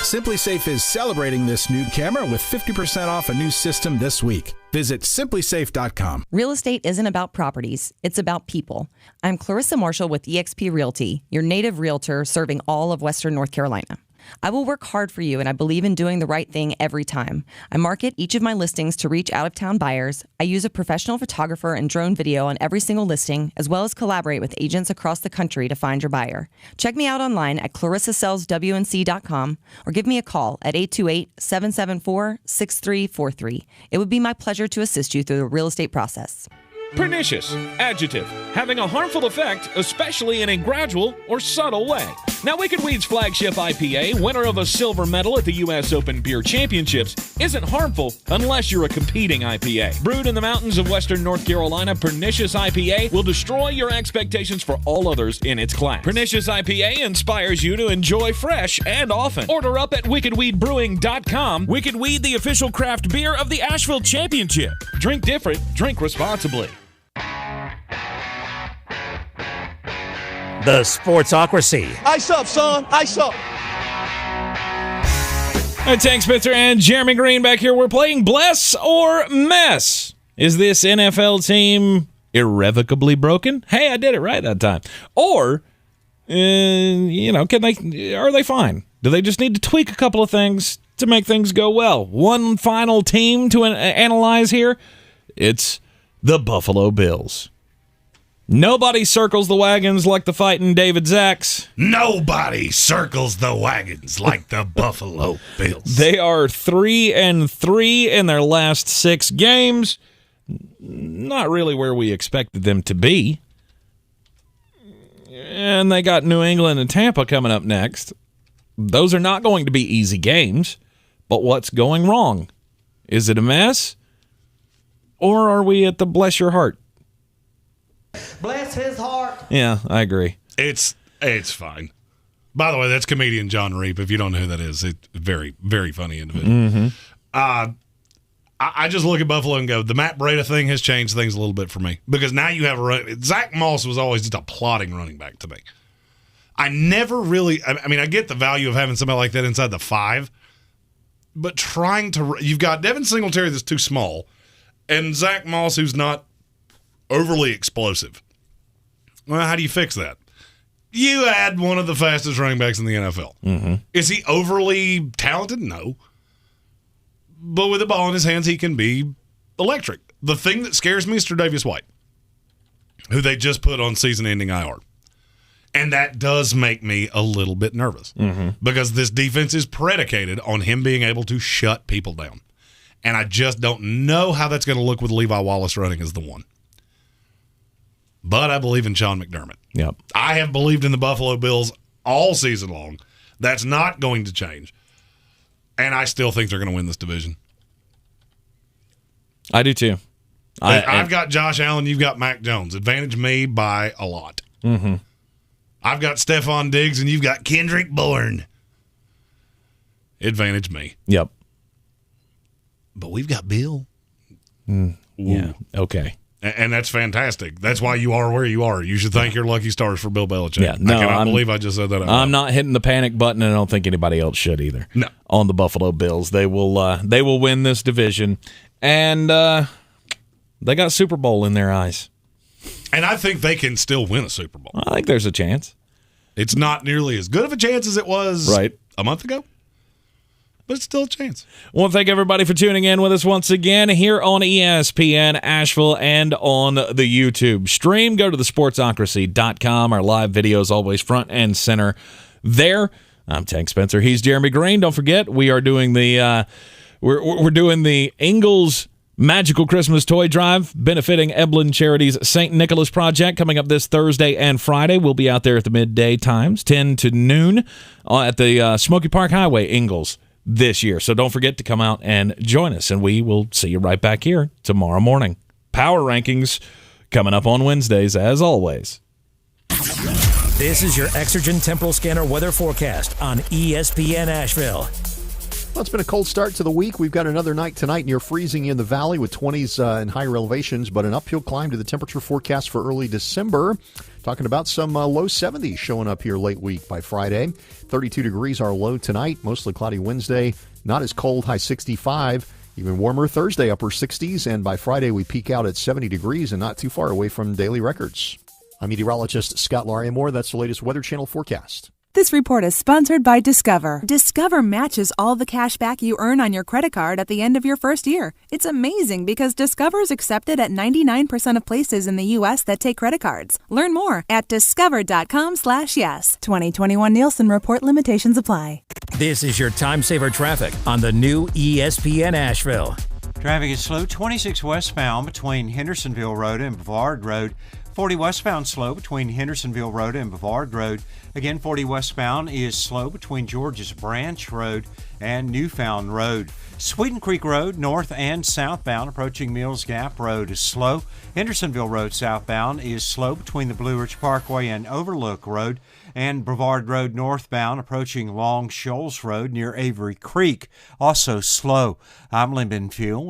Simply Safe is celebrating this new camera with 50% off a new system this week. Visit simplysafe.com. Real estate isn't about properties, it's about people. I'm Clarissa Marshall with eXp Realty, your native realtor serving all of Western North Carolina. I will work hard for you, and I believe in doing the right thing every time. I market each of my listings to reach out-of-town buyers. I use a professional photographer and drone video on every single listing, as well as collaborate with agents across the country to find your buyer. Check me out online at clarissasellswnc.com or give me a call at 828-774-6343. It would be my pleasure to assist you through the real estate process. Pernicious, adjective, having a harmful effect, especially in a gradual or subtle way. Now, Wicked Weed's flagship IPA, winner of a silver medal at the U.S. Open Beer Championships, isn't harmful unless you're a competing IPA. Brewed in the mountains of Western North Carolina, Pernicious IPA will destroy your expectations for all others in its class. Pernicious IPA inspires you to enjoy fresh and often. Order up at wickedweedbrewing.com. Wicked Weed, the official craft beer of the Asheville Championship. Drink different, drink responsibly. The Sportsocracy. Ice up, son. Ice up. Tank Spencer and Jeremy Greene back here. We're playing Bless or Mess. Is this NFL team irrevocably broken? Hey, I did it right that time. Or, are they fine? Do they just need to tweak a couple of things to make things go well? One final team to analyze here. It's the Buffalo Bills. Nobody circles the wagons like the fighting David Zacks. Nobody circles the wagons like the Buffalo Bills. They are 3-3 in their last 6 games. Not really where we expected them to be. And they got New England and Tampa coming up next. Those are not going to be easy games. But what's going wrong? Is it a mess? Or are we at the bless your heart? Bless his heart. Yeah, I agree. It's fine. By the way, that's comedian John Reap. If you don't know who that is, it's a very, very funny individual. Mm-hmm. I just look at Buffalo and go, the Matt Breida thing has changed things a little bit for me because now you have Zach Moss was always just a plodding running back to me. I never really, I mean, I get the value of having somebody like that inside the 5, but you've got Devin Singletary that's too small and Zach Moss who's not overly explosive. Well, how do you fix that? You add one of the fastest running backs in the NFL. Mm-hmm. Is he overly talented? No. But with the ball in his hands, he can be electric. The thing that scares me is Tre'Davious White, who they just put on season-ending IR. And that does make me a little bit nervous because this defense is predicated on him being able to shut people down. And I just don't know how that's going to look with Levi Wallace running as the one. But I believe in Sean McDermott. Yep. I have believed in the Buffalo Bills all season long. That's not going to change. And I still think they're going to win this division. I do too. I've got Josh Allen. You've got Mac Jones. Advantage me by a lot. Mm-hmm. I've got Stephon Diggs, and you've got Kendrick Bourne. Advantage me. Yep. But we've got Bill. Yeah. Okay. And that's fantastic. That's why you are where you are. You should thank your lucky stars for Bill Belichick. Yeah, no, I cannot believe I just said that out loud. I'm not hitting the panic button, and I don't think anybody else should either. No. On the Buffalo Bills. They will win this division. And they got Super Bowl in their eyes. And I think they can still win a Super Bowl. I think there's a chance. It's not nearly as good of a chance as it was a month ago, but it's still a chance. I want to thank everybody for tuning in with us once again here on ESPN Asheville and on the YouTube stream. Go to thesportsocracy.com. Our live videos always front and center there. I'm Tank Spencer. He's Jeremy Greene. Don't forget, we are doing the we're doing the Ingalls Magical Christmas Toy Drive benefiting Eblin Charity's St. Nicholas Project coming up this Thursday and Friday. We'll be out there at the midday times, 10 to noon, at the Smoky Park Highway, Ingalls, this year. So don't forget to come out and join us, and we will see you right back here tomorrow morning. Power Rankings coming up on Wednesdays, as always. This is your Exergen Temporal Scanner weather forecast on ESPN Asheville. Well, it's been a cold start to the week. We've got another night tonight near freezing in the valley with 20s in higher elevations, but an uphill climb to the temperature forecast for early December. Talking about some low 70s showing up here late week by Friday. 32 degrees our low tonight, mostly cloudy Wednesday. Not as cold, high 65. Even warmer Thursday, upper 60s. And by Friday, we peak out at 70 degrees and not too far away from daily records. I'm meteorologist Scott Lariamore. That's the latest Weather Channel forecast. This report is sponsored by Discover. Discover matches all the cash back you earn on your credit card at the end of your first year. It's amazing because Discover is accepted at 99% of places in the U.S. that take credit cards. Learn more at discover.com/yes. 2021 Nielsen Report limitations apply. This is your time saver traffic on the new ESPN Asheville. Traffic is slow 26 westbound between Hendersonville Road and Brevard Road. 40 westbound slow between Hendersonville Road and Brevard Road. Again, 40 westbound is slow between George's Branch Road and Newfound Road. Sweeten Creek Road, north and southbound, approaching Mills Gap Road is slow. Hendersonville Road southbound is slow between the Blue Ridge Parkway and Overlook Road. And Brevard Road northbound, approaching Long Shoals Road near Avery Creek, also slow. I'm Lyndon Fuel with